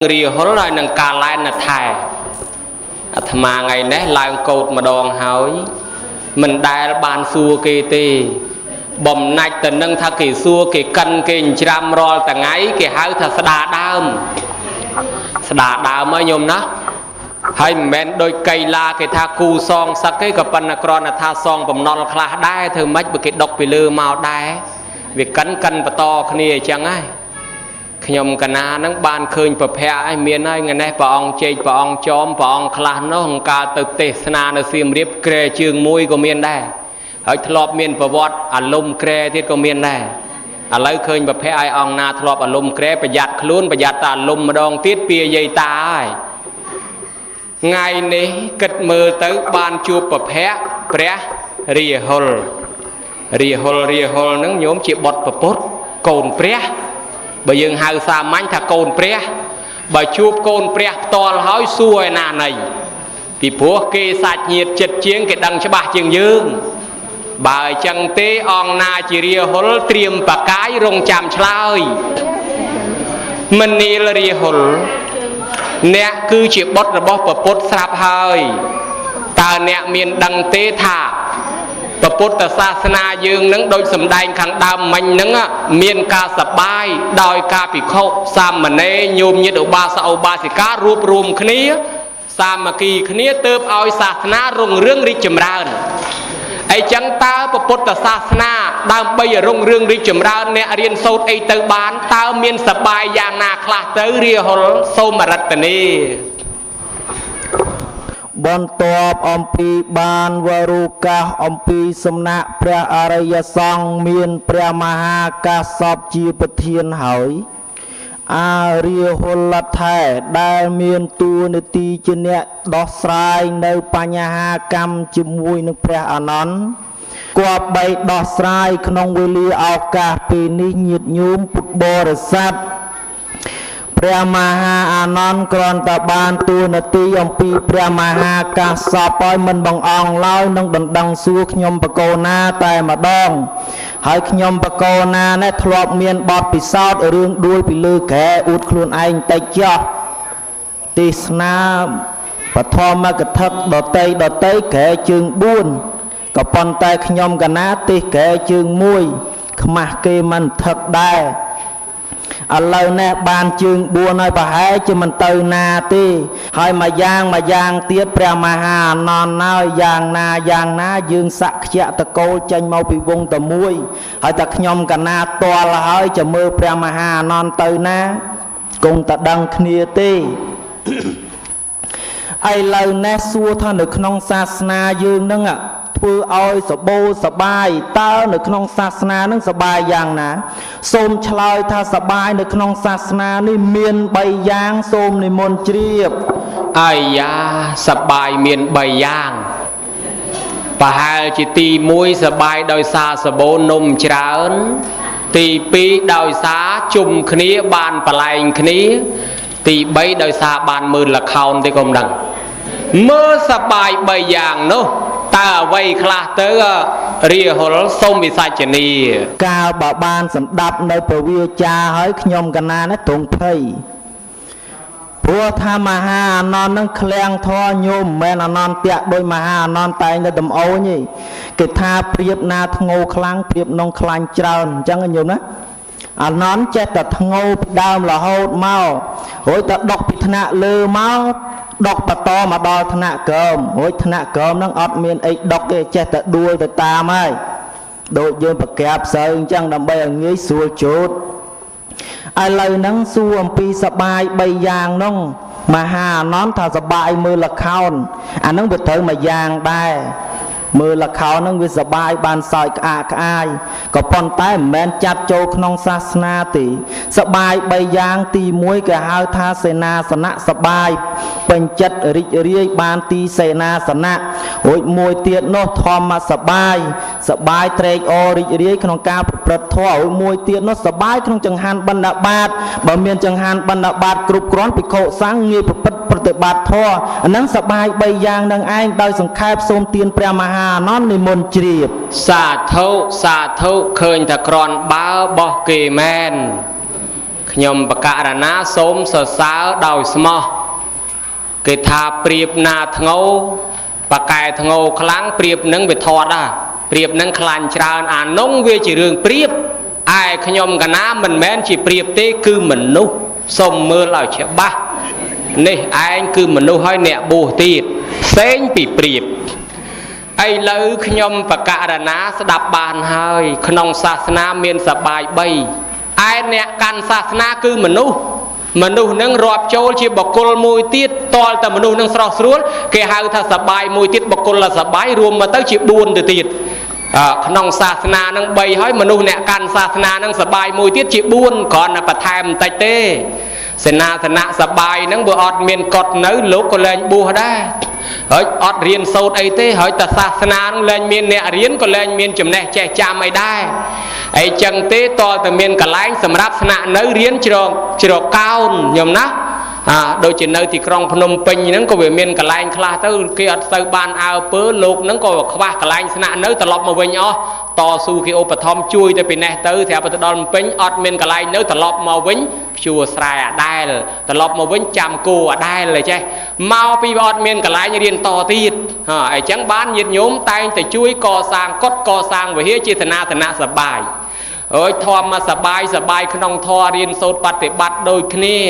รีฮอลเลยนังกาลายนัดไทยอาตมาไงเนี่ยลายโกดมาดองหายมันได้บานซัวเกตีบ่มนัดแต่นังทักเกซัวเกกันเกนจามรอแต่ไงเกหายทัศดาดามไม่ยมนะให้แมนโดยไกลาเกทากูซองสักเกกับปนกรณทาซองบ่มนอนคลาได้เธอไม่ไปเกดอกไปลือมาได้เวกันปะตอขณีจังไงขยมกันนานังบานเคยประเพไอเมียนไอเงินไอปองเจปองจอมปองคลานน้องกาตึกเตสนาในซีมเรียบเกรจึงมวยก็เมียนได้เฮ้ยทลอบเมียนประวัติอารมณ์เกรที่ก็เมียนได้อะไรเคยประเพไออองนาทลอบอารมณ์เกรประหยัดคลุ้นประหยัดตาลมมาดองติดเปียใหญ่ตายไงนี้กัดมือตื้อบานจูบประเพเปรเรียฮอลนังโยมจีบดประพุทธโกนเปรbởi dương hào xa mánh thà côn pre bởi chụp côn pre to hỏi xuôi nà này thì phố kê sạch nhiệt chật chiến cái đằng cho bà trường dương bởi chẳng tế ong na chỉ ria hôn triềm và cái rồng chạm chlai mình đi là ria hôn nè cứ chỉ bót là bót và bót sạp hơi ta nè miền đằng tế thảพระพุทธศาสนายืงนั้นโดยสำแดงขังดำมันนั้นเมียนกาสบายโดยกาปิโคสามเณรโยมยิดอุบาสอุบาสิการวบรวมคณีสามัคคีคณีเติบเอาศาสนารุ่งเรืองริจมรานไอจังตาพระพุทธศาสนาดำไปรุ่งเรืองริจมรานเนี่ยเรียนโซดไอเตบานตาเมียนสบายอย่างนาคลาเตอเรียหลโสมรัตนีบนตอบอมปีบานวรุกาอมปีสมณะพระอริยสงฆ์มีนพระมหากาสอบจีปเทียนหอยอาเรียหลัดไทยได้มีนตัวในตีเจเนดอกสายในปัญหากรรมจมวยนึกพระอนันต์กว่าใบดอกสายขนงเวลีอากาปีนี้หยิดยุมปุบบริษัทพระมหาอนันต์กรอนตะบานตัวนาตีอมปีพระมหากาสอบปอยมันบังอองเล่านังดังสู้ขยมปะโกนาแต่มาดองให้ขยมปะโกนาในทลอกเมียนบอดปิซอดเรื่องด้วยปิลือแขอุดคลุนไอไตเจาะติสนาปะทอมากระทักดอเตยแขจึงบุญกับปอนไตขยมกันนาติแขจึงมุยขมาเกมันทักได้อะไรเนี่ยบานจึงบัวน้อยปะให้จะมันเตยนาตีให้มาย่างเตี้ยพระมหานอนน้อยย่างนายืงสักเจตะโกจันเมาปีวงตะมวยให้ตะขยมกันนาตัวละให้จะมือพระมหานอนเตยนากงตะดังเนียตีไอเราเนี่ยสัวท่านในขนมศาสนายืงนั่งอ่ะเพื่อเอาสบายตาในขนมศาสนานั่งสบายอย่างนะส้มชลอยถ้าสบายในขนมศาสนานี่เมียนใบยางส้มในมนเจียบไอ้ยาสบายเมียนใบยางปะฮาจิตีมวยสบายโดยซาสโบนมเช้าตีปีโดยซาจุ่มคณีบานปลายคณีตีใบโดยซาบานมือละเขาที่กรมดังเมื่อสบายใบยางเนาะตาไว้คลาเตอเรียหลส้มวิสัชนีกาบบานสำดับในประวิจาให้ขยมกันนาในตรงเพยพวกธรรมหานอนนั่งแคลงทอโยมแม่นอนเตะโดยมหานอนตายในดำเอานี่กิทาเปรียบนาทงคลังเปรียบนองคลางเจ้าจังกันอยู่นะนอนเจตทงดามละโหดเมาโหยตะดอกพิธนาเลือเมาดอกปะตอมาดอธนาเกิมโหยธนาเกิมนั่งอดเมียนไอ้ดอกเจตด้วยแต่ตาไม่โดยยืนประแกบเสยจังดำใบอย่างงี้สัวจุดอะไรนั่งส่วมปีสบายใบยางน้องมาหานอนถ้าสบายมือละเข้าอันนั้นไปเถอะมายางได้มือละเขานั่งวิสบายบานซอยกอาอายก็ปนใต้แมนจัดโจขนองศาสนาติสบายใบยางตีมวยกับฮาวทาเสนาสนะสบายเป็นจัดริเรียบานตีเสนาสนะโอยมวยเตียนโนทอมมาสบายเตรกอริเรียขนองกาประทอโอยมวยเตียนโนสบายขนองจังหันบรรดาบาทบ่เมียนจังหันบรรดาบาทกรุบกร้อนปิโคสังเงียปฏิบัติท่ออันนั้นสบายใบยางดังไอ้โดยสังขารโสมเตียนพระมหานอนในมนเจียบสาธุเคยตะกรอนบ้าบอกเกแมน nhom bạc cả na sôm sờ sáo đào smó cái thà priệp na thngô bạc cài thngô kháng priệp nâng về thọt à priệp nâng khăn tràn à nông về chỉ đường priệp ai nhom cả na mình men chỉ priệp tê cứ mình nô sôm mưa lại chả ba nè anh cứ mình nô hơi nẹt bù tiệt xén bị priệp ai lỡ nhom bạc cả na đạp bàn hơi khong sa na miên sa bài bay ai nè can sa na cứ mình nô nâng rọp châu chỉ bọc côn mùi tiết toแต่มนุษย์nâng sọt srul cái hào tha sa bài mùi tiết bọc côn là sa bài rùm mà tới chỉ buồn từ tiết khong sa na nâng bay hơiมนุษย์nè can sa na nâng sa bài mùi tiết chỉ buồn còn là bạch thèm tay tê sa na sa bài nâng bữa ọt miền cọt nấu lúc có lên bùa đấy hỏi ọt riêng sâu ấy thế hỏi ta sa na nâng lên miền nè riêng có lên miền chùm nè che cha màyได้ไอ้จังเต้ต่อแต่เมียนกะไลสำหรับสนะเนื้อเรียนจรก้าวโยมนะโดยจีนเนื้อที่กรองพนมปิงนั้นก็เมียนกะไลคลาเต้เกี่ยวกับบ้านเอาเปื้อโลกนั้นก็ว่ากะไลสนะเนื้อตลอดมาวิ่งอ๋อต่อสู้กี่โอปทอมช่วยแต่เป็นแน่เต้แถวปัตตอนปิงอดเมียนกะไลเนื้อตลอดมาวิ่งชัวสายได้เลยตลอดมาวิ่งจำกูได้เลยใช่มาปีอดเมียนกะไลเรียนต่อตีดไอ้จังบ้านยืนโยมตายแต่ช่วยก่อสร้างกดก่อสร้างไว้เฮียจิตนาธนาสบายเอ้ยทอมมาสบายขนมทอเรียนโซดปฏิบัติโดยนี่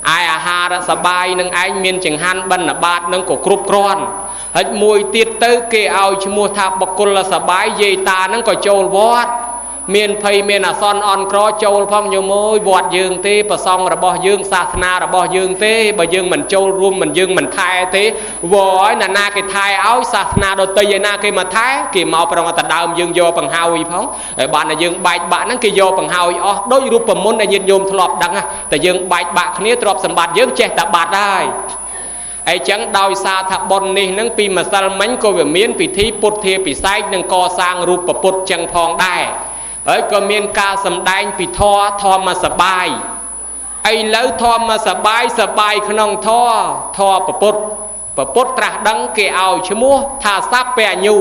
ไออาหารสบายนึงไอเมียนจังหันบรรณบาตนึงก็กรุบกรอนไอ้มวยติดเตอเกเอาชมัวทับบกุลสบายเยตานึงก็โจลวอดเมียนไพเมียนซอนออนครอโจลพ่องโยมวยบวชยืงตีประซองระบอยืงศาสนาระบอยืงตีบ่ยืงมันโจลรวมมันยืงมันไทยตีวอยนาเกไทยเอาศาสนาโดยเตยนาเกมาไทยเกมาประมาตดาวยืงโยปังเฮาอีพ้องไอ้บ้านน่ะยืงใบบ้านนั่นเกโยปังเฮาอีอ๋อโดยรูปประมุนได้ยินโยมทลอบดังอะแต่ยืงใบบ้านนี้ทลอบสมบัติยืงเจตบาทได้ไอ้จังดาวซาทับบนนี่นั่งปีมาซัลมันก็เมียนปีที่ปุถเทปีไซนั่งก่อสร้างรูปประปุถจังพองได้เอ้ยก็เมียนกาสำได้ปีทอมาสบายไอ้แล้วทอมาสบายขนมทอประปุถตรัสดังเกเอาชมัวท่าซับเปียยู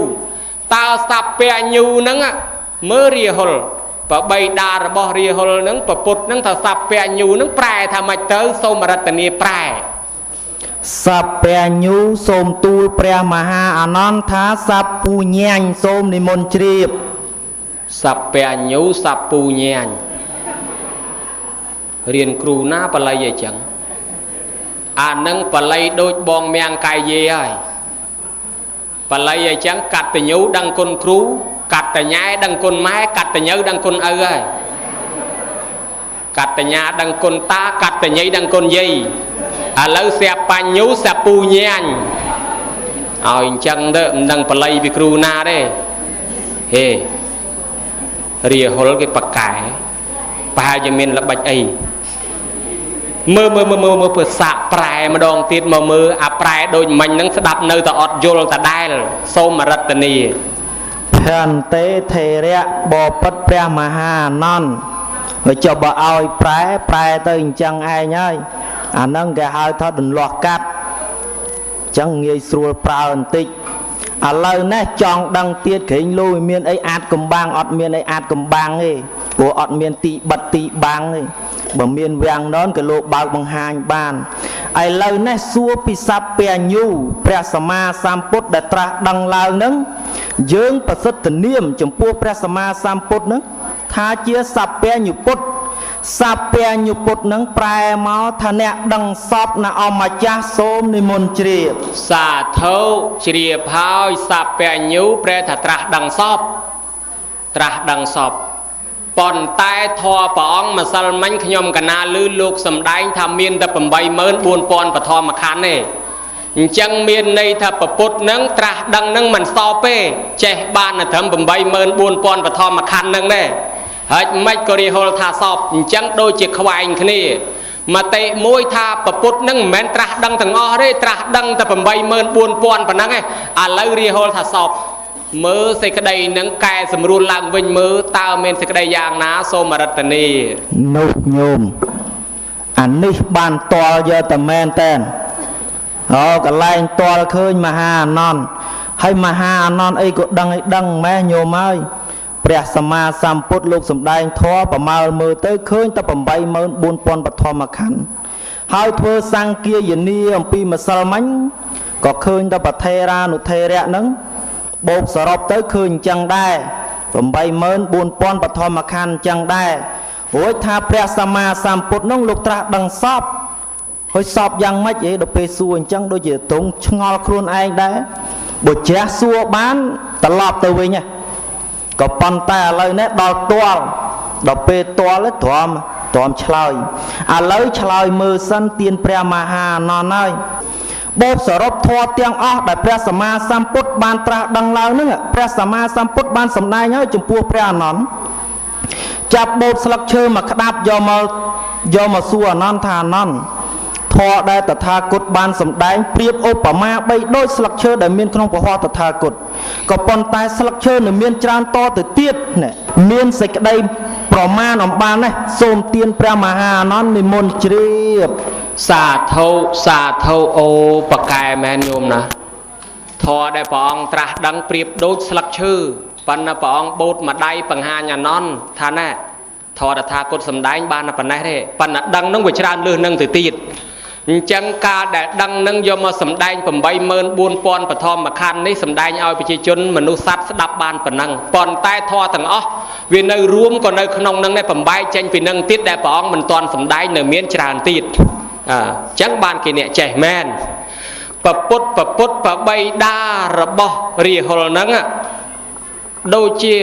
ตาซับเปียยูนั่งอะเมื่อเรียหลปะใบดาระบอเรียหลนั่งประปุถนั่งท่าซับเปียยูนั่งแปรทำไมเตอร์สมรัตนีแปรสัพเปียญูโสมตูลเปรียมหาอนันทาสัพปูญญโสมนิมนต์เชียบสับเปียญูสับปูเนียนเรียนครูหน้าปลายจังนังปลายโดยบองเมียงกายเย่ปลายจังกัดแต่ญูดังคนครูกัดแต่ย้ายดังคนไม้กัดแต่เนื้อดังคนกัดแต่ญาดังคนตากัดแต่ย้ายดังคนยี่แล้วเสียปัญญูสับปูเนียนเอาจังเด้อดังปลายไปครูหน้าได้เฮเรียหลcáiปากไก่ปลาจะมีระบายไอมือเปิดสะปลายมาดองติดมือปลายโดยมันนั่งสดับเนื้อแต่อดโยลแต่ได้ส้มรัตนีแผ่นเตเทเระบอปัดเปรียมหานอนจะบ่เอาปลายตื่นจังไอ้เนาะนั่งแกหายทอดหลอกกัดจังเงยสวยปลาอันติเลยนะจองดังเตี้ยเข่งลุยเมียนไออาดกำบังอดเมียนไออาดกำบังเลยบัวอดเมียนตีบัดตีบังเลยบ่เมียนเวียงนอนกับโลบางบังหายบ้านไอเลยนะซัวปิสับเปียญูพระสมมาสามพุทธได้ตรัสดังลาวนั้นยืงประสิทธิ์เนียมจมพัวพระสมมาสามพุทธนั้นท้าเจียสับเปียญูพุทธสับเปียญูพุทธนั้นแปลมาทะเนะดังซอบนะเอามาจ้าโสมในมนเจียบสาเท้าเจียบหายสับเปียญูแปลถ้าตรัสดังซอบปอนใต้ทอปองมาสัลมันขยมกันนาลื่นลูกสำได้ทำเมียนแต่ปมใบเมินบวนปอนปะทอมาคันเนี่ยจังเมียนในถ้าปะปุดนังตรัสดังนังมันซอเป้เจ๊บ้านน่ะทำปมใบเมินบวนปอนปะทอมาคันนังเนี่ยเฮ้ยไม่ก็รีโฮลท่าสอบจังโดยจิตควายคนนี้มาเตะมวยท่าปะปุดนังแมนตรัสดังถึงอ้อได้ตรัสดังแต่ปมใบเมินบวนปอนปะนังไงแล้วรีโฮลท่าสอบมือใส่กระไดนังแกสมรุนลังวิ่งมือตาเมนใส่กระไดยางน้าโซมรัตนีนุโยมอันนี้บานตัวเยอะแต่แมนเต้นกระไลตัวเคยมาหานอนให้มาหานอนไอ้ก็ดังแม่โยมเอ้ย ព្រះសម្មាសម្ពុទ្ធលោកសម្ដែងធម៌ប្រមាលមើលទៅឃើញតែ 84000 បឋមខណ្ឌហើយធ្វើសង្គាយនាអំពីម្សិលមិញក៏ឃើញតែប្រធេរានុធេរៈហ្នឹងបូកសរុបទៅឃើញអញ្ចឹងដែរ 84000 បឋមខណ្ឌអញ្ចឹងដែររួចថាព្រះសម្មាសម្ពុទ្ធនោះលោកត្រាស់ដឹងសពហើយសពយ៉ាងម៉េចដល់ពេលសួរអញ្ចឹងដូចជាទ្រង់ឆ្ងល់ខ្លួនឯងដែរបើជ្រះសួរបានត្រឡប់ទៅវិញក៏ប៉ុន្តែឥឡូវនេះដល់ទាល់ដល់ពេលទាល់ទ្រាំឆ្លើយឥឡូវឆ្លើយមើលសិនទានព្រះមហាអនន្តហើយបូកសរុបធម៌ទាំងអស់ដែលព្រះសម្មាសម្ពុទ្ធបានត្រាស់ដឹងឡើងហ្នឹងព្រះសម្មាសម្ពុទ្ធបានសម្ដែងហើយចំពោះព្រះអនន្តចាប់បូតស្លឹកឈើមកក្តាប់យកមកសួរអនន្តថាអនន្តធម៌ដែលតថាគតបានសម្ដែងប្រៀបឧបមាបីដូចស្លឹកឈើដែលមានក្នុងពហតថាគតក៏ប៉ុន្តែស្លឹកឈើនឹងមានច្រើនតទៅទៀតមានសេចក្តីប្រមាណអំបាននេះសូមទានព្រះមហាអនន្តនិមន្តជ្រាបសាធុអូបកែមែនញោមណាធម៌ដែលព្រះអង្គត្រាស់ដឹងប្រៀបដូចស្លឹកឈើប៉ុន្តែព្រះអង្គបូតម្ដាយបង្ហាញអនន្តថាណែធម៌តថាគតសម្ដែងបានតែប៉ុណ្ណេះទេប៉ុន្តែដឹងនឹងវាច្រើនលើសនឹងទៅទៀតអញ្ចឹងការដែលដឹងនឹងយកមកសម្ដែង 84000 បឋមខណ្ឌនេះសម្ដែងឲ្យប្រជាជនមនុស្សសត្វស្ដាប់បានប៉ុណ្ណឹងប៉ុន្តែធម៌ទាំងអស់វានៅរួមក៏នៅក្នុងនឹងដែរបំបែកចេញពីនឹងទៀតដែលព្រះអង្គមិនទាន់សម្ដែងនៅមានច្រើនទៀតអញ្ចឹងបានគេអ្នកចេះមែនពពុទ្ធបបីតារបស់រាហុលហ្នឹងដូចជា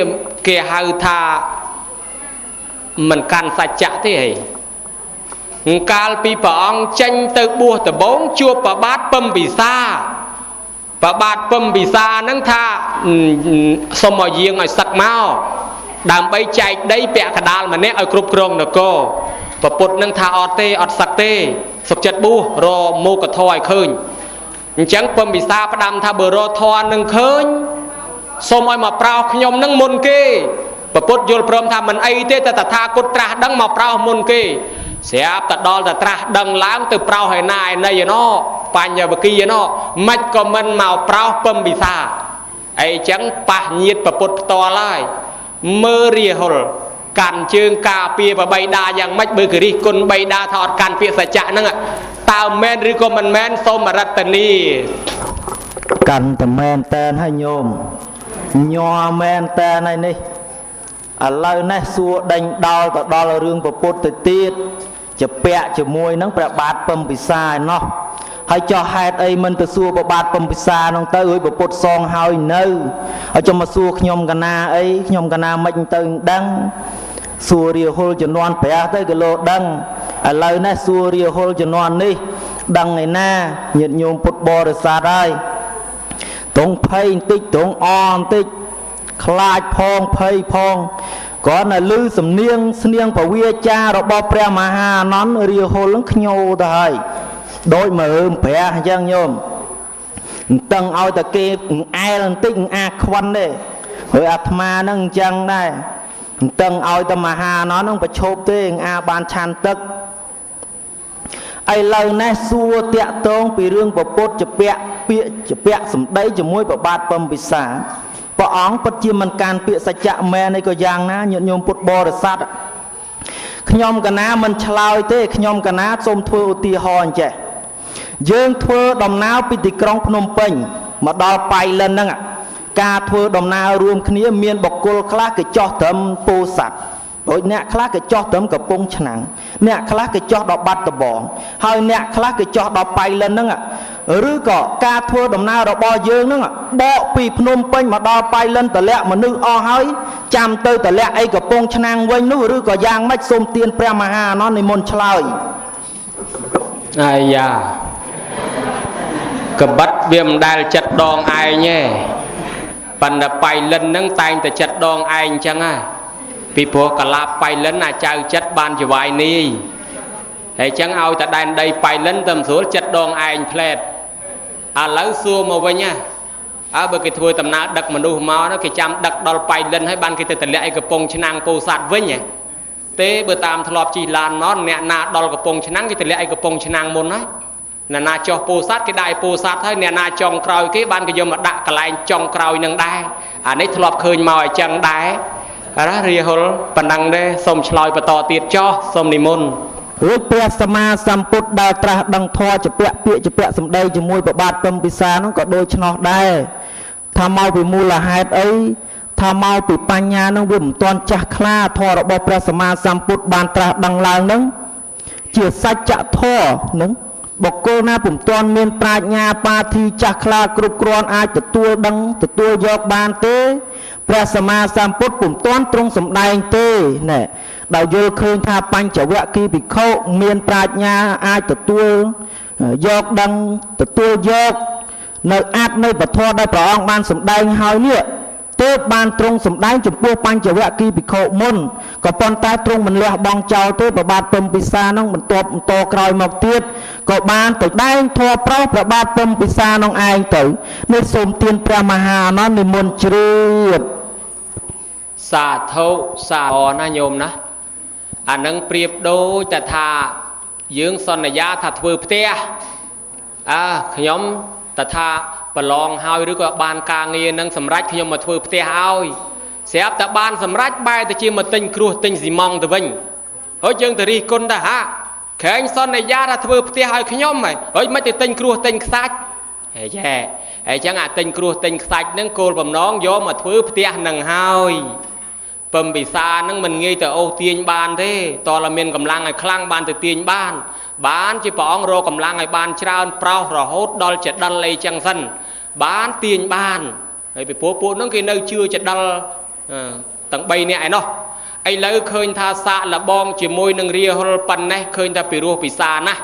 គេហៅថាមិនកាន់សច្ចៈទេហីកាលពីព្រះអង្គចេញទៅបួសដំបូងជួបប្របាទពំពិសាហ្នឹងថាសូមឲ្យយាងឲ្យសឹកមកដើម្បីចែកដីពាក់កដាលម្នាក់ឲ្យគ្រប់គ្រងនគរប្រពុតនឹងថាអត់សឹកទេសុខចិត្តបួសរមកធរឲ្យឃើញអញ្ចឹងពំពិសាផ្ដាំថាបើរធរនឹងឃើញសូមឲ្យមកប្រោសខ្ញុំនឹងមុនគេប្រពុតយល់ព្រមថាមិនអីទេតែតថាគតត្រាស់ដឹងមកប្រោសមុនគេស្រាប់តែដល់តែត្រាស់ដឹងឡើងទៅប្រោសឲ្យណាឯណីឯណោបញ្ញវគិឯណោមិនក៏មិនមកប្រោសពំពិសាអីចឹងប៉ះញាតប្រពុតផ្ទាល់ហើយមើលរាហុលកាន់ជើងការពារបបីតាយ៉ាងម៉េចបើគិរិះគុណបីតាថាអត់កាន់ពាក្យសច្ចៈហ្នឹងតើមែនឬក៏មិនមែនសូមរតនីកាន់តែមែនតែនហើយញោមញ័រមែនតែនហើយនេះឥឡូវនេះសួរដេញដោលទៅដល់រឿងប្រពុតទៅទៀតជាពាក់ជាមួយនឹងព្រះបាទពំពិសាឯណោះហើយចោះហេតុអីមិនទៅសួរព្រះបាទពំពិសានោះទៅឲ្យប្រពុតសងហើយនៅហើយចាំមកសួរខ្ញុំកណាអីខ្ញុំកណាមិនទៅដឹងសួររាហុលជំនាន់ព្រះទៅក៏លោដឹងឥឡូវនេះសួររាហុលជំនាន់នេះដឹងឯណាញាតិញោមពុទ្ធបរិស័ទហើយត្រង់ភ័យបន្តិចត្រង់អបន្តិចខ្លាចផងភ័យផងគ្រាន់តែឮសំនៀងស្នៀងពវាចារបស់ព្រះមហាអនន្តរាហុលនឹងខ្ញោទៅហើយដូចមើលព្រះអញ្ចឹងញោមមិនតឹងឲ្យតែគេអែលបន្តិចអាខ្វិនទេហើយអាត្មានឹងអញ្ចឹងដែរមិនតឹងឲ្យតែមហាអនន្តនឹងប្រឈប់ទេអាបានឆានទឹកឥឡូវនេះសួរតាក់ទងពីរឿងពពុទ្ធជាពាក្យសម្ដីជាមួយប្របាទពំពិសាព្រះអង្គពិតជាមិនកានពាក្យសច្ចៈមែនឯក៏យ៉ាងណាញាតិញោមពុទ្ធបរិស័ទខ្ញុំកណាមិនឆ្លើយទេខ្ញុំកណាសូមធ្វើឧទាហរណ៍អញ្ចេះយើងធ្វើដំណើរពីទីក្រុងភ្នំពេញមកដល់ប៉ៃលិនហ្នឹងការធ្វើដំណើររួមគ្នាមានបុគ្គលខ្លះគេចោះត្រឹមពោធិ៍សាត់ដូចអ្នកខ្លះគេចោះត្រឹមកំពង់ឆ្នាំងអ្នកខ្លះគេចោះដល់បាត់ដំបងហើយអ្នកខ្លះគេចោះដល់ប៉ៃលិនហ្នឹងឬក៏ការធ្វើដំណើររបស់យើងហ្នឹងបកពីភ្នំពេញមកដល់ប៉ៃលិនតម្លាក់មនុស្សអស់ហើយចាំទៅតម្លាក់អីកំពង់ឆ្នាំងវិញនោះឬក៏យ៉ាងម៉េចសូមទានព្រះមហាអនន្តនិមន្តឆ្លើយអាយ៉ាកបិតវាមិនដែលចិត្តដងឯងទេប៉ុន្តែប៉ៃលិនហ្នឹងតែងតែចិត្តដងឯងអញ្ចឹងហ่ะពីព្រោះកលាបប៉ៃលិនអាចៅចិត្តបានជាវាយនេះហើយអញ្ចឹងឲ្យតែដែនដីប៉ៃលិនទៅស្រួលចិត្តដងឯងផ្លែតឥឡូវសួរមកវិញបើគេធ្វើដំណើរដឹកមនុស្សមកគេចាំដឹកដល់ប៉ៃលិនហើយបានគេទៅតម្លាក់ឯកំពង់ឆ្នាំងពោធិ៍សាត់វិញទេបើតាមធ្លាប់ជិះឡានមកអ្នកណាដល់កំពង់ឆ្នាំងគេតម្លាក់ឯកំពង់ឆ្នាំងមុនហើយអ្នកណាចុះពោធិ៍សាត់គេដាក់ឯពោធិ៍សាត់ហើយអ្នកណាចុងក្រោយគេបានគេយកមកដាក់កន្លែងចុងក្រោយនឹងដែរអានេះធ្លាប់ឃើញមកអញ្ចឹងដែរ ra ria hol panang đây xôm chloi bờ to tiệt cho xôm niệm môn រួចព្រះសម្មាសម្ពុទ្ធដែលត្រាស់ដឹងធម៌ជាពាក្យសម្ដីជាមួយប្របាទពំពិសានោះក៏ដូចឆ្នោះដែរថាមកពីមូលហេតុអីថាមកពីបញ្ញានឹងវាមិនទាន់ចាស់ខ្លាធម៌របស់ព្រះសម្មាសម្ពុទ្ធបានត្រាស់ដឹងឡើងនឹងជាសច្ចធម៌នឹងបុគ្គលណាពុំទាន់មានប្រាជ្ញាបាធីចាស់ខ្លាគ្រប់គ្រាន់អាចទទួលដឹងទទួលយកបានទេព្រះសម្មាសម្ពុទ្ធពុំទាន់ទ្រង់សម្ដែងទេណែដោយយល់ឃើញថាបញ្ចវគិភិក្ខុមានប្រាជ្ញាអាចទទួលយកដឹងទទួលយកនៅអាចនៅពធដែលព្រះអង្គបានសម្ដែងហើយនេះទើបបានទ្រង់សម្ដែងចំពោះបញ្ចវគិភិក្ខុមុនក៏ប៉ុន្តែទ្រង់មិនលះបង់ចោលទេប្របាទពំពិសានោះបន្ទាប់បន្តក្រោយមកទៀតក៏បានទៅដែងធម៌ប្រោសព្រះបាទពំពិសានោះឯងទៅនេះសូមទានព្រះមហាអានន្ទនិមន្តជ្រាប សាធុសាអណាញោមណាអានឹងប្រៀបដូចតែថាយើងសន្យាថាធ្វើផ្ទះខ្ញុំតែថាប្រឡងហើយឬក៏បានការងារនឹងសម្រាប់ខ្ញុំមកធ្វើផ្ទះឲ្យស្រាប់តែបានសម្រាប់បែរទៅជាមកទិញគ្រោះទិញស៊ីម៉ង់ទៅវិញហើយយើងទៅរិះគន់ដែរហាខែងសន្យាថាធ្វើផ្ទះឲ្យខ្ញុំហើយមិនទៅទិញគ្រោះទិញខ្សាច់ហើយចឹងអាទិញគ្រោះទិញខ្សាច់ហ្នឹងគោលបំណងយកមកធ្វើផ្ទះនឹងហើយពំពិសានឹងមិនងាយទៅអូសទាញបានទេតើមានកម្លាំងឲ្យខ្លាំងបានទៅទាញបានជាព្រះអង្គរកកម្លាំងឲ្យបានច្រើនប្រោសរហូតដល់ចដិលអីចឹងសិនបានទាញបានហើយពីពួកហ្នឹងគេនៅជឿចដិលទាំង3នាក់ឯណោះឥឡូវឃើញថាសាកលបងជាមួយនឹងរាហុលប៉ុណ្ណេះឃើញថាពីរោះពិសាណាស់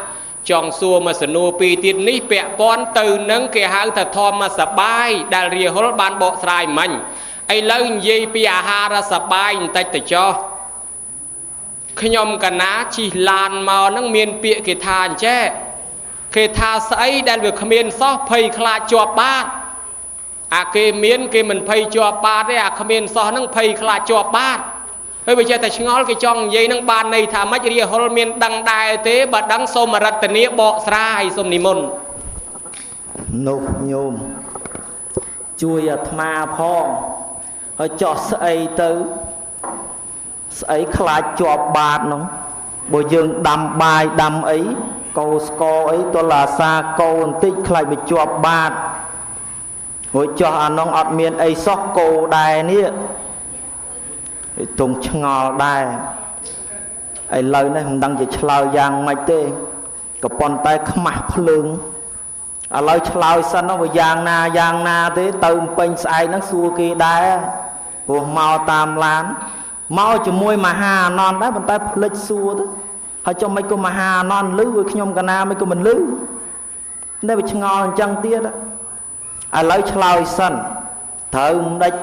ចង់សួរមកសនួរពីទៀតនេះពាក់ព័ន្ធទៅនឹងគេហៅថាធម្មសបាយដែលរាហុលបានបកស្រាយមិញឥឡូវនិយាយពីអាហារសបាយបន្តិចទៅចុះខ្ញុំកណាជិះឡានមកហ្នឹងមានពាក្យគេថាអញ្ចេះគេថាស្អីដែលវាគ្មានសោះភ័យខ្លាចជាប់បាតអាគេមានគេមិនភ័យជាប់បាតទេអាគ្មានសោះហ្នឹងភ័យខ្លាចជាប់បាតហើយបើចេះតែឆ្ងល់គេចង់និយាយហ្នឹងបានន័យថាម៉េចរាហុលមានដឹងដែរទេបើដឹងសូមរតនាបកស្រាយសូមនិមន្តនោះញោមជួយអាត្មាផងហើយចោះស្អីទៅស្អីខ្លាចជាប់បាតនោះបើយើងដាំបាយដាំអីកោស្គរអីទលាសាកោបន្តិចខ្លាចទៅជាប់បាតរួចចោះអានោះអត់មានអីសោះកោដែរនេះទុំឆ្ងល់ដែរឥឡូវនេះមិនដឹងជាឆ្លើយយ៉ាងម៉េចទេក៏ប៉ុន្តែខ្មាស់ភ្លើងឥឡូវឆ្លើយសិននោះវាយ៉ាងណាទេទៅពេញស្អែកហ្នឹងសួរគេដែរព្រោះមកតាមឡានមកជាមួយមហាអានន្ទដែរប៉ុន្តែភ្លេចសួរទៅហើយចុះមិនក៏មហាអានន្ទលឺឲ្យខ្ញុំកណាមិនក៏មិនលឺតែវាឆ្ងល់អញ្ចឹងទៀតឥឡូវឆ្លើយសិនត្រូវមិនដេច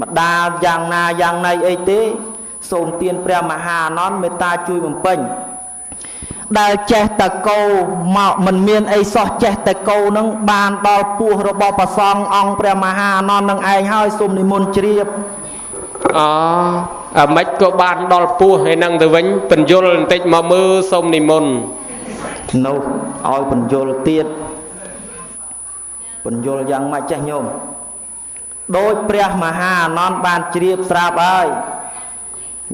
ម្ដាយ៉ាងណាអីទេសូមទានព្រះមហាអានន្ទមេត្តាជួយបំពេញដែលចេះតកោមកមិនមានអីសោះចេះតកោនឹងបានដល់ពោះរបស់ព្រះសង្ឃអង្គព្រះមហាអានន្ទនឹងឯងហើយសូមនិមន្តជ្រាបអាម៉េចក៏បានដល់ពោះហើយនឹងទៅវិញបញ្យលបន្តិចមកមើលសូមនិមន្តនោះឲ្យបញ្យលទៀតបញ្យលយ៉ាងម៉េចចេះញោមដោយព្រះមហាអានន្ទបានជ្រាបស្រាប់ហើយ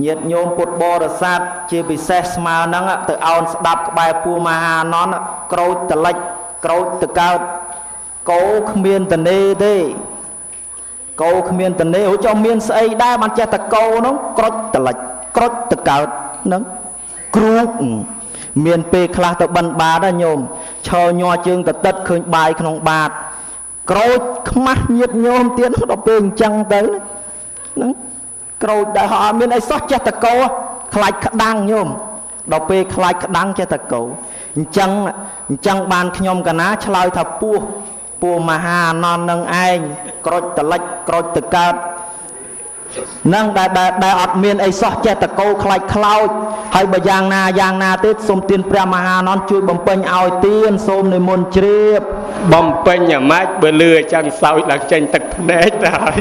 ញាតិញោមពុទ្ធបរិស័ទជាពិសេសស្មើហ្នឹងទៅអោនស្ដាប់ក្បែរពោះមហាអានន្ទក្រូចតលិចក្រូចទៅកើតគោគ្មានតនេទេគោគ្មានតនេហូចុះមានស្អីដែរបានចេះតែគោនោះក្រូចតលិចក្រូចទៅកើតហ្នឹងគ្រូមានពេលខ្លះទៅបិណ្ឌបាតញោមឈរញ័រជើងទៅទឹកឃើញបាយក្នុងបាតក្រូចខ្មាស់ញាតិញោមទៀតដល់ពេលអញ្ចឹងទៅហ្នឹងក្រូចដែរអត់មានអីសោះចេះតែគោខ្លាច់ក្តាំងញោមដល់ពេលខ្លាច់ក្តាំងចេះតែគោអញ្ចឹងបានខ្ញុំកណាឆ្លើយថាពោះមហាអានន្ទនឹងឯងក្រូចតលិចក្រូចទៅកើតនឹងដែលអត់មានអីសោះចេះតែគោខ្លាច់ខ្លោចហើយបើយ៉ាងណាទេសូមទានព្រះមហាអានន្ទជួយបំពេញឲ្យទានសូមនិមន្តជ្រាបបំពេញអាម៉េចបើលឺអញ្ចឹងសោចឡើងចេញទឹកភ្នែកដែរ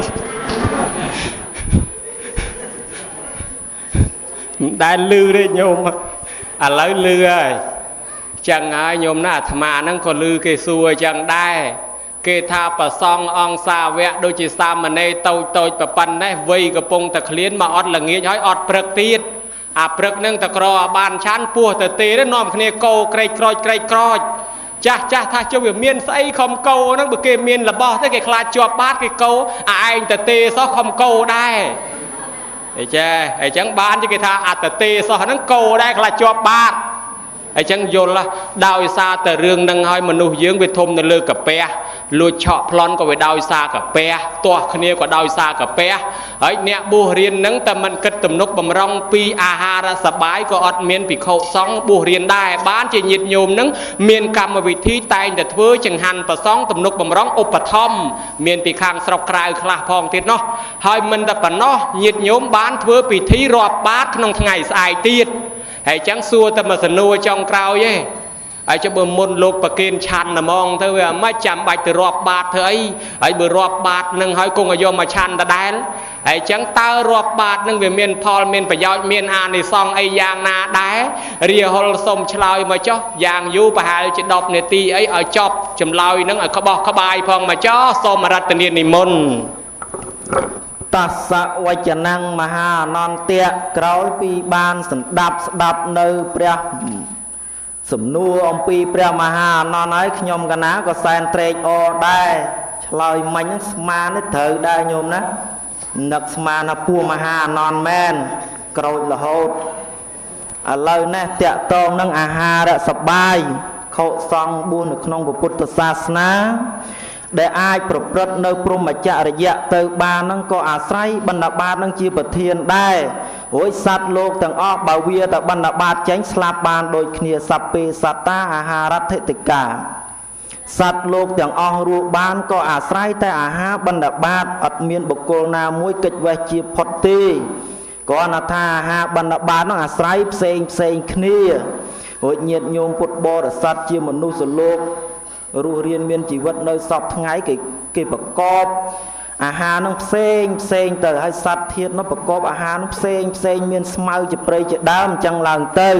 មិនដែលលឺទេញោមឥឡូវលឺហើយចឹងហើយញោមណាអាត្មាហ្នឹងក៏លឺគេសួរចឹងដែរ គេថាប្រសងអង្គសាវៈដូចជាសាមណេរតូចតូចប្រប៉ុណ្ណេះវ័យកំពុងតែឃ្លានមកអត់ល្ងាចហើយអត់ព្រឹកទៀតអាព្រឹកនឹងតក្របានឆានពោះទៅទេនាំគ្នាកោក្រែកក្រោចក្រែកក្រោចចាស់ថាជុំវាមានស្អីខំកោហ្នឹងបើគេមានរបស់ទេគេខ្លាចជាប់បាតគេកោឯងទៅទេសោះខំកោដែរអីចាអញ្ចឹងបានគេថាអត្តទេសោះហ្នឹងកោដែរខ្លាចជាប់បាតអញ្ចឹងយល់ដោយសារតែរឿងហ្នឹងហើយមនុស្សយើងវាធំនៅលើកាពះលួចឆក់ប្លន់ក៏វាដោយសារកាពះទាស់គ្នាក៏ដោយសារកាពះហើយអ្នកបួសរៀនហ្នឹងតែមិនគិតទំនុកបំរុងពីអាហារសបាយក៏អត់មានភិក្ខុសង្ឃបួសរៀនដែរបានជាញាតិញោមហ្នឹងមានកម្មវិធីតែងតែធ្វើចង្ហាន់ប្រសងទំនុកបំរុងឧបត្ថម្ភមានពីខាងស្រុកក្រៅខ្លះផងទៀតនោះហើយមិនតែប៉ុណ្ណោះញាតិញោមបានធ្វើពិធីរាប់បាតក្នុងថ្ងៃស្អែកទៀតហើយចឹងសួរតែមកសនួរចុងក្រោយឯងហើយចុះបើមុនលោកប្រគិនឆាន់ហ្មងទៅវាមិនចាំបាច់ទៅរាប់បាតធ្វើអីហើយបើរាប់បាតនឹងហើយគង់ឲ្យយកមកឆាន់ដដែលហើយចឹងតើរាប់បាតនឹងវាមានផលមានប្រយោជន៍មានអានិសង្សអីយ៉ាងណាដែររាហុលសុំឆ្លើយមកចុះយ៉ាងយូរប្រហែលជា10នាទីអីឲ្យចប់ចម្លើយនឹងឲ្យក្បោះក្បាយផងមកចុះសូមរតនានិមន្តតសវចនំមហាអនន្តៈក្រោយពីបានស្ដាប់នៅព្រះសំណួរអំពីព្រះមហាអនន្តហើយខ្ញុំកណាក៏សែនត្រេកអរដែរឆ្លើយមិញហ្នឹងស្មាននេះត្រូវដែរញោមណានឹកស្មានថាពួកមហាអនន្តមែនក្រោចរហូតឥឡូវនេះតាក់តងនឹងអាហារសបាយខុសង្ឃ4នៅក្នុងពុទ្ធសាសនាដែលអាចប្រព្រឹត្តនៅព្រហ្មចរិយៈទៅបានហ្នឹងក៏អាស្រ័យបណ្ឌបាតនឹងជាប្រធានដែររួចសត្វលោកទាំងអស់បើវាតែបណ្ឌបាតចេញស្លាប់បានដូចគ្នាសព្ពេសត្តាអាហារថិតិកាសត្វលោកទាំងអស់រស់បានក៏អាស្រ័យតែអាហារបណ្ឌបាតអត់មានបុគ្គលណាមួយកិច្ចវេះជាផុតទេគ្រាន់តែថាអាហារបណ្ឌបាតនោះអាស្រ័យផ្សេងគ្នារួចញាតិញោមពុទ្ធបរិស័ទជាមនុស្សលោករស់រៀនមានជីវិតនៅសពថ្ងៃគេប្រកបអាហារនឹងផ្សេងទៅហើយសត្វធាតុនោះប្រកបអាហារនឹងផ្សេងមានស្មៅជាព្រៃជាដើមអញ្ចឹងឡើងទៅ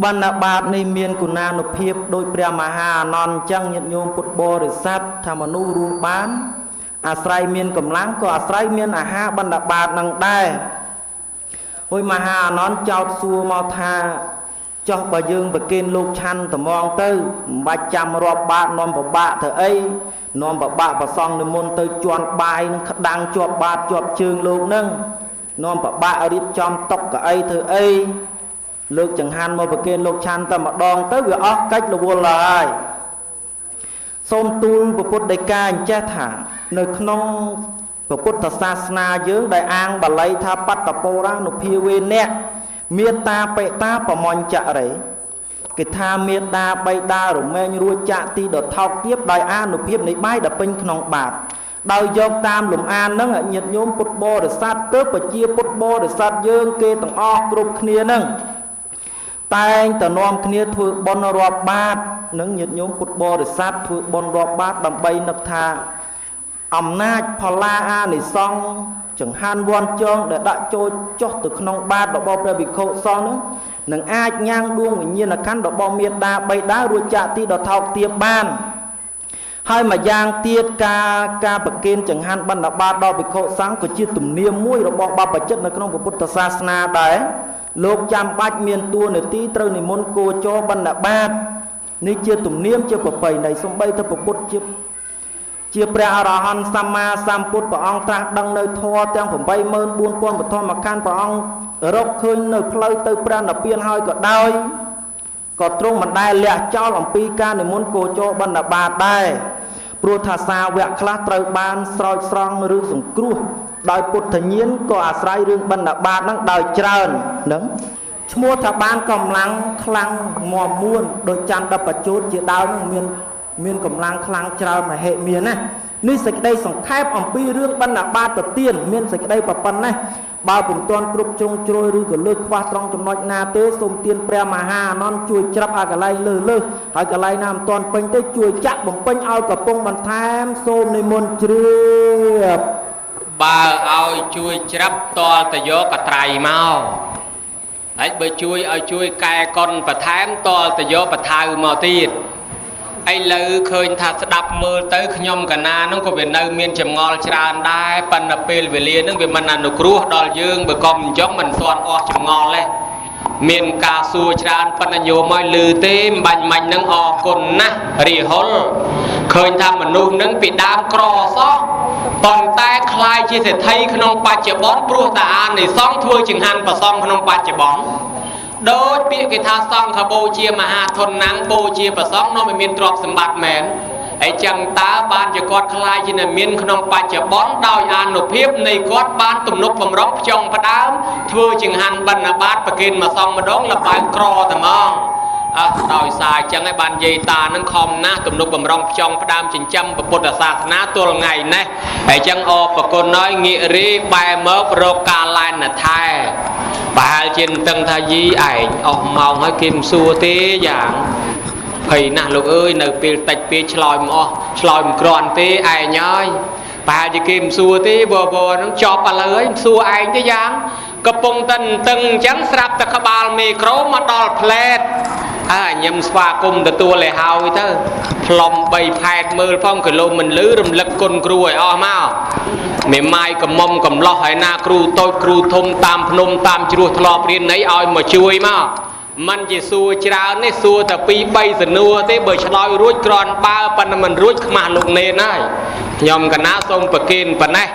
បណ្ឌបាតនេះមានគុណានុភាពដោយព្រះមហាអនន្តអញ្ចឹងញាតិញោមពុទ្ធបរិស័ទថាមនុស្សរស់បានអាស្រ័យមានកម្លាំងក៏អាស្រ័យមានអាហារបណ្ឌបាតនឹងដែរហើយមហាអនន្តចោទសួរមកថាចុះបើយើងប្រគិនលោកឆាន់ត្មងទៅមិនបាច់ចាំរាប់បាតនាំប្របាក់ធ្វើអីនាំប្របាក់ប្រសងនិមន្តទៅជន់បាយនឹងក្តាំងជាប់បាតជាប់ជើងលោកនឹងនាំប្របាក់រៀបចំតុកកៅអីធ្វើអីលើកចង្ហាន់មកប្រគិនលោកឆាន់តែម្ដងទៅវាអស់កិច្ចរវល់ហើយសូមទូលពុទ្ធដីកាអញ្ចេះថានៅក្នុងពុទ្ធសាសនាយើងដែលអាងបាលីថាបត្តពោរានុភាវេណៈមេត្តាបេតាប្រមញ្ចរេគេថាមេត្តាបៃតារមែងរួចចាក់ទីដថោកទៀតដោយអានុភាពនៃបាយដែលពេញក្នុងបាតដោយយកតាមលំអាននឹងញាតិញោមពុទ្ធបរិស័ទទៅប្រជាពុទ្ធបរិស័ទយើងគេទាំងអស់គ្រប់គ្នានឹងតែងតែនាំគ្នាធ្វើបុណ្យរាប់បាតនឹងញាតិញោមពុទ្ធបរិស័ទធ្វើបុណ្យរាប់បាតដើម្បីនឹកថាអំណាចផល្លាអានិសង្ឃចង្ហាន់វ័នចងដែលដាក់ចូលចុះទៅក្នុងបាតរបស់ព្រះភិក្ខុសង្ឃនោះនឹងអាចញ៉ាំងដួងវិញ្ញាណក្ខន្ធរបស់មេត្តាបៃតារួចចាក់ទីដ៏ថោកទាបបានហើយមួយយ៉ាងទៀតការប្រគេនចង្ហាន់បណ្ឌបាតដល់ភិក្ខុសង្ឃក៏ជាទំនៀមមួយរបស់បព្វជិតនៅក្នុងពុទ្ធសាសនាដែរលោកចាំបាច់មានតួនាទីត្រូវនិមន្តគោចរបណ្ឌបាតនេះជាទំនៀមជាប្រពៃណីសំបីតែពុទ្ធជាព្រះអរហន្តសម្មាសម្ពុទ្ធព្រះអង្គត្រាស់ដឹងនៅធម៌ទាំង 84000 បឋមខណ្ឌព្រះអង្គរកឃើញនៅផ្លូវទៅព្រះនិព្វានហើយក៏ដោយក៏ទ្រង់មិនដែលលះចោលអំពីការនិមន្តគោចរបណ្ឌបាតដែរព្រោះថាសាវកខ្លះត្រូវបានស្រោចស្រង់ឬសង្គ្រោះដោយពុទ្ធញាណក៏អាស្រ័យរឿងបណ្ឌបាតនឹងដោយច្រើននឹងឈ្មោះថាបានកម្លាំងខ្លាំងមាំមួនដោយច័ន្ទបច្ចុប្បន្នជាដើមមានកម្លាំងខ្លាំងច្រើនមហិមាណានេះសេចក្តីសង្ខេបអំពីរឿងបណ្ឌបាតទៅទៀតមានសេចក្តីប៉ុណ្ណេះបើពុំទាន់គ្រប់ជ្រុងជ្រោយឬក៏លើកខ្វះត្រង់ចំណុចណាទេសូមទានព្រះមហាអនន្តជួយច្រាប់ឲ្យកន្លែងលើហើយកន្លែងណាមិនទាន់ពេញទេជួយចាក់បំពេញឲ្យកំពុងបន្ថែមសូមនិមន្តជ្រាបបើឲ្យជួយច្រាប់តលតយកកត្រៃមកហើយបើជួយឲ្យកែកុនបន្ថែមតលតយកបថៅមកទៀត ấy lỡ khơi thật đập mưa tới nhom cả na nó có về nơi miền chầm ngol tràn đai pan là pel về liền nó về mình ăn được rùa đòn dương bờ com chóng mình xoan o chầm ngol lên miền cà xua tràn pan là nhiều mọi lư tê bành mạnh nâng o cồn na rì hol khơi tham mình nuông nâng bị đam cò xó còn tai khai chia sẻ thay không ba chợ bón rùa ta an để xong thua chừng han và xong không ba chợ bón đôi bị cái tha xong khá bô chia mà hạ thuần nắng bô chia và xong nó mới miền trọc sầm bạc mến ấy chẳng ta ban cho con khai trên là miền không ba chợ bón đau an nộp hiếp này con ban tụm nộp bầm róc trong phát áo thua chừng han bần là bát và kinh mà xong mà đón là bài cro thầm mong đòi xài chẳng ai bàn dây ta nâng không ná tụm nụ bầm rong trong phát đam chỉnh chăm và bột sạc ná tuần ngày này hãy chẳng ô và cô nói nghĩa rí bài mớp rô ca lai nà thai bà trên tầng thà dí ảnh ông mong hỏi kim xua tế dạng thì nà lúc ơi nợ bì tạch bì chlòi một gòn tế ai nhơi bà chỉ kim xua tế bò nó chọp bà lưới xua ảnh tế dạngกระปงตันตึงจังสลับตะขบาลมีโครมาดอลเพลทยำสวากุมตัวเลยหาวเถอะพลอมใบแผดมือฟ้องกระโลมันลื้อรำลึกกลกรวยอ้อมาไม่ไม้กับมอมกับล้อให้นาครูโตครูทมตามพนมตามจรวดทลอบเรียนไหนเอามาช่วยมามันจะสู้จราเนี่ยสู้แต่ปีใบสนัวเต้เบยชลอยรุ่ยกรอนป้าปันมันรุ่ยมาลงเนยได้ยอมกันนะทรงประเคนปันนะ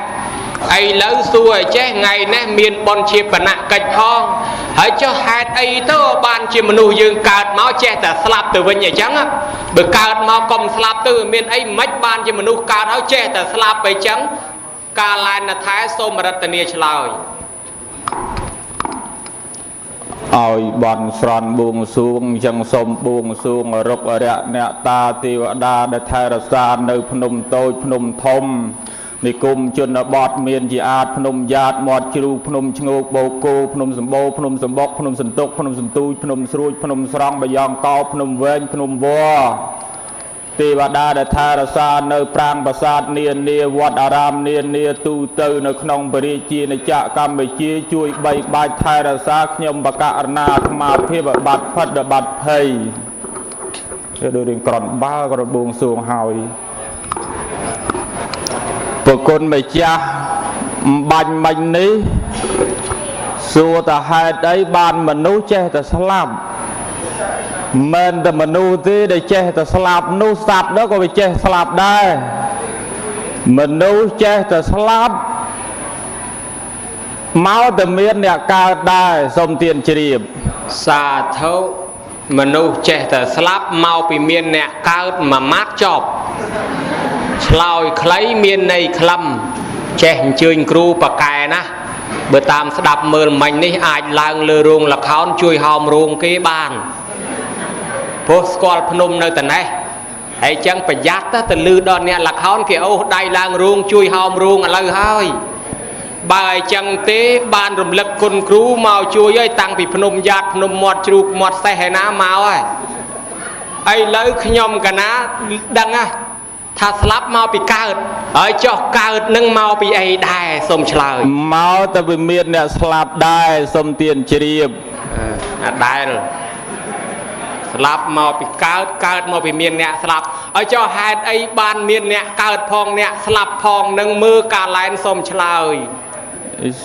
ไอ้เล้าสวยเจ๊ไงเนี่ยมีนบอลเชียบนะกัดพองให้เจ้าหาดไอ้เท่าบานเชียมนูยืนการเมาเจ๊แต่สลับตัวเป็นอย่างจังอ่ะเบิกการเมากลมสลับตัวมีนไอ้มัดบานเชียมนูการเอาเจ๊แต่สลับไปจังการลายนาท้ายส้มรัตเนียฉลอยเอาบอลสรอนบวงสูงจังสมบวงสูงรกอระเนตาเทวดาในไทยรัสานในพนมโตพนมทมในกลุ่มชนบทเมียนจีอาดพนมญาติหมอดจรูพนมชงกโบโกพนมสมโบพนมสมบกพนมสันตุกพนมสันตุพนมสรุยพนมสรองใบยองเกาพนมเวงพนมวัวเทวดาในไทยรัสานในปรางประสาทเนียนเนียวัดอารามเนียนเนียตูเตอในขนมบริจีในจะกรรมไปจีช่วยใบใบไทยรัสาขยมประกาศนาธมาเทพบัตรพัดบัตรเพยโดยเรื่องกรอนบ้ากระบวงสวงหายปกคนไม่จ้าบันมันนี้สัวแต่หายได้บานมนุษย์เจแต่สลับเมื่อแต่มนุษย์ที่ได้เจแต่สลับนุษย์สัตว์แล้วก็ไปเจสลับได้มนุษย์เจแต่สลับเมาแต่เมียนเนี่ยกาได้สมเตียนเฉียบสาธุมนุษย์เจแต่สลับเมาปีเมียนเนี่ยกามามัดจบลอยคล้ายเมียนในคลำเช่นชื่นครูปากแกนะเบอร์ตามสดับเมืองมันนี่อาจลางเรือรุงละเขาช่วยหอมรุงกีบ้านโพสกอลพนมในแต่ไหนไอ้จังประหยัดแต่ลือดอนเนี่ยละเขาเกี่ยวได้ลางรุงช่วยหอมรุงอะไรเฮ้ยบายจังเต้บ้านรำลึกคนครูมาช่วยตั้งปีพนมยัดพนมหมดจูกหมดใส่น้ำมาไอ้เลยขยมกันนะดังอ่ะถ้าสลับเมาปีเกิดเจาะเกิดนึ่งเมาปีไอ้ได้สมฉลาดเมาแต่เป็นเมียนเนี่ยสลับได้สมเตียนเฉียบได้เลยสลับเมาปีเกิดเมาปีเมียนเนี่ยสลับเจาะหาดไอ้บ้านเมียนเนี่ยเกิดพองเนี่ยสลับพองนึ่งมือการไล่สมฉลาด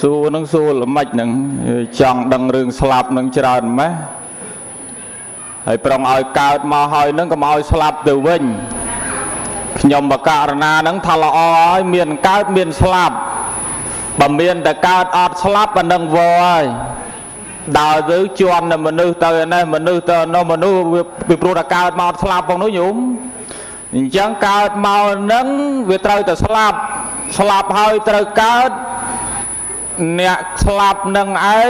สู้นั่งสู้หรือไม่หนึ่งจังดังเรื่องสลับนั่งจราจรไหมไอ้ปรองเอาเกิดมาหอยนั่งก็มาเอาสลับเดือดวิ่งยมประกาศนานังทลอเมียนกาดเมียนสลับบะเมียนแต่กาดอัดสลับบันดังวอยดาวซื้อจวนน่ะมนุษย์เตอร์นะมนุษย์เตอร์น้องมนุษย์วิปรุตกาดมาสลับของนู้นยุ่มจังกาดมานังวิตรแต่สลับหอยตรกาดเนี่ยสลับนังไอ้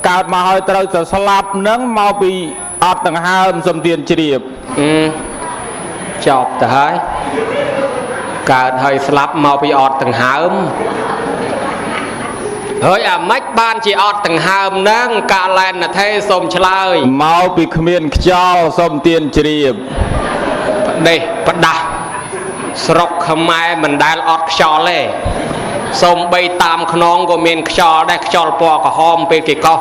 กาดมาหอยตรแต่สลับนังมาปีอัดต่างหากสมเตียนเฉียบจอบแต่เฮ้ยการเฮ้ยสลับมาไปออดต่างหามเฮ้ยมัดบ้านจีออดต่างหามนั่งการแลนน่ะเทสมฉลาดมาไปขมิ้นเจ้าสมเตียนเฉียบเด็กประดับสรกขมายมันได้ออดขจรเลยสมใบตามขนองก็เมียนขจรได้ขจรปอกระหอมไปกี่ก็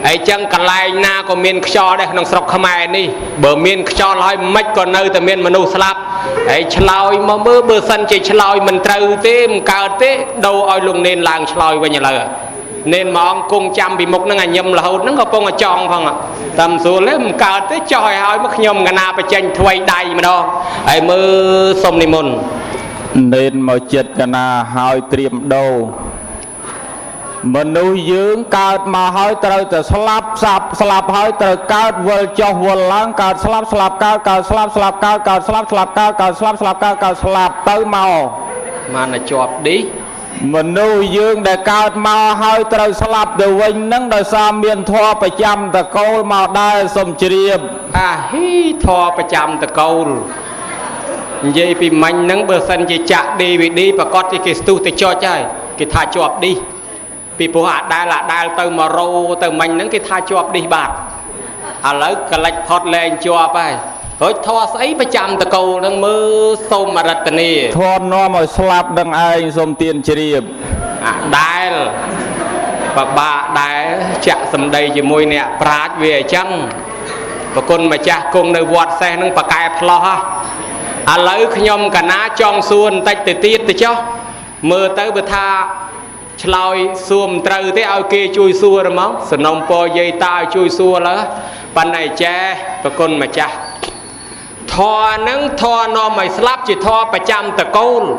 ไ ấy chẳng cả lại na có miền cho đây nông sọc khmer đi bờ miền cho nói mách còn nơi từ miền manu slap ấy chloi mà mơ bờ sân chỉ chloi mình trừ thế mình cào thế đâu oi lùng nên làng chloi bây giờ là nên mà ông cung chăm bị một năng nhầm là hậu nó có phong ở tròn không ạ tầm số lấy mình cào thế cho hỏi mất nhầm ngà na phải tranh thuê đầy mà đâu ấy mơ sông đi môn nên mà chết ngà na hỏi tiệm đâu mình nuôi dưỡng cao mà hỏi trời từ slap hỏi từ cao vừa cho vừa láng cao slap cao cao slap cao cao slap cao cao slap cao cao slap tới màu mà là chọp đi mình nuôi dưỡng để cao mà hỏi trời slap từ vinh nắng đời xa miền thoa phải chăm từ câu mà đai sông chiêm hi thoa phải chăm từ câu vậy vì mình nắng bờ sân chỉ chạm đi vì đi và có cái stu thì cho chơi cái thà chọp đi vì bố hạ đai là đai từ mà rô từ mình nắng cái tha chọp đi bạc lấy cái lệch thoát lên chọp ấy rồi thoa sấy phải chạm từ cầu nâng mơ sông mà rật nè thoa nó mà slap đằng ai sông tiền chiêm đai và bà đai chạm sầm đầy chỉ môi nè prát về chăng và con mà cha cùng nơi vọt xe nâng bà cài plo lấy nhom cả ná trong xuân tay từ tiết từ cho mơ tới bữa tha chloi xuồng trừ thế ao kia chui xua rồi mong sờ nông po dây ta chui xua lá ban này che và con mà cha thò nắng thò nó mày slap chỉ thò phải chăm tờ câu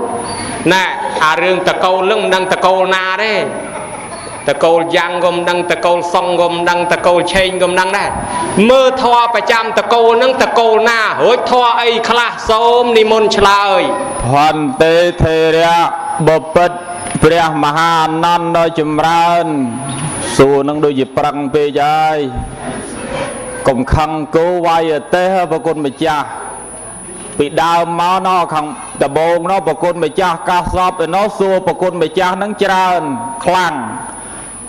nè riêng tờ câu lưng đăng tờ câu na đấy tờ câu giang gồm đăng tờ câu song gồm đăng tờ câu chain gồm đăng đấy mơ thò phải chăm tờ câu nắng tờ câu na hối thò ấy khla sôm đi môn chloi hoàn tê thề ra bập bậtព្រះមហាអនន្តដ៏ចម្រើនសួរនឹងដូចជាប្រឹងពេកហើយកុំខឹងគោវាយទេប្រគុណម្ចាស់ពីដើមមកណោះខាងដបងណោះប្រគុណម្ចាស់កាសសពឯណោះសួរប្រគុណម្ចាស់នឹងច្រើនខ្លាំង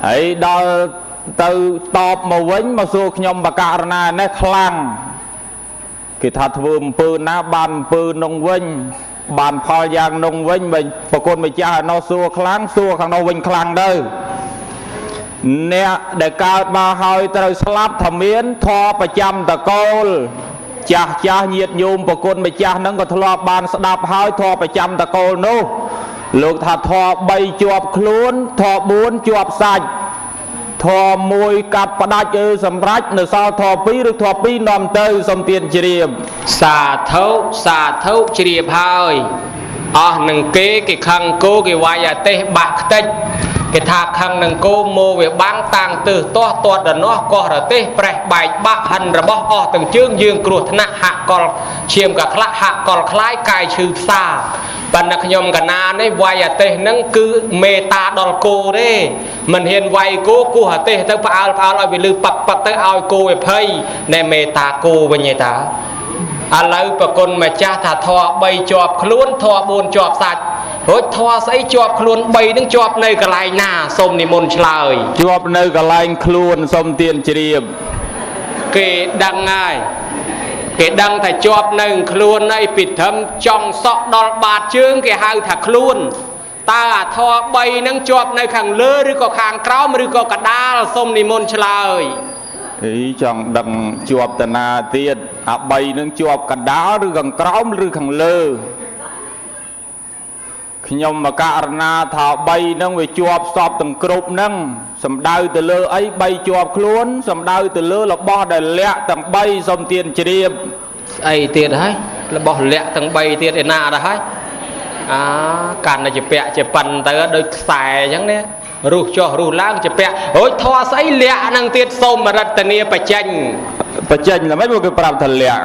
ហើយដល់ទៅតបមកវិញមកសួរខ្ញុំបករណានេះខ្លាំងគេថាធ្វើអំពើណាបានអំពើនោះវិញបានផលយ៉ាងនងវិញបើប្រគុណម្ចាស់ណោះសួរខ្លាំងសួរខាងនោះវិញខ្លាំងទៅអ្នកដែលកើតមកហើយត្រូវស្លាប់ថាមានធម៌ប្រចាំតកូលចាស់ញាតិញោមប្រគុណម្ចាស់នឹងក៏ធ្លាប់បានស្ដាប់ហើយធម៌ប្រចាំតកូលនោះលោកថាធម៌3ជាប់ខ្លួនធម៌4ជាប់សាច់ធម៌1កាត់ផ្ដាច់សម្រាប់នៅសល់ធម៌2ឬធម៌2នាំទៅសំទានជ្រាបសាធុជ្រាបហើយអស់នឹងគេខឹងគោគេវាយទេសបាក់ខ្ទេចគេថាខឹងនឹងគោមកវាបាំងតាំងទើសទាស់ទាត់ដល់នោះកោះរទេសប្រេះបែកបាក់ហិនរបស់អស់ទាំងជើងយើងគ្រោះថ្នាក់ហាក់កលឈាមកាខ្លះហាក់កលคล้ายកាយឈឺផ្សាប៉ុន្តែខ្ញុំកណានេះវាយទេសហ្នឹងគឺមេតាដល់គោទេមិនហ៊ានវាយគោគោះទេសទៅផ្អើលឲ្យវាលឺប៉ាក់ទៅឲ្យគោវាភ័យណែមេតាគោវិញឯតាឥឡូវប្រគុណម្ចាស់ថាធម៌3ជាប់ខ្លួនធម៌4ជាប់សាច់រួចធម៌ស្អីជាប់ខ្លួន3នឹងជាប់នៅកន្លែងណាសូមនិមន្តឆ្លើយជាប់នៅកន្លែងខ្លួនសូមទានជ្រាបគេដឹងហើយគេដឹងថាជាប់នៅខ្លួនហើយពីត្រឹមចង់សក់ដល់បាតជើងគេហៅថាខ្លួនតើអាធម៌3នឹងជាប់នៅខាងលើឬក៏ខាងក្រោមឬក៏កដាលសូមនិមន្តឆ្លើយចង់ដឹងជាប់តាណាទៀតអា3នឹងជាប់កណ្ដាលឬខាងក្រោមឬខាងលើខ្ញុំមកករណាថា3នឹងវាជាប់សពទាំងគ្រប់នឹងសំដៅទៅលើអី3ជាប់ខ្លួនសំដៅទៅលើរបស់ដែលលាក់ទាំង3សំទានជ្រាបស្អីទៀតហើយរបស់លាក់ទាំង3ទៀតឯណាដែរហើយកាន់តែជាពាក់ជាប៉ិនទៅដូចខ្សែអញ្ចឹងណារស់ចុះរស់ឡើងជាពាក់រួចធေါ်ស្អីលាក់នឹងទៀតសូមរតនាបច្ចេញល្មិចមកគេប្រាប់ថាលាក់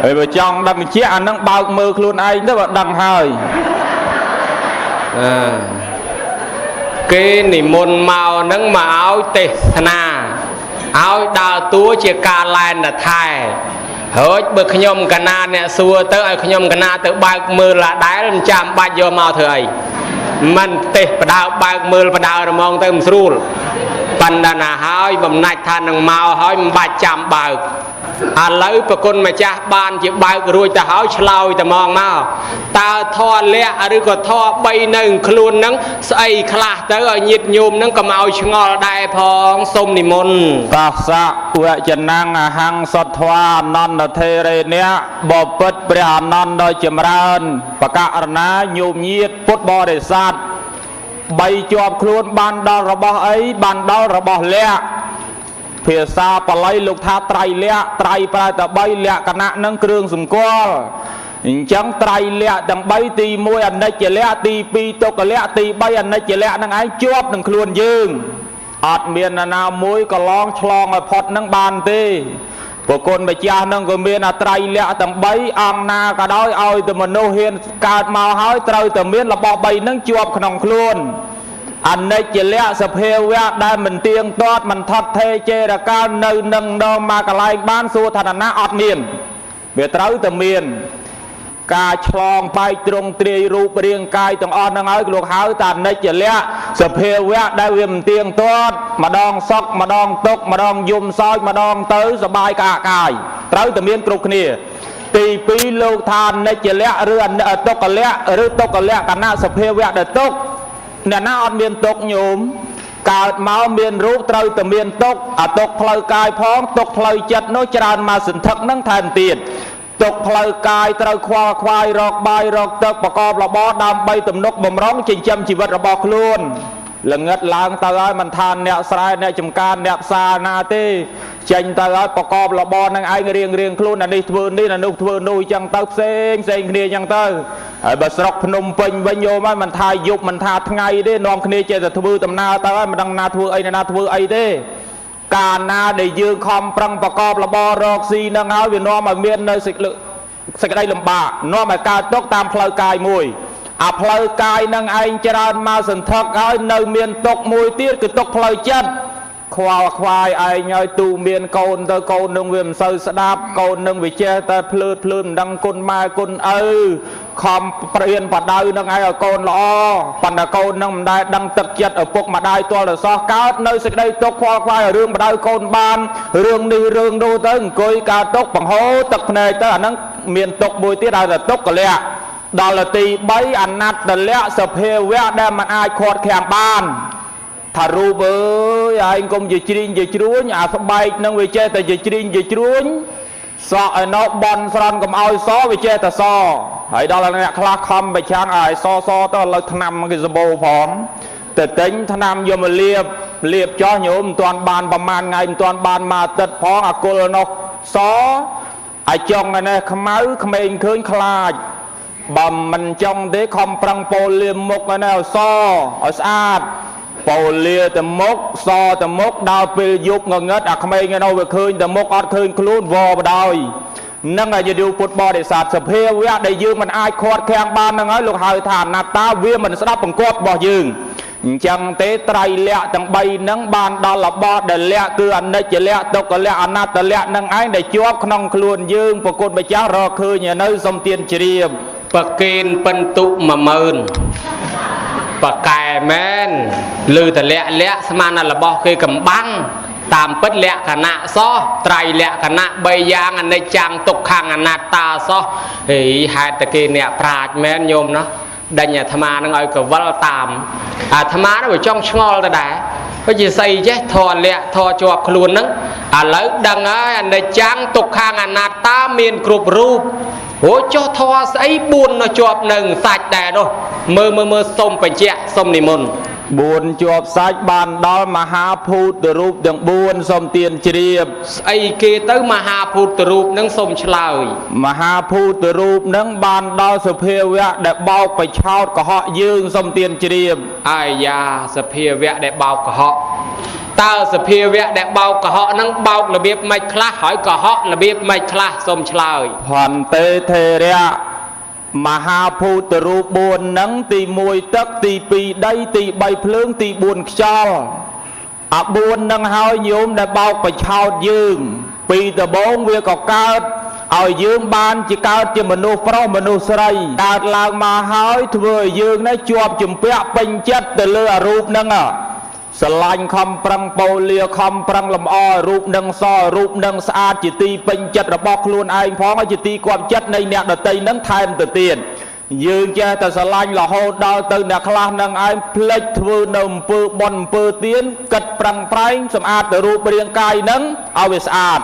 ហើយបើចង់ដឹងជាអានឹងបើកមើលខ្លួនឯងទៅបើដឹងហើយគេនិមន្តមកនឹងមកឲ្យទេសនាឲ្យដើរតួជាការឡែនថែហើយបើខ្ញុំកណាអ្នកសួរទៅឲ្យខ្ញុំកណាទៅបើកមើលឡាដែលមិនចាំបាច់យកមកធ្វើអីមិនទេសបដៅបើកមើលបដៅរមងទៅមិនស្រួល បណ្ដាណាហើយបំណាច់ថានឹងមកហើយមិនបាច់ចាំបើកឥឡូវប្រគុណម្ចាស់បានជាបើករួចទៅហើយឆ្លើយតែមកតើធរលក្ខឬក៏ធរ3នៅខ្លួននឹងស្អីខ្លះទៅឲ្យញាតិញោមនឹងកុំឲ្យឆ្ងល់ដែរផងសូមនិមន្ត តសៈវចនាំងអហង្សត្វាអនន្តធេរេនៈបពិតព្រះអនន្តដោយចម្រើនបកករណាញោមញាតិពុទ្ធបរិស័ទ3ជាប់ខ្លួនបានដល់របស់អីបានដល់របស់លក្ខភាសាបាលីលោកថាត្រៃលក្ខត្រៃប្រែតែ3លក្ខណៈនឹងគ្រឿងសម្គាល់អញ្ចឹងត្រៃលក្ខទាំង3ទី1អនិច្ចលក្ខទី2ទុក្ខលក្ខទី3អនិច្ចលក្ខនឹងឯងជាប់នឹងខ្លួនយើងអត់មានណាមួយកន្លងឆ្លងឲ្យផុតនឹងបានទេប្រគុណម្ចាស់នឹងក៏មានអត្រៃលក្ខទាំង3អង្គណាក៏ដោយឲ្យតែមនុស្សហ៊ានកើតមកហើយត្រូវតែមានរបស់3នឹងជាប់ក្នុងខ្លួនអនិច្ចលក្ខសភាវៈដែលមិនទៀងទាត់មិនថត់ថេរចេរកាលនៅនឹងដងមកកន្លែងបានសួរថាណាអត់មានវាត្រូវតែមានការឆ្លងបែកទ្រង់ទ្រាយរូបរាងកាយទាំងអស់នឹងហើយលោកហៅថាអនិច្ចលក្ខសភាវៈដែលវាមិនទៀងទាត់ម្ដងសុខម្ដងទុក្ខម្ដងយំសោចម្ដងទៅសបាយកាយត្រូវតែមានគ្រប់គ្នាទី2លោកថាអនិច្ចលក្ខឬទុក្ខលក្ខឬទុក្ខលក្ខណៈសភាវៈដែលទុក្ខអ្នកណាអត់មានទុក្ខញោមកើតមកមានរូបត្រូវតែមានទុក្ខអាទុក្ខផ្លូវកាយផងទុក្ខផ្លូវចិត្តនោះច្រើនមកសន្ធឹកនឹងថែមទៀតទុកផ្លូវកាយត្រូវខ្វល់ខ្វាយរកបាយរកទឹកប្រកបរបរដើម្បីទំនុកបំរុងចិញ្ចឹមជីវិតរបស់ខ្លួនល្ងឹតឡើងទៅហើយមិនថាអ្នកស្រែអ្នកចំការអ្នកផ្សារណាទេចេញទៅហើយប្រកបរបរនឹងឯងរៀងខ្លួនអានេះធ្វើនេះអានោះធ្វើនោះអញ្ចឹងទៅផ្សេងគ្នាអញ្ចឹងទៅហើយបើស្រុកភ្នំពេញវិញយោមហើយមិនថាយប់មិនថាថ្ងៃទេនាំគ្នាចេះតែធ្វើដំណើរទៅហើយមិនដឹងណាធ្វើអីណាធ្វើអីទេកាលណាដែលយើងខំប្រឹងប្រកបរបររកស៊ីនឹងហើយវានាំឲ្យមាននៅសេចក្តីលំបាកនាំឲ្យកើតទុក្ខតាមផ្លូវកាយមួយអាផ្លូវកាយនឹងឯងច្រើនមកសន្ធឹកហើយនៅមានទុក្ខមួយទៀតគឺទុក្ខផ្លូវចិត្តខ្វល់ខ្វាយឯងឲ្យទូមានកូនទៅកូននឹងវាមិនសូវស្ដាប់កូននឹងវាចេះតែភ្លើតមិនដឹងគុណម៉ែគុណឪខំព្រៀនបដៅនឹងឯងឲ្យកូនល្អប៉ុន្តែកូននឹងមិនដែលដឹងទឹកចិត្តឪពុកម្ដាយទាល់តែសោះកើតនៅសេចក្តីទុក្ខខ្វល់ខ្វាយរឿងបដៅកូនបានរឿងនេះរឿងនោះទៅអង្គុយកើតទុក្ខបង្ហូរទឹកភ្នែកទៅអាហ្នឹងមានទុក្ខមួយទៀតហៅថាទុក្ខលក្ខដល់ទី3អនត្តលក្ខសភាវៈដែលមិនអាចខាត់ខាំងបានថារូបអើយឯងកុំជាជ្រីងជាជ្រួញអាស្បែកនឹងវាចេះតែជាជ្រីងជាជ្រួញសក់ឯណោបន់ស្រន់កុំឲ្យសវាចេះតែសហើយដល់អ្នកខ្លះខំប្រឆាំងឲ្យសទៅឥឡូវថ្នាំគេសម្បូរផងទៅទិញថ្នាំយកមកលាបចោះញោមមិនទាន់បានប្រហែលថ្ងៃមិនទាន់បានមកអាទិត្យផងអាគុលនោះសឲ្យចង់ឯនេះខ្មៅក្មេងឃើញខ្លាចបើមិនចង់ទេខំប្រឹងពោលលាមមុខឯនេះឲ្យសឲ្យស្អាតពោលលាទៅមុខសទៅមុខដល់ពេលយប់ងងឹតអាក្មេងឯនោះវាឃើញទៅមុខអត់ឃើញខ្លួនវបដោយនឹងឲ្យយល់ពុទ្ធបរិស័ទសភាវៈដែលយើងមិនអាចខាត់ខាំងបាននឹងហើយលោកហៅថាអនត្តាវាមិនស្ដាប់បង្គាប់របស់យើងអញ្ចឹងទេត្រៃលក្ខទាំង3ហ្នឹងបានដល់របស់ដែលលក្ខគឺអនិច្ចលក្ខទុក្ខលក្ខអនត្តលក្ខនឹងឯងដែលជាប់ក្នុងខ្លួនយើងប្រគុណម្ចាស់រកឃើញនៅសំទានជ្រាបប្រកេនពិនតុ10000បកែមែនឬតលក្ខស្មានរបស់គេកំបាំងតាមពិតលក្ខណៈសោះត្រៃលក្ខណៈ3យ៉ាងអនិច្ចំទុក្ខំអនត្តាសោះហេហេតុតែគេអ្នកប្រាជ្ញមែនញោមណាដេញអាត្មានឹងឲ្យកវល់តាមអាត្មានឹងវាចង់ឆ្ងល់ទៅដែរក៏ជាស្អីចេះធរលក្ខធរជាប់ខ្លួនហ្នឹងឥឡូវដឹងហើយអនិច្ចំទុក្ខំអនត្តាមានគ្រប់រូបអូចុះធរស្អី4នៅជាប់នឹងសាច់ដែរនោះមើលសុំបញ្ជាក់សុំនិមន្ត4ជាប់សាច់បានដល់មហាភូតរូបទាំង4សូមទានជ្រាបស្អីគេទៅមហាភូតរូបនឹងសូមឆ្លើយមហាភូតរូបនឹងបានដល់សភាវៈដែលបោកបិឆោតកុហកយើងសូមទានជ្រាបអាយ៉ាសភាវៈដែលបោកកុហកតើសភាវៈដែលបោកកុហកនឹងបោករបៀបម៉េចខ្លះហើយកុហករបៀបម៉េចខ្លះសូមឆ្លើយផន្តេធេរៈមហាភូតរូប4ហ្នឹងទី1ទឹកទី2ដីទី3ភ្លើងទី4ខ្យល់អា4ហ្នឹងហើយញោមដែលបោកបិឆោតយើងពីដំបូងវាក៏កើតឲ្យយើងបានជាកើតជាមនុស្សប្រុសមនុស្សស្រីកើតឡើងមកហើយធ្វើឲ្យយើងនេះជាប់ជំពាក់ពេញចិត្តទៅលើអារូបហ្នឹង ស្រឡាញ់ខំប្រឹងពោលាខំប្រឹងលម្អរូបនឹងសរូបនឹងស្អាតជាទីពេញចិត្តរបស់ខ្លួនឯងផងហើយជាទីគាប់ចិត្តនៃអ្នកដទៃនឹងថែមទៅទៀតយើងចេះតែស្រឡាញ់រហូតដល់ទៅអ្នកខ្លះនឹងឯងភ្លេចធ្វើនៅអំពើបន់អំពើទានគិតប្រឹងប្រែងសម្អាតទៅរូបរាងកាយនឹងឲ្យវាស្អាត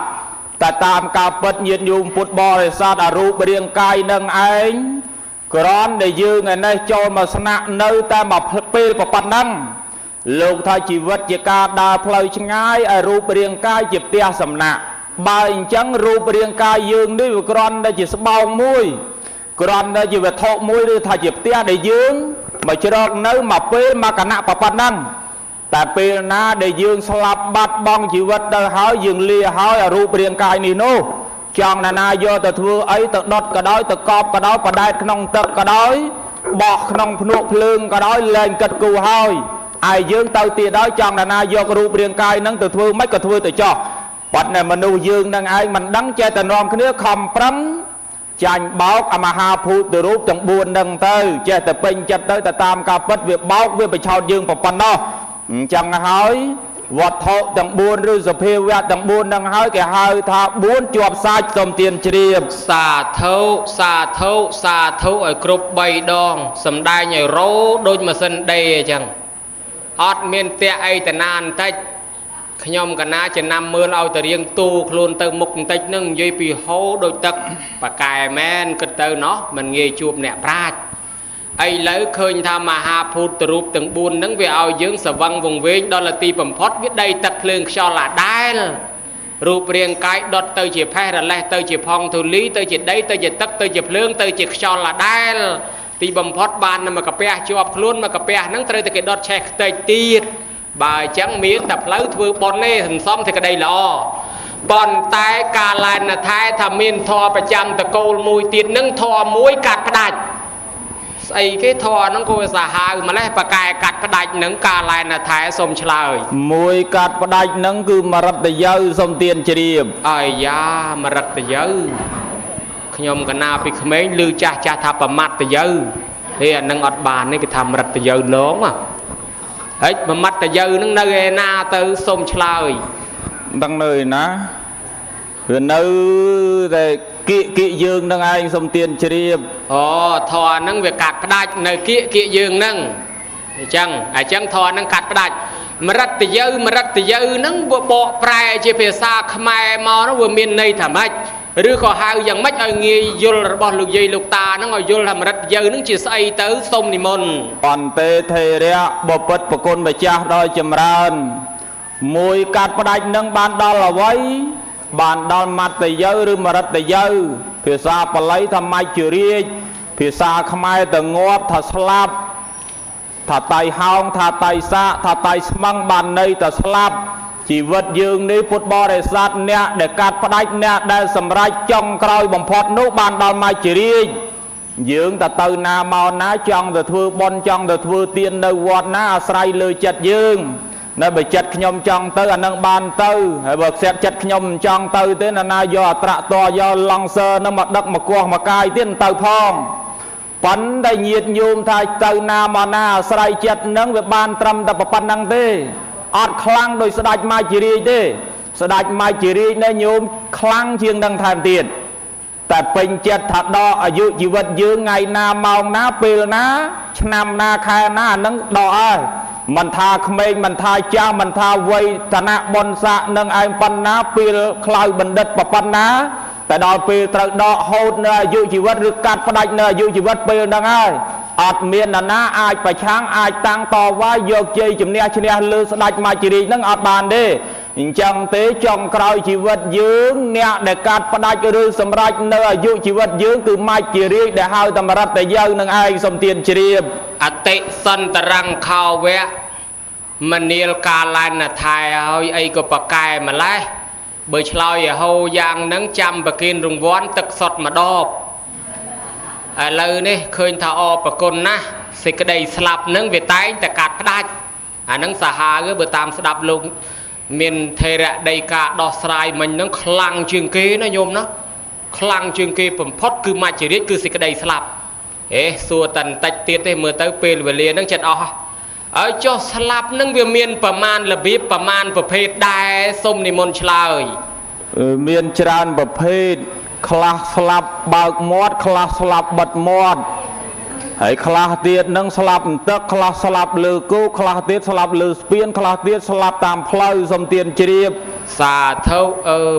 តែតាមការពិតញាតិញោមពុទ្ធបរិស័ទអារូបរាងកាយនឹងឯងគ្រាន់តែយើងឯនេះចូលមកស្នាក់នៅតែមកពេលប៉ុណ្ណឹងលោកថាជីវិតជាការដើរផ្លូវឆ្ងាយឲ្យរូបរាងកាយជាផ្ទះសំណាក់បើអញ្ចឹងរូបរាងកាយយើងនេះវាគ្រាន់តែជាស្បោងមួយគ្រាន់តែជាវត្ថុមួយឬថាជាផ្ទះដែលយើងមកជ្រកនៅមកពេលមកគណៈប៉ុណ្ណឹងតែពេលណាដែលយើងស្លាប់បាត់បង់ជីវិតទៅហើយយើងលាហើយរូបរាងកាយនេះនោះចង់ណាយកទៅធ្វើអីទៅដុតក៏ដោយទៅកប់ក៏ដោយបដែតក្នុងទឹកក៏ដោយបោះក្នុងភ្នក់ភ្លើងក៏ដោយលែងគិតគូរហើយឯយើងទៅទៀតដល់ចង់ណាយករូបរាងកាយនឹងទៅធ្វើមិនក៏ធ្វើទៅចោះប៉ុន្តែមនុស្សយើងនឹងឯងមិនដឹងចេះតែនាំគ្នាខំប្រឹងចាញ់បោកអមហាភូតរូបទាំង4នឹងទៅចេះតែពេញចិត្តទៅតែតាមការពិតវាបោកវាបញ្ឆោតយើងប៉ុណ្ណោះអញ្ចឹងហើយវត្ថុទាំង4ឬសភាវៈទាំង4នឹងហើយគេហៅថា4ជាប់សាច់សូមទានជ្រាបសាធុសាធុសាធុឲ្យគ្រប់3ដងសំដែងឲ្យរោដូចម៉ាស៊ីនដេរអញ្ចឹងអត់មានតែអីតាណាបន្តិចខ្ញុំកណាចំណាំមើលឲ្យទៅរៀងទូខ្លួនទៅមុខបន្តិចនឹងនិយាយពីហូរដូចទឹកប៉ាកែមែនគិតទៅណោះមិនងាយជួបអ្នកប្រាជ្ញឥឡូវឃើញថាមហាភូតរូបទាំង4ហ្នឹងវាឲ្យយើងសវឹងវង្វេងដល់ទីបំផុតវាដីទឹកភ្លើងខ្យល់អាដែលរូបរាងកាយដុតទៅជាផេះរលេះទៅជាផង់ធូលីទៅជាដីទៅជាទឹកទៅជាភ្លើងទៅជាខ្យល់អាដែលទីបំផុតបានមកកាពះជាប់ខ្លួនមកកាពះហ្នឹងត្រូវតែគេដុតឆេះខ្ទេចទៀតបើអញ្ចឹងមានតែផ្លូវធ្វើបុណ្យទេសន្សំតែក្តីល្អប៉ុន្តែការឡែនថែថាមានធម៌ប្រចាំតកូលមួយទៀតនឹងធម៌មួយកាត់ផ្ដាច់ស្អីគេធម៌ហ្នឹងក៏សាហាវម្លេះប៉ាកែកាត់ផ្ដាច់នឹងការឡែនថែសូមឆ្លើយមួយកាត់ផ្ដាច់នឹងគឺមរតយៅសូមទានជ្រាបអាយ៉ាមរតយៅខ្ញុំកណាពីក្មេងឮចាស់ថាប្រមាត់តយៅទេអានឹងអត់បានទេគេថាមរតយៅឡងហើយប្រមាត់តយៅនឹងនៅឯណាទៅសូមឆ្លើយដឹងនៅឯណាវានៅតែគៀកយើងនឹងឯងសូមទានជ្រាបអូធរហ្នឹងវាកាត់ផ្ដាច់នៅគៀកយើងហ្នឹងអញ្ចឹងធរហ្នឹងកាត់ផ្ដាច់មរតយៅហ្នឹងវាបកប្រែជាភាសាខ្មែរមកនោះវាមានន័យថាម៉េចឬក៏ហៅយ៉ាងម៉េចឲ្យងាយយល់របស់លោកយាយលោកតាហ្នឹងឲ្យយល់ថាមរតយៅហ្នឹងជាស្អីទៅសូមនិមន្តអន្តេថេរៈបពិតប្រគុណម្ចាស់ដល់ចម្រើនមួយកាត់ផ្ដាច់នឹងបានដល់អ្វីបានដល់មត្តយៅឬមរតយៅភាសាបាលីថាមច្ចរាជភាសាខ្មែរទៅងាប់ថាស្លាប់ថាតៃហោងថាតៃសាថាតៃស្មឹងបានន័យថាស្លាប់ជីវិតយើងនេះពុទ្ធបរិស័ទអ្នកដែលកាត់ផ្ដាច់អ្នកដែលសម្រេចចុងក្រោយបំផុតនោះបានដល់មច្ចរាជយើងទៅណាមកណាចង់ទៅធ្វើបុណ្យចង់ទៅធ្វើទាននៅវត្តណាអាស្រ័យលើចិត្តយើងនៅបើចិត្តខ្ញុំចង់ទៅអានឹងបានទៅហើយបើខ្សែចិត្តខ្ញុំមិនចង់ទៅទេណាយកអត្រាតយកឡង់សើនឹងមកដឹកមកគោះមកកាយទៀតទៅផងប៉ុន្តែញាតិញោមថាទៅណាមកណាអាស្រ័យចិត្តនឹងវាបានត្រឹមតែប៉ុណ្្នឹងទេអត់ខ្លាំងដោយស្ដេចមច្ចរាជទេស្ដេចមច្ចរាជនេះញោមខ្លាំងជាងនឹងថែមទៀតតែពេញចិត្តថាដកអាយុជីវិតយើងថ្ងៃណាម៉ោងណាពេលណាឆ្នាំណាខែណាអានឹងដកហើយមិនថាក្មេងមិនថាចាស់មិនថាវ័យឋានៈបុណ្យស័ក្តិនឹងឯងប៉ុណ្ណាពេលខ្លៅបណ្ឌិតប៉ុណ្ណាតែដល់ពេលត្រូវដកហូតនៅអាយុជីវិតឬកាត់ផ្ដាច់នៅអាយុជីវិតពេលហ្នឹងហើយអត់មាននរណាអាចប្រឆាំងអាចតាំងតវ៉ាយកជ័យជំនះឈ្នះលើស្ដេចមច្ចរាជហ្នឹងអត់បានទេអញ្ចឹងទេចុងក្រោយជីវិតយើងអ្នកដែលកាត់ផ្ដាច់ឬសម្រេចនៅអាយុជីវិតយើងគឺមច្ចរាជដែលហៅតាមរតយៅនឹងឯងសូមទានជ្រាបអតិសន្តរង្ខោវៈមនាលកាលែនថែហើយអីក៏ប្រកែម្លេះបើឆ្លើយឲ្យហូរយ៉ាងហ្នឹងចាំប្រគិនរង្វាន់ទឹកសុទ្ធម្ដបឥឡូវនេះឃើញថាអរប្រគុណណាស់សេចក្តីស្លាប់ហ្នឹងវាតែងតែកាត់ផ្ដាច់អាហ្នឹងសាហាវបើតាមស្ដាប់លោកមានថេរៈដីកាដោះស្រាយមិញហ្នឹងខ្លាំងជាងគេណាញោមណាខ្លាំងជាងគេបំផុតគឺមច្ចរាជគឺសេចក្តីស្លាប់សួរតែបន្តិចទៀតទេមើលទៅពេលវេលាហ្នឹងចិត្តអស់ ở cho slap nâng về miềnประมาณ là biết ประมาณ ประเภท đài xôm niệm môn trời មានច្រើនប្រភេទខ្លះស្លាប់បើកមាត់ខ្លះស្លាប់បិទមាត់ហើយខ្លះទៀតនឹងស្លាប់បន្ទឹកខ្លះស្លាប់លើគោខ្លះទៀតស្លាប់លើស្ពានខ្លះទៀតស្លាប់តាមផ្លូវសំទានជ្រាប សាធុ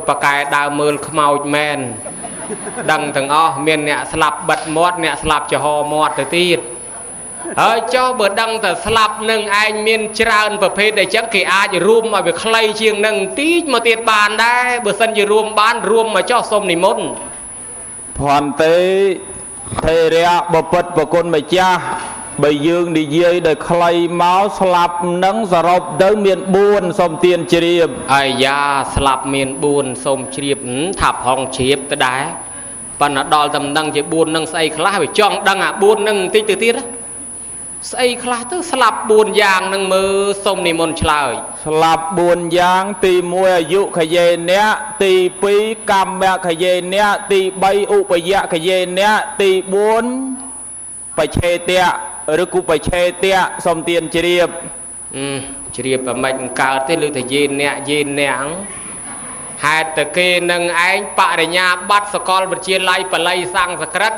បកែដើរមើលខ្មោចមែនដឹងទាំងអស់មានអ្នកស្លាប់បិទមាត់អ្នកស្លាប់ចំហមាត់ទៅទៀតហើយចុះបើដឹងតែស្លាប់នឹងឯងមានច្រើនប្រភេទដែលចឹងគេអាចរួមឲ្យវាខ្លីជាងនឹងតិចមកទៀតបានដែរបើសិនជារួមបានរួមមកចុះសូមនិមន្ត ផនទេថេរៈបពុតប្រគុណម្ចាស់បើយើងនិយាយដោយខ្លីមកស្លាប់នឹងសរុបទៅមាន4សូមទានជ្រាបអាយ៉ាស្លាប់មាន4សូមជ្រាបថាផងជ្រាបទៅដែរប៉ុន្តែដល់តែមិនដឹងជា4នឹងស្អីខ្លះវាចង់ដឹងអា4នឹងបន្តិចទៅទៀតស្អីខ្លះទៅស្លាប់4យ៉ាងនឹងមើលសូមនិមន្តឆ្លើយស្លាប់4យ៉ាងទី1អាយុខយេអ្នកទី2កម្មខយេអ្នកទី3ឧបយខយេអ្នកទី4បច្ឆេតៈឬគុបច្ឆេតៈសូមទានជ្រាបជ្រាបប្រមាញ់កើតទេឬតែយេអ្នកហេតុតែគេនឹងឯងបរិញ្ញាបត្រសកលវិទ្យាល័យបល័យសង្ស្ក្រឹត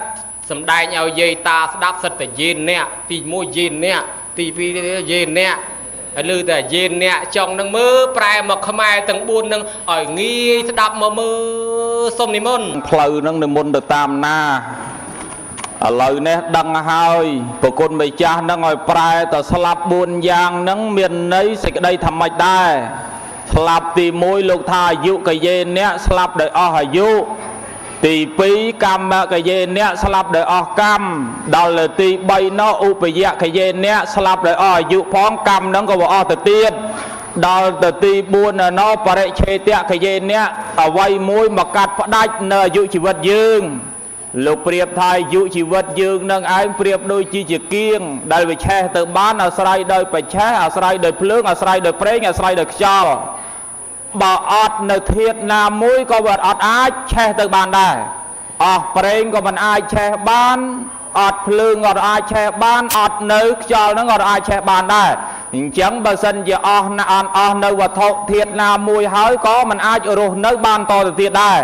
សំដែងឲ្យយាយតាស្ដាប់សិតតែយេអ្នកទី1យេអ្នកទី2យេអ្នកហើយឮតែយេអ្នកចង់នឹងមើលប្រែមកខ្មែរទាំង4នឹងឲ្យងាយស្ដាប់មកមើលសូមនិមន្តផ្លូវនឹងនិមន្តទៅតាមណាឥឡូវនេះដឹងហើយប្រគុណម្ចាស់នឹងឲ្យប្រែទៅស្លាប់4យ៉ាងនឹងមានន័យសេចក្តីថាម៉េចដែរស្លាប់ទី1លោកថាអាយុកយេអ្នកស្លាប់ដោយអស់អាយុទី2កម្មកយេអ្នកស្លាប់ដោយអស់កម្មដល់លើទី3នោះឧបយខយេអ្នកស្លាប់ដោយអស់អាយុផងកម្មនឹងក៏អស់ទៅទៀតដល់ទៅទី4នោះបរិច្ឆេតខយេអ្នកអវ័យមួយមកកាត់ផ្ដាច់នៅអាយុជីវិតយើងលោកប្រៀបថាអាយុជីវិតយើងនឹងឯងប្រៀបដូចជាគៀងដែលវាឆេះទៅបានអាស្រ័យដោយបច្ឆេះអាស្រ័យដោយភ្លើងអាស្រ័យដោយប្រេងអាស្រ័យដោយខ្យល់បើអត់នៅធាតុណាមួយក៏វាអត់អាចឆេះទៅបានដែរអស់ប្រេងក៏មិនអាចឆេះបានអត់ភ្លើងក៏អាចឆេះបានអត់នៅខ្យល់ហ្នឹងក៏អាចឆេះបានដែរអញ្ចឹងបើសិនជាអស់នៅវត្ថុធាតុណាមួយហើយក៏មិនអាចរស់នៅបានតទៅទៀតដែរ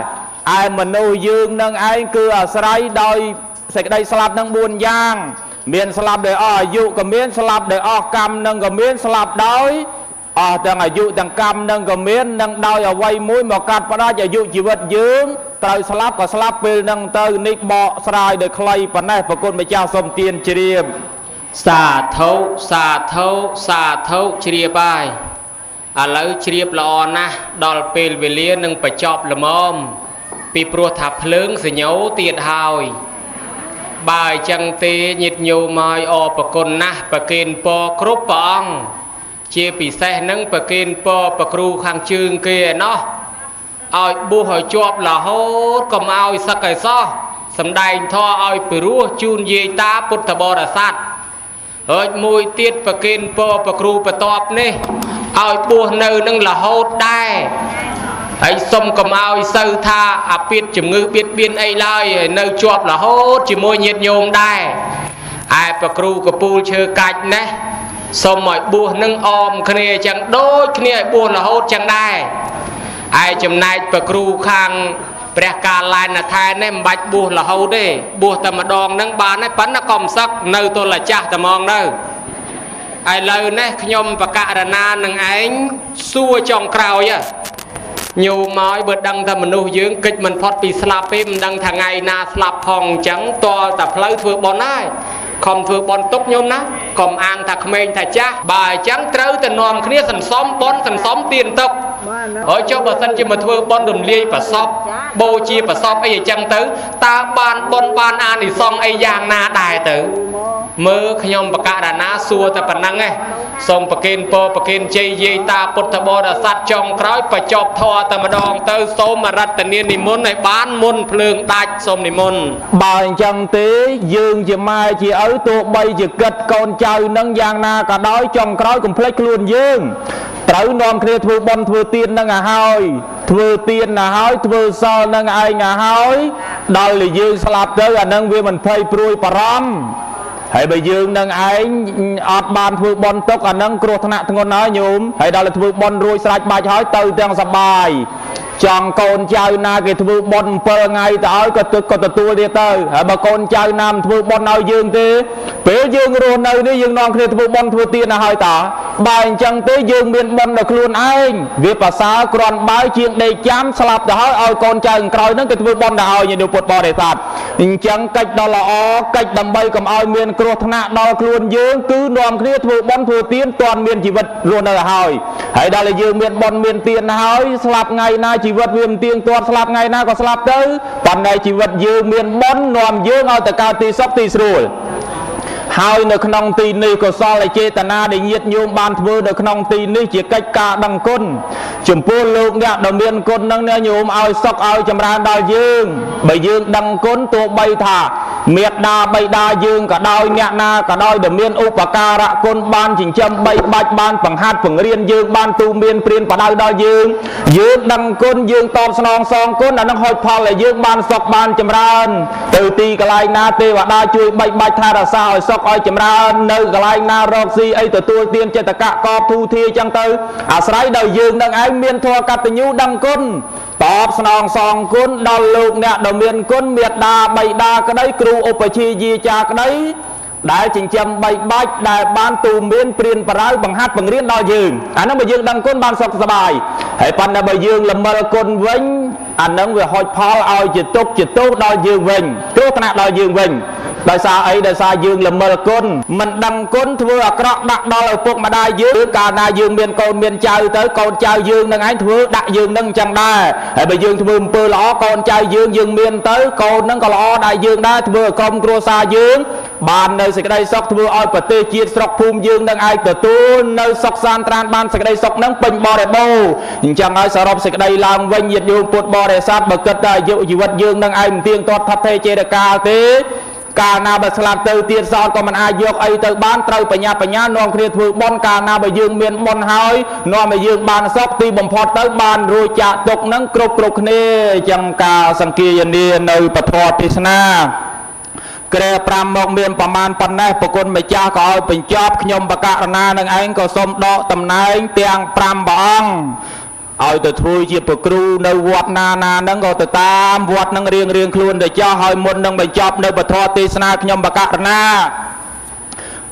ឯមនុស្សយើងនឹងឯងគឺអាស្រ័យដោយសេចក្តីស្លាប់នឹង4យ៉ាងមានស្លាប់ដោយអស់អាយុក៏មានស្លាប់ដោយអស់កម្មនឹងក៏មានស្លាប់ដោយអស់ទាំងអាយុទាំងកម្មនឹងក៏មាននឹងដោយអវ័យមួយមកកាត់ផ្ដាច់អាយុជីវិតយើងត្រូវស្លាប់ក៏ស្លាប់ពេលនឹងទៅនេះបកស្រាយដោយខ្លីប៉ុណ្ណេះប្រគុណម្ចាស់សូមទានជ្រាបសាធុសាធុសាធុជ្រាបហើយឥឡូវជ្រាបល្អណាស់ដល់ពេលវេលានឹងបញ្ចប់ល្មមពីព្រោះថាភ្លើងសញ្ញោទៀតហើយបើអញ្ចឹងទេញាតិញោមឲ្យអរប្រគុណណាស់ប្រគេនពរគ្រប់ព្រះអង្គជាពិសេសនឹងប្រគេនពរប្រគ្រូខាងជើងគេឯណោះឲ្យបួសឲ្យជាប់រហូតកុំឲ្យសឹកឲ្យសោះសំដែងធម៌ឲ្យពិរោះជូនយាយតាពុទ្ធបរិស័ទហើយមួយទៀតប្រគេនពរប្រគ្រូបន្ទាប់នេះឲ្យបួសនៅនឹងរហូតដែរហើយសុំកុំឲ្យសូវថាអាពាតជំងឺបៀតបៀនអីឡើយនៅជាប់រហូតជាមួយញាតិញោមដែរឯប្រគ្រូកពូលឈើកាច់ណេះសុំឲ្យបួសនឹងអមគ្នាចឹងដូចគ្នាឲ្យបួសរហូតចឹងដែរឯចំណែកប្រគ្រូខាងព្រះកាឡានថែនេះមិនបាច់បួសរហូតទេបួសតែម្ដងនឹងបានហើយប៉ុន្តែកុំសឹកនៅទល់ចាស់តែហ្មងនៅឥឡូវនេះខ្ញុំបកករណានឹងឯងសួរចុងក្រោយញោមមកបើដឹងថាមនុស្សយើងកិច្ចមិនផុតពីស្លាប់ទេមិនដឹងថាថ្ងៃណាស្លាប់ផងអញ្ចឹងតលតែផ្លូវធ្វើបន់ហើយខំធ្វើបន់ទុកញោមណាកុំអាងថាក្មេងថាចាស់បើអញ្ចឹងត្រូវតែនាំគ្នាសន្សំបន់សន្សំទានទុកហើយចុះបើសិនជាមកធ្វើបន់រំលាយប្រសពបូជាប្រសពអីអញ្ចឹងទៅតើបានបន់បានអានិសង្សអីយ៉ាងណាដែរទៅមើលខ្ញុំបកករណាសួរតែប៉ុណ្ណឹងឯងសូមប្រគេនពរប្រគេនជ័យយាយតាពុទ្ធបរិស័ទចុងក្រោយបញ្ចប់ធម៌តែម្ដងទៅសូមរតនានិមន្តឲ្យបានមុនភ្លើងដាច់សូមនិមន្តបើអញ្ចឹងទេយើងជាម៉ែជាឪទោះបីជាគិតកូនចៅនឹងយ៉ាងណាក៏ដោយចុងក្រោយកុំភ្លេចខ្លួនយើងត្រូវនាំគ្នាធ្វើបុណ្យធ្វើទាននឹងឲ្យហើយធ្វើទានឲ្យហើយធ្វើសល់នឹងឯងឲ្យហើយដល់តែយើងស្លាប់ទៅអានឹងវាមិនភ័យព្រួយបារម្ភ ហើយបើយើងនឹងឯងអត់បានធ្វើបន់ទុកអានឹងគ្រោះថ្នាក់ធ្ងន់ហើយញោមហើយដល់ធ្វើបន់រួចស្រេចបាច់ហើយទៅទាំងសបាយចង់កូនចៅណាគេធ្វើបន់7ថ្ងៃទៅឲ្យក៏ទទួលទៀតទៅហើយបើកូនចៅណាមិនធ្វើបន់ឲ្យយើងទេពេលយើងរស់នៅនេះយើងនាំគ្នាធ្វើបន់ធ្វើទៀនទៅហើយតាបើអញ្ចឹងទេយើងមានបន់ដល់ខ្លួនឯងវាប្រសើរគ្រាន់បើជាងដេកចាំស្លាប់ទៅហើយឲ្យកូនចៅក្រោយហ្នឹងគេធ្វើបន់ទៅឲ្យញាតិពុទ្ធបរិស័ទអញ្ចឹងកិច្ចដ៏ល្អកិច្ចដើម្បីកុំឲ្យមានគ្រោះថ្នាក់ដល់ខ្លួនយើងគឺនាំគ្នាធ្វើបន់ធ្វើទៀនទាន់មានជីវិតរស់នៅហើយហើយដល់តែយើងមានបន់មានទៀនហើយស្លាប់ថ្ងៃណាជីវិតវាមិនទៀងទាត់ស្លាប់ថ្ងៃណាក៏ស្លាប់ទៅប៉ុន្តែជីវិតយើងមានបន់នាំយើងឲ្យទៅកើតទីសុខទីស្រួលហើយនៅក្នុងទីនេះកុសលចេតនាដែលញាតិញោមបានធ្វើនៅក្នុងទីនេះជាកិច្ចការដឹងគុណចំពោះលោកអ្នកដែលមានគុណនឹងអ្នកញោមឲ្យសុខឲ្យចម្រើនដល់យើងបើយើងដឹងគុណទោះបីថាមេត្តាបិតាយើងក៏ដោយអ្នកណាក៏ដោយដែលមានឧបការៈគុណបានចិញ្ចឹមបីបាច់បានបង្ហាត់បង្រៀនយើងបានទូមានព្រានបដៅដល់យើងដឹងគុណយើងតបស្នងសងគុណអានឹងហូចផលឲ្យយើងបានសុខបានចម្រើនទៅទីកន្លែងណាទេវតាជួយបីបាច់ថែរក្សាឲ្យសុខឲ្យចម្រើននៅកន្លែងណារកស៊ីអីទទួលទានចិត្តកៈកបធូធាអញ្ចឹងទៅអាស្រ័យដល់យើងនឹងឯងមានធម៌កតញ្ញូដឹងគុណតបស្នងសងគុណដល់លោកអ្នកដែលមានគុណមេត្តាបិតាក្តីគ្រូឧបជាយាចាក្តីដែលចិញ្ចឹមបីបាច់ដែលបានទូមានព្រានបរៅបង្ហាត់បង្រៀនដល់យើងអាហ្នឹងបើយើងដឹងគុណបានសុខសប្បាយហើយប៉ុន្តែបើយើងល្មិលគុណវិញអាហ្នឹងវាហុចផលឲ្យជាទុក្ខជាទោសដល់យើងវិញគ្រោះថ្នាក់ដល់យើងវិញដោយសារអីដោយសារយើងល្មិលគុណមិនដឹងគុណធ្វើអាក្រក់ដាក់ដល់ឪពុកម្ដាយយើងកាលណាយើងមានកូនមានចៅទៅកូនចៅយើងនឹងឯងធ្វើដាក់យើងនឹងអញ្ចឹងដែរហើយបើយើងធ្វើអំពើល្អកូនចៅយើងមានទៅកូននឹងក៏ល្អដែរយើងដែរធ្វើឲ្យក្រុមគ្រួសារយើងបាននៅសេចក្តីសុខធ្វើឲ្យប្រទេសជាតិស្រុកភូមិយើងនឹងឯងទទួលនៅសុខសាន្តត្រានបានសេចក្តីសុខនឹងពេញបរិបូរណ៍អញ្ចឹងហើយសរុបសេចក្តីឡើងវិញញាតិញោមពុទ្ធបរិស័ទបើគិតថាអាយុជីវិតយើងនឹងឯងមិនទៀងទាត់ថថេចេតកាលទេកាលណាបើស្លាប់ទៅទៀតសោតក៏មិនអាចយកអីទៅបានត្រូវបញ្ញានាំគ្នាធ្វើបុណ្យកាលណាបើយើងមានបុណ្យហើយនាំឲ្យយើងបានសុខទីបំផុតទៅបានរួចចាកទុក្ខនឹងគ្រប់គ្នាអញ្ចឹងការសង្គាយនានៅពធទេសនាក្រែ5មកមានប្រមាណប៉ុណ្ណេះប្រគុណម្ចាស់ក៏ឲ្យបញ្ចប់ខ្ញុំបកករណានឹងឯងក៏សូមដកតំណែងទាំង5ព្រះអង្គឲ្យទៅធ្វើជាប្រគ្រូនៅវត្តណាហ្នឹងក៏ទៅតាមវត្តហ្នឹងរៀងខ្លួនទៅចោះឲ្យមុននឹងបញ្ចប់នៅពធទេសនាខ្ញុំបកករណា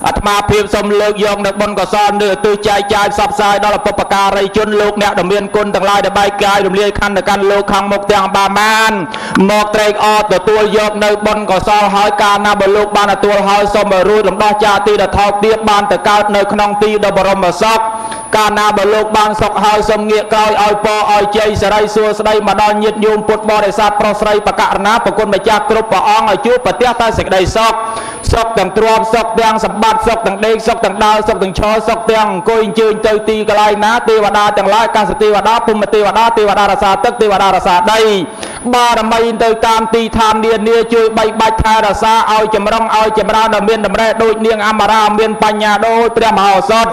អាត្មាភាពសូមលើកយកនៅបុណ្យកុសលនេះទៅចែកចាយផ្សព្វផ្សាយដល់ពុព្វការីជនលោកអ្នកដែលមានគុណទាំងឡាយដែលបែកកាយរំលាយខណ្ឌទៅកាន់លោកខាងមុខទាំងបានមកត្រេកអរទទួលយកនៅបុណ្យកុសលហើយកាលណាបើលោកបានទទួលហើយសូមឲ្យរួចលំដោះចាកទីដ៏ថោកទាបបានទៅកើតនៅក្នុងទីដ៏បរមសុខកាលណាបើលោកបានសុខហើយសូមងាកក្រោយឲ្យពរឲ្យជ័យសិរីសួស្តីមកដល់ញាតិញោមពុទ្ធបរិស័ទប្រុសស្រីបកករណាប្រគុណម្ចាស់គ្រប់ព្រះអង្គឲ្យជួបប្រទះតែសេចក្តីសុខសុខទាំងទ្រព្យសុខទាំងសម្បត្តិសុខទាំងដេកសុខទាំងដើរសុខទាំងឈរសុខទាំងអង្គុយអញ្ជើញទៅទីកន្លែងណាទេវតាទាំងឡាយអាកាសទេវតាភូមិទេវតាទេវតារសាទឹកទេវតារសាដីបារមីទៅតាមទីឋាននានាជួយបីបាច់ថែរក្សាឲ្យចម្រុងឲ្យចម្រើនដល់មានតម្រេះដូចនាងអមរាមានបញ្ញាដូចព្រះមហោសថ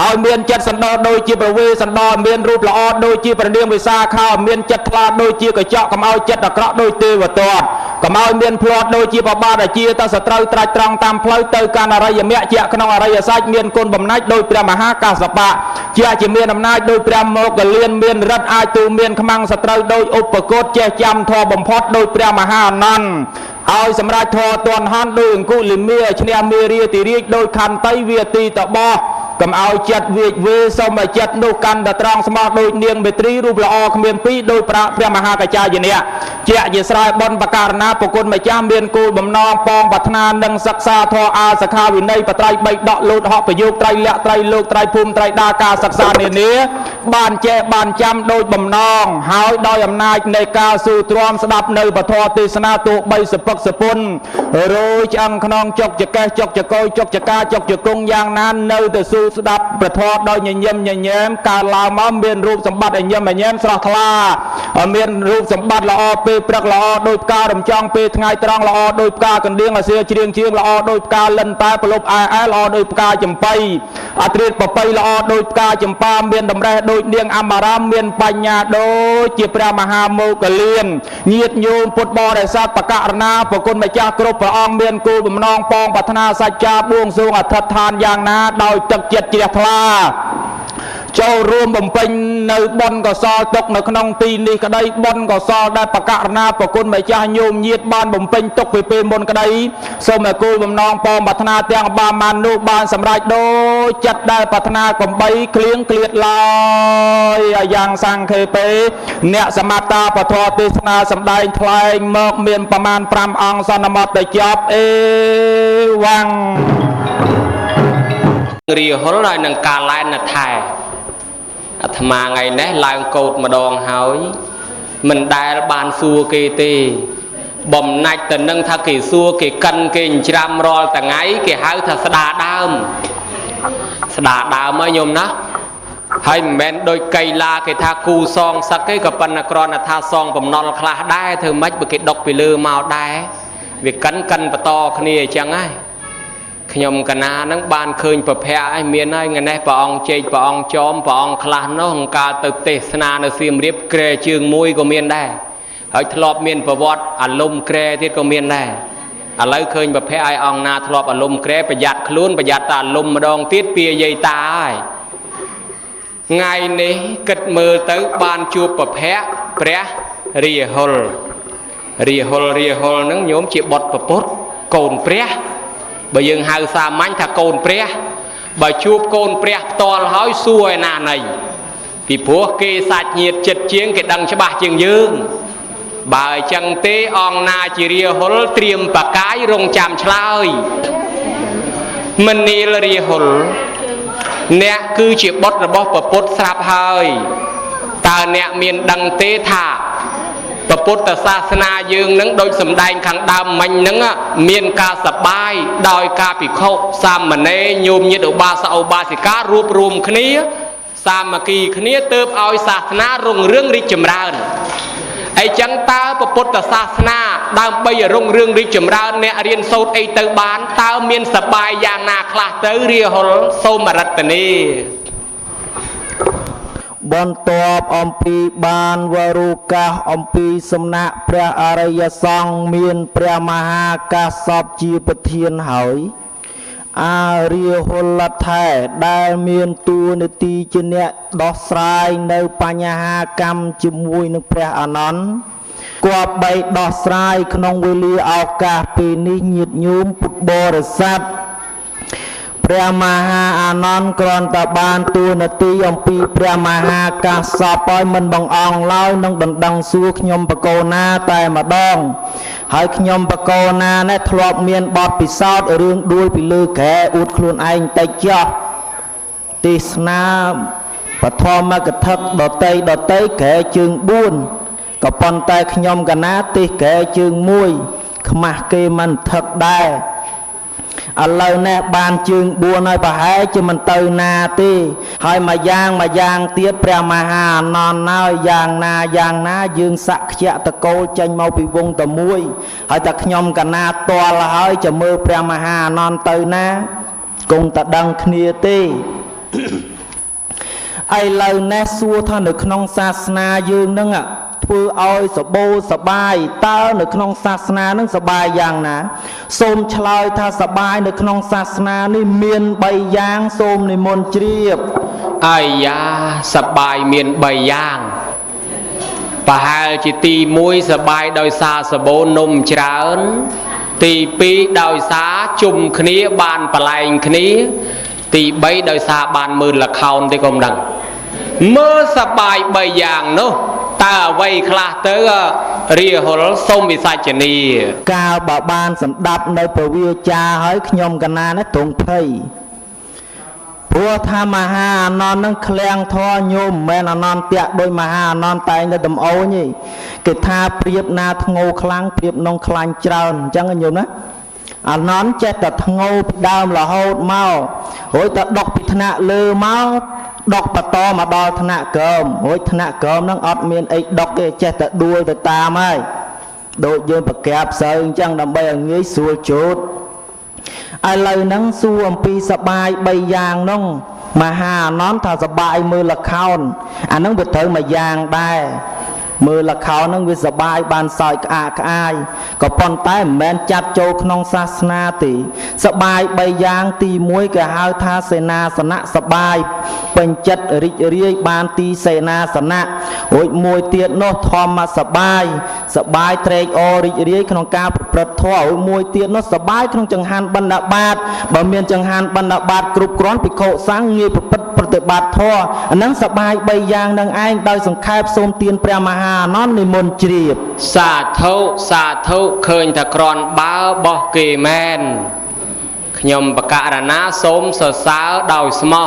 ឲ្យមានចិត្តសណ្ដោដូចជាប្រវេសណ្ដោមានរូបល្អដូចជាព្រះនាងវិសាខាមានចិត្តថ្លាដូចជាកញ្ចក់កុំឲ្យចិត្តអាក្រក់ដូចទេវទត្តកុំឲ្យមានភ្លាត់ដូចជាបបាទជាតសត្រូវត្រាច់ត្រង់តាមផ្លូវទៅកាន់អរិយមគ្គជាក្នុងអរិយសច្ចមានគុណបំណាច់ដោយព្រះមហាកាសបៈជាមានអំណាចដោយព្រះមោគលានមានរិទ្ធអាចទូមានខ្មាំងសត្រូវដោយឧបកោតចេះចាំធម៌បំផុតដោយព្រះមហាអនន្តឲ្យសម្រាប់ធម៌ទន់ហន់ដោយអង្គុលិមាឈ្នះមេរាទីរាជដោយខន្តីវាទីតបោះកុំឲ្យចិត្តវាចវេសូមឲ្យចិត្តនោះកាន់តែត្រង់ស្មោះដូចនាងមេត្រីរូបល្អគ្មានពីរដោយព្រះមហាកាចាយនៈជាស្រ័យបុណ្យបកករណាប្រគុណម្ចាស់មានគោលបំណងប៉ងប្រាថ្នានឹងសិក្សាធម៌អាសខាវិន័យបត្រៃ3ដកលូតហក់ប្រយោគត្រៃលក្ខត្រៃលោកត្រៃភូមិត្រៃដាការសិក្សានានាបានចេះបានចាំដោយបំណងហើយដោយអំណាចនៃការស៊ូទ្រាំស្ដាប់នៅពធទេសនាទោះបីសពឹកសពុនរយឆ្អឹងក្នុងចុកចកេះចុកចកោយចុកចកាចុកចកងយ៉ាងណានៅទៅស៊ូ ស្ដាប់ព្រះធម៌ដោយញញឹមញញែមកើតឡើងមកមានរូបសម្បត្តិញញឹមញញែមស្រស់ថ្លាមានរូបសម្បត្តិល្អពេលព្រឹកល្អដោយផ្ការំចង់ពេលថ្ងៃត្រង់ល្អដោយផ្កាកណ្ដៀងអាសៀជ្រៀងជាងល្អដោយផ្កាលិនតែប្រលប់អែល្អដោយផ្កាចំបៃអត្រាតប្របីល្អដោយផ្កាចំប៉ាមានតម្រេះដោយនាងអមរាមមានបញ្ញាដូចជាព្រះមហាមោគលានញាតិញោមពុទ្ធបរិស័ទបកករណាប្រគុណម្ចាស់គ្រប់ព្រះអង្គមានគោលបំណងប៉ងប្រាថ្នាសច្ចាបួងសួងអធិដ្ឋានយ៉ាងណាដោយទឹកចិត្តជ្រះថ្លាចូលរួមបំពេញនៅបុណ្យកុសលទុកនៅក្នុងទីនេះក្តីបុណ្យកុសលដែលបកករណាប្រគុណម្ចាស់ញោមញាតិបានបំពេញទុកពីពេលមុនក្តីសូមឲ្យគោលបំណងប៉ងប្រាថ្នាទាំងបាមាននោះបានសម្រេចដូចចិត្តដែលប្រាថ្នាកំបីគ្លៀងគ្លៀតឡើយយ៉ាងសង្ឃេពេអ្នកសមត្ថតាពធទេសនាសម្ដែងថ្លែងមកមានប្រមាណ5អង្គសន្មតទៅចប់អេវ៉ាំងរាហុលហើយនឹងការឡែនណថែអាត្មាថ្ងៃនេះឡើងកោតម្ដងហើយមិនដែលបានសួរគេទេបំណាច់ទៅនឹងថាគេសួរគេកិនគេច្រាំរាល់ថ្ងៃគេហៅថាស្ដាដើមហើយញោមណាហើយមិនមែនដូចកៃឡាគេថាគូសងសឹកទេក៏ប៉ុន្តែគ្រាន់តែថាសងបំណុលខ្លះដែរធ្វើម៉េចបើគេដុកពីលើមកដែរវាកិនបន្តគ្នាអញ្ចឹងហើយខ្ញុំកណានឹងបានឃើញប្រភពឲ្យមានហើយថ្ងៃនេះព្រះអង្គជែកព្រះអង្គចោមព្រះអង្គខ្លះនោះកាលទៅទេសនានៅសៀមរាបក្រែជើងមួយក៏មានដែរហើយធ្លាប់មានប្រវត្តិអាលុំក្រែទៀតក៏មានដែរឥឡូវឃើញប្រភពឲ្យអង្គណាធ្លាប់អាលុំក្រែប្រយ័ត្នខ្លួនប្រយ័ត្នតែអាលុំម្ដងទៀតពីយាយតាហើយថ្ងៃនេះគិតមើលទៅបានជួបប្រភពព្រះរាហុលនឹងញោមជាបុត្រប្រពុតកូនព្រះបើយើងហៅសាមញ្ញថាកូនព្រះបើជួបកូនព្រះផ្ទាល់ហើយសួរឯណាណីពីព្រោះគេសាច់ញាតិចិត្តជាងគេដឹងច្បាស់ជាងយើងបើអញ្ចឹងទេអង្គណាជារាហុលត្រៀមបកាយរងចាំឆ្លើយមនាលរាហុលអ្នកគឺជាបុត្ររបស់ព្រះពុទ្ធស្រាប់ហើយតើអ្នកមានដឹងទេថាព្រះពុទ្ធសាសនាយើងនឹងដូចសម្ដែងខាងដើមមិញហ្នឹងមានការសប្បាយដោយការភិក្ខុសាមណេរញោមញាតិឧបាសកឧបាសិការួបរวมគ្នាសាមគ្គីគ្នាទើបឲ្យសាសនារុងរឿងរីកចម្រើនអីចឹងតើព្រះពុទ្ធសាសនាដើម្បីរុងរឿងរីកចម្រើនអ្នករៀនសូត្រអីទៅបានតើមានសប្បាយយ៉ាងណាខ្លះទៅរាហុលសូមរតនាបន្ទាប់អំពីបានវរូកាសអំពីសំណាក់ព្រះអរិយសង្ឃមានព្រះមហាកាសពជាប្រធានហើយអារាហុលថែដែលមានតួនាទីជាអ្នកដោះស្រាយនៅបញ្ហាកម្មជាមួយនឹងព្រះអានន្ទគប្បីដោះស្រាយក្នុងវេលាឱកាសពេលនេះញាតិញោមពុទ្ធបរិស័ទព្រះមហាអានន្ទគ្រាន់តែបានតួនាទីអំពីព្រះមហាកាសពឲ្យមិនបងអង់ឡើយនឹងដណ្ដឹងសួរខ្ញុំបកោណាតែម្ដងហើយខ្ញុំបកោណានេះធ្លាប់មានបទពិសោធន៍រឿងដួលពីលើក្រែអួតខ្លួនឯងតិចចោះទេសនាបឋមកថាដតីក្រែជើង4ក៏ប៉ុន្តែខ្ញុំកណាទេសក្រែជើង1ខ្មាស់គេមិនថឹកដែរឥឡូវនេះបានជើង4ហើយប្រហែលជាមិនទៅណាទេហើយមួយយ៉ាងទៀតព្រះមហាអានន្ទណើយ៉ាងណាយើងសក្យតកូលចេញមកពីវងតែមួយហើយតែខ្ញុំកណាតល់ហើយจะមើលព្រះមហាអានន្ទទៅណាគង់តែដឹងគ្នាទេឥឡូវនេះសួរថានៅក្នុងសាសនាយើងនឹងធ្វើឲ្យសបោសបាយតើនៅក្នុងសាសនានឹងសបាយយ៉ាងណាសូមឆ្លើយថាសបាយនៅក្នុងសាសនានេះមាន3យ៉ាងសូមនិមន្តជ្រាបអាយ៉ាសបាយមាន3យ៉ាងប្រហែលជាទី1សបាយដោយសារសបោនំច្រើនទី2ដោយសារជុំគ្នាបានបលែងគ្នាទី3ដោយសារបានមើលល្ខោនទេក៏មិនដឹងមើលសបាយ3យ៉ាងនោះតើអ្វីខ្លះទៅរាហុលសូមវិសាចនីកាលបើបានសម្ដាប់នៅព្រះវាចាហើយខ្ញុំកណានេះទ្រង់ភ័យព្រោះថាមហាអានន្ទនឹងឃ្លាំងធរញោមមិនមែនអានន្ទៈដោយមហាអានន្ទតែងតែដំអូនទេគេថាព្រៀបណាធ្ងោខ្លាំងព្រៀបនងខ្លាញ់ច្រើនអញ្ចឹងញោមណាអានន្ទចេះតែធ្ងោពីដើមរហូតមក rồi ta đọc bị thna lơ máu đọc bà to mà đo thna cơm rồi thna cơm nó ọt miên ấy đọc cái chết ta đuôi ta tam ấy đội dương bà kẹp sơ chẳng đầm bây nghĩ xua chút ai lời nắng xua pi sập bài bay giang nông mà hà nón thà sập bài mưa là khôn nắng bật thở mà giang đai mưa là khao nâng với sờ bài bàn sỏi cả ai có con tay men chặt châu nông sa na tỷ sờ bài bay giang tì muối cả hai tha se na sna sờ bài bên chất rịch riêng bàn tì se na sna ôi mùi tiệt nó thòm mà sờ bài trệ o rịch riêng nông ca bật thò ôi mùi tiệt nó sờ bài nông chẳng han ban đạ bát bờ miền chẳng han ban đạ bát cướp cón bị khổ sáng nghi bật tự bát thò nắng sờ bài bay giang nâng anh đôi sòng khai xôm tiền pre maนอนในมนต์เจียบสาธุเคยตะกรอนบ้าบอกเกแมนขยมประกาศนาสมสสาวดาวสมอ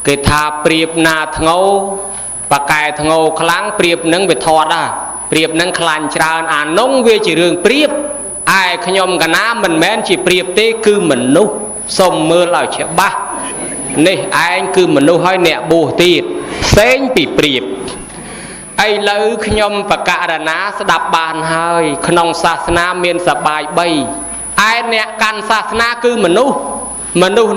เกทาเปรียบนาทงโอประกายทงโอครั้งเปรียบนังไปทอดอ่ะเปรียบนังคลานจราอ่านนงเวจีเรื่องเปรียบไอ้ขยมกันน้ำมันแม้นจีเปรียบเต้คือเหมือนนุสมมือเราเชื่อบ้านี่ไอ้คือเหมือนนุให้เนี่ยบูตีดเส้นปีเปรียบไอ้เลือขยมประกาศนาสดับบานเฮยขนมศาสนาเมียนสบายใบไอ้เนี่ยการศาสนาคือมนุษย์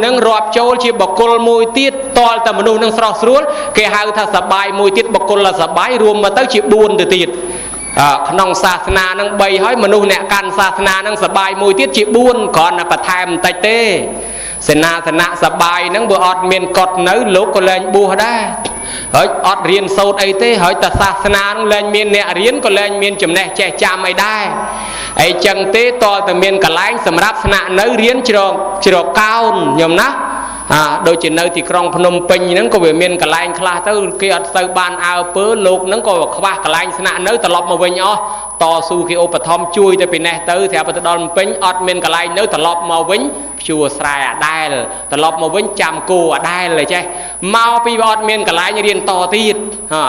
นั่งรอบโจลชีบกลมวยติดตอลแต่มนุษย์นั่งสระสรุนแกหาถ้าสบายมวยติดบกลละสบายรวมมาตั้งชีบุญติดขนมศาสนานั่งใบเฮยมนุษย์เนี่ยการศาสนานั่งสบายมวยติดชีบุญก่อนนะประทามไตเต้เสนาสนะสบายนั่งบัวอดเมียนกดเนื้อลูกก็เลยบัวได้เฮ้ยอดเรียนโซดไอเต้เฮ้ยแต่ศาสนาเลยเมียนเนี่ยเรียนก็เลยเมียนจุ่มแน่แจจามไม่ได้ไอจังเต้ต่อแต่เมียนกะไลสำหรับสนะเนื้อเรียนจรอกเก้ายมนะโดยเฉพาะที่กรองพนมเปญนั้นก็เวียนกะไลคลาเต้าเกี่ยวกับบ้านเอาเปื้อลูกนั้นก็คว้ากะไลสนะเนื้อตลอดมาเวียนอ๋อต่อสู้ที่โอปฐมช่วยแต่เป็นแน่เต้าแถวปัตตานเปญอดเมียนกะไลเนื้อตลอดมาเวียนชัวสายได้เลยตลอดมาเว้นจำกูได้เลยใช่มาปีบอดเมียนกับหลายเรียนต่อตีด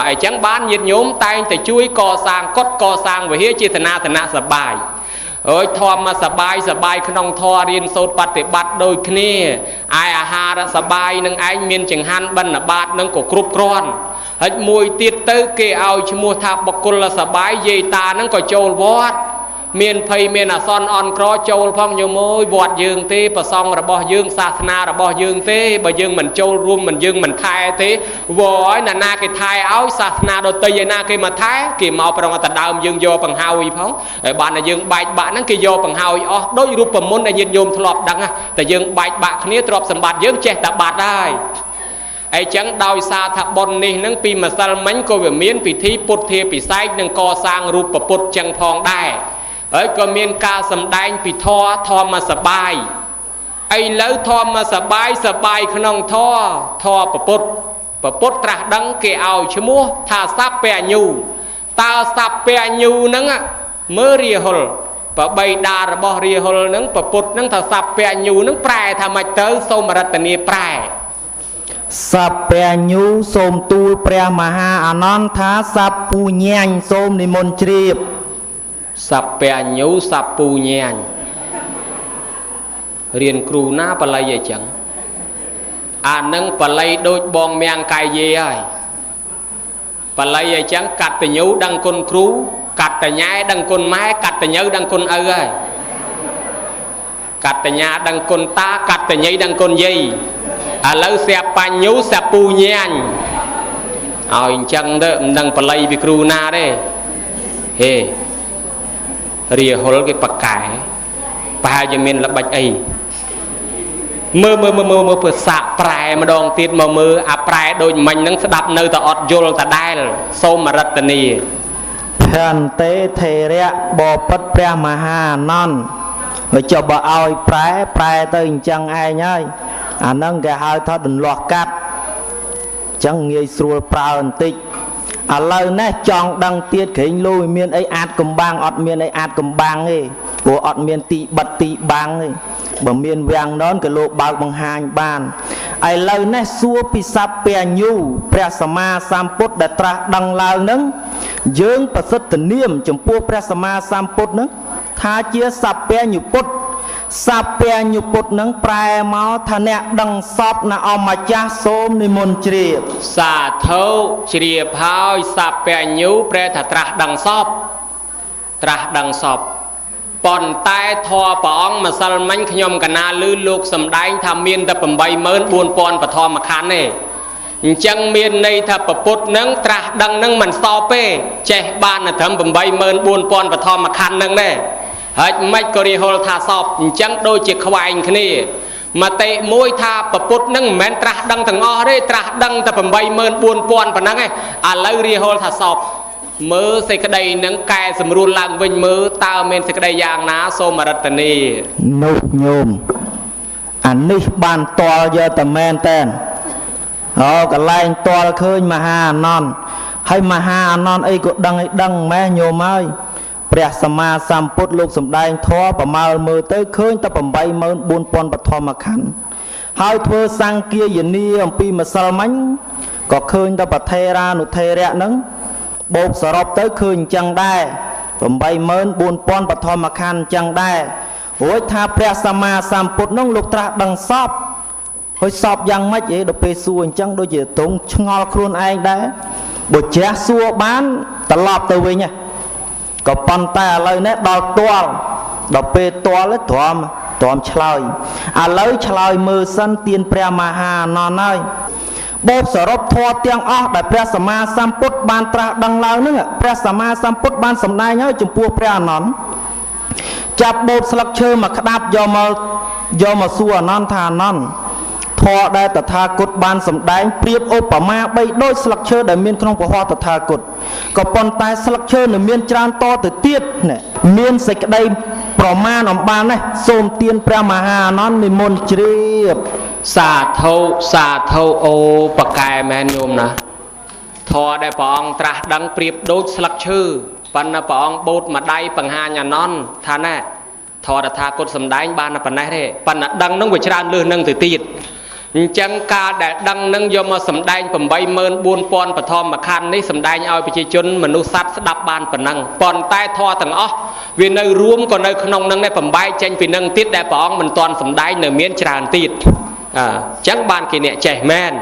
ไอ้จังบ้านยืนโยมตายแต่ช่วยก่อสร้างกดก่อสร้างไว้เฮียเจตนาธนาสบายทอมมาสบายขนมทอเรียนโซดปฏิบัติโดยคณีไออาหารสบายนังไอเมียนจังหันบรรณบาตนังก็กรุบกรอนไอ้มวยติดเตอเกเอาชมัวทับบกุลสบายเยตานังก็โจลวอดเมียนไพเมียนซอนออนครอโจลพองโยมวยบวชยืงเตประซองระบยืงศาสนาระบยืงเตบยืงมันโจลรวมมันยืงมันไทยเตวอยนาเกไทยเอาศาสนาโดยเตยนาเกมาไทยเกมาประมาตดาวยืงโยปังเฮาอีพองไอ้บ้านยืงใบบ้านนั่นเกโยปังเฮาอ๋อโดยรูปประมุนไอ้ยืนโยมทลอบดังอะแต่ยืงใบบ้านนี้ตรอบสมบัติยืงเจตบาทได้ไอ้จังดาวซาทับบนนี่นั่งปีมาซัลมันก็เวียนเมียนปีที่ปุถเทปีไซน์นั่งก่อสร้างรูปประปุถจังพองได้ก็มีการสำแดงปีทอมาสบายไอ้แล้วทอมาสบายขนมทอประปุถตรัสดังเกี่ยวชั่วโมงถ้าซับเปียยูตาซับเปียยูนั่งอะเมื่อเรียหลปะใบดาระบเรียหลนั่งประปุถนั่งถ้าซับเปียยูนั่งแปรทำไมเตอสมรัตนีแปรสัพเปียยูสมตูเปรียมหาอนันทาสัพปูเนียนสมนิมนต์เจียบสับเปียญูสับปูเนียนเรียนครูหน้าปลายใหญ่จังนั่งปลายโดยบองเมียงกายเย่ปลายใหญ่จังกัดแต่ญูดังคนครูกัดแต่ย้ายดังคนไม้กัดแต่ญูดังคนกัดแต่ย้าดังคนตากัดแต่ยีดังคนยีแล้วเสียปัญญูสับปูเนียนเอาจังเด้อดังปลายไปครูหน้าเด้เฮเรียหลก็ปากกายปลายจะมีระบายไอเมื่อเปิดสะปลายมาดองติดมามือปลายโดยมันนั่งสดับเนื้อแต่อดโยลแต่ได้โซมรัตนีแผ่นเตเทเระบอปัดเปรียมหานอนเราจะบ่เอาปลายตัวจังไอ้เนี่ยนั่งแกหายทอดหลอกกัดจังเงยสัวปลาอันติเลยนะจองดังเตี้ยเข่งลุยเมียนไออาดกำบังอดเมียนไออาดกำบังเลยโอ้อดเมียนตีบัดตีบังเลยบ่เมียนเวียงนอนกับโลบางบังหางบ้านไอเลยนะสัวปิสับเปียญูพระสมาสามพุทธได้ตรัสดังลาวนั้นยืงประสิทธิ์เนียมจมพวกพระสมาสามพุทธนั้นท้าเจียสับเปียญูพุทธ សាពញ្ញុពុទ្ធនឹងប្រែមកថាអ្នកដឹងសពណាអម្ចាស់សូមនិមន្តជ្រាប សាធុជ្រាបហើយសាបញ្ញូប្រែថាត្រាស់ដឹងសពត្រាស់ដឹងសពប៉ុន្តែធម៌ព្រះអង្គម្សិលមិញខ្ញុំកណាលឺលោកសំដែងថាមានតែ 84000 បឋមខណ្ឌទេអញ្ចឹងមានន័យថាពុទ្ធនឹងត្រាស់ដឹងនឹងមិនសពទេចេះបានតែត្រឹម 84000 បឋមខណ្ឌនឹងទេហើយមិនក៏រិះហល់ថាសពអញ្ចឹងដូចជាខ្វែងគ្នាមតិមួយថាពុទ្ធនឹងមិនមែនត្រាស់ដឹងទាំងអស់ទេត្រាស់ដឹងតែ 84000 ប៉ុណ្ណឹងឯងឥឡូវរិះហល់ថាសពមើលសេចក្តីនឹងកែសម្រួលឡើងវិញមើលតើមានសេចក្តីយ៉ាងណាសូមរតនី នោះញោមអានេះបានតល់យកតែមែនតែនអូកន្លែងតល់ឃើញមហាអានន្ទហើយមហាអានន្ទអីក៏ដឹងឲ្យដឹងម៉ែញោមហើយព្រះសម្មាសម្ពុទ្ធលោកសម្ដែងធម៌ប្រមាលមើលទៅឃើញតែ 84000 បឋមខណ្ឌហើយធ្វើសង្គាយនីអំពីម្សិលមិញក៏ឃើញតែប្រធេរានុធេរៈហ្នឹងបូកសរុបទៅឃើញអញ្ចឹងដែរ 84000 បឋមខណ្ឌអញ្ចឹងដែររួចថាព្រះសម្មាសម្ពុទ្ធនោះលោកត្រាស់ដឹងសពហើយសពយ៉ាងម៉េចដល់ពេលសួរអញ្ចឹងដូចជាទ្រង់ឆ្ងល់ខ្លួនឯងដែរបើជ្រះសួរបានត្រឡប់ទៅវិញក៏ប៉ុន្តែឥឡូវនេះដល់ទាល់ដល់ពេលទាល់ទ្រាំឆ្លើយឥឡូវឆ្លើយមើលសិនទានព្រះមហាអានន្ទហើយបូកសរុបធម៌ទាំងអស់ដែលព្រះសម្មាសម្ពុទ្ធបានត្រាស់ដឹងឡើងហ្នឹងព្រះសម្មាសម្ពុទ្ធបានសម្ដែងហើយចំពោះព្រះអានន្ទចាប់បូតស្លឹកឈើមកក្តាប់យកមកសួរអានន្ទថាអានន្ទធម៌ដែលតថាគតបានសម្ដែងប្រៀបឧបមាបីដូចស្លឹកឈើដែលមានក្នុងពហតថាគតក៏ប៉ុន្តែស្លឹកឈើនៅមានច្រើនតទៅទៀតមានសេចក្តីប្រមាណអំបាននេះសូមទានព្រះមហាអានន្ទនិមន្តជ្រាបសាធុអូបកែមែនញោមណាធម៌ដែលព្រះអង្គត្រាស់ដឹងប្រៀបដូចស្លឹកឈើប៉ុន្តែព្រះអង្គបូតម្ដាយបង្ហាញអានន្ទថាណែធម៌តថាគតសម្ដែងបានតែប៉ុណ្ណេះទេប៉ុន្តែដឹងនឹងវាច្រើនលើសនឹងទៅទៀតអញ្ចឹងការដែលដឹងនឹងយកមកសម្ដែង 84000 បឋមខណ្ឌនេះសម្ដែងឲ្យប្រជាជនមនុស្សសត្វស្ដាប់បានប៉ុណ្ណឹងប៉ុន្តែធម៌ទាំងអស់វានៅរួមក៏នៅក្នុងនឹងដែរបំបែកចេញពីនឹងទៀតដែលព្រះអង្គមិនទាន់សម្ដែងនៅមានច្រើនទៀតអញ្ចឹងបានគេអ្នកចេះមែន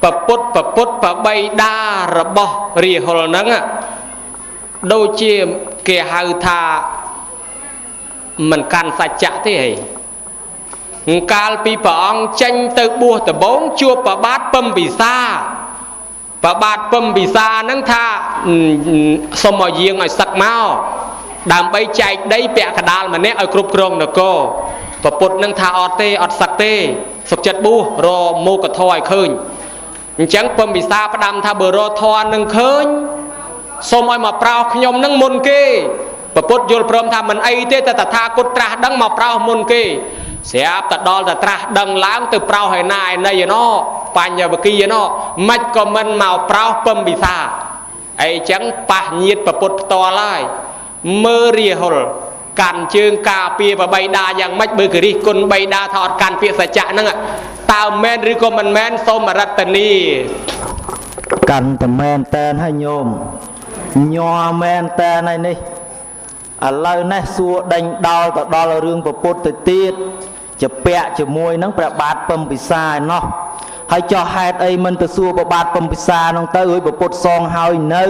ពុទ្ធបបីតារបស់រាហុលហ្នឹងដូចជាគេហៅថាមិនកាន់សច្ចៈទេហីកាលពីព្រះអង្គចេញទៅបួសដំបូងជួបប្របាទពំពិសាហ្នឹងថាសុំឲ្យយាងឲ្យសឹកមកដើម្បីចែកដីពាក់កដាលម្នាក់ឲ្យគ្រប់គ្រងនគរពុទ្ធនឹងថាអត់សឹកទេសុខចិត្តបួសរមោគធរឲ្យឃើញអញ្ចឹងពំពិសាផ្ដាំថាបើរធរនឹងឃើញសូមឲ្យមកប្រោសខ្ញុំនឹងមុនគេពុទ្ធយល់ព្រមថាមិនអីទេតែតថាគតត្រាស់ដឹងមកប្រោសមុនគេស្រាប់តែដល់តែត្រាស់ដឹងឡើងទៅប្រោសឲ្យណាឯណីឯណោបញ្ញវគិឯណោមិនក៏មិនមកប្រោសពំពិសាអីចឹងប៉ះញាតពុទ្ធផ្ទាល់ហើយមើលរាហុលកាន់ជើងការពារបបីតាយ៉ាងម៉េចបើគិរិះគុណបីតាថាអត់កាន់ពាក្យសច្ចៈហ្នឹងតើមែនឬក៏មិនមែនសូមរតនីកាន់តែមែនតែនហើយញោមញ័រមែនតែនហើយនេះឥឡូវនេះសួរដេញដោលទៅដល់រឿងពុទ្ធទៅទៀតជាពាក់ជាមួយនឹងព្រះបាទពំពិសាឯណោះហើយចោះហេតុអីមិនទៅសួរព្រះបាទពំពិសានោះទៅឲ្យពុទ្ធសងហើយនៅ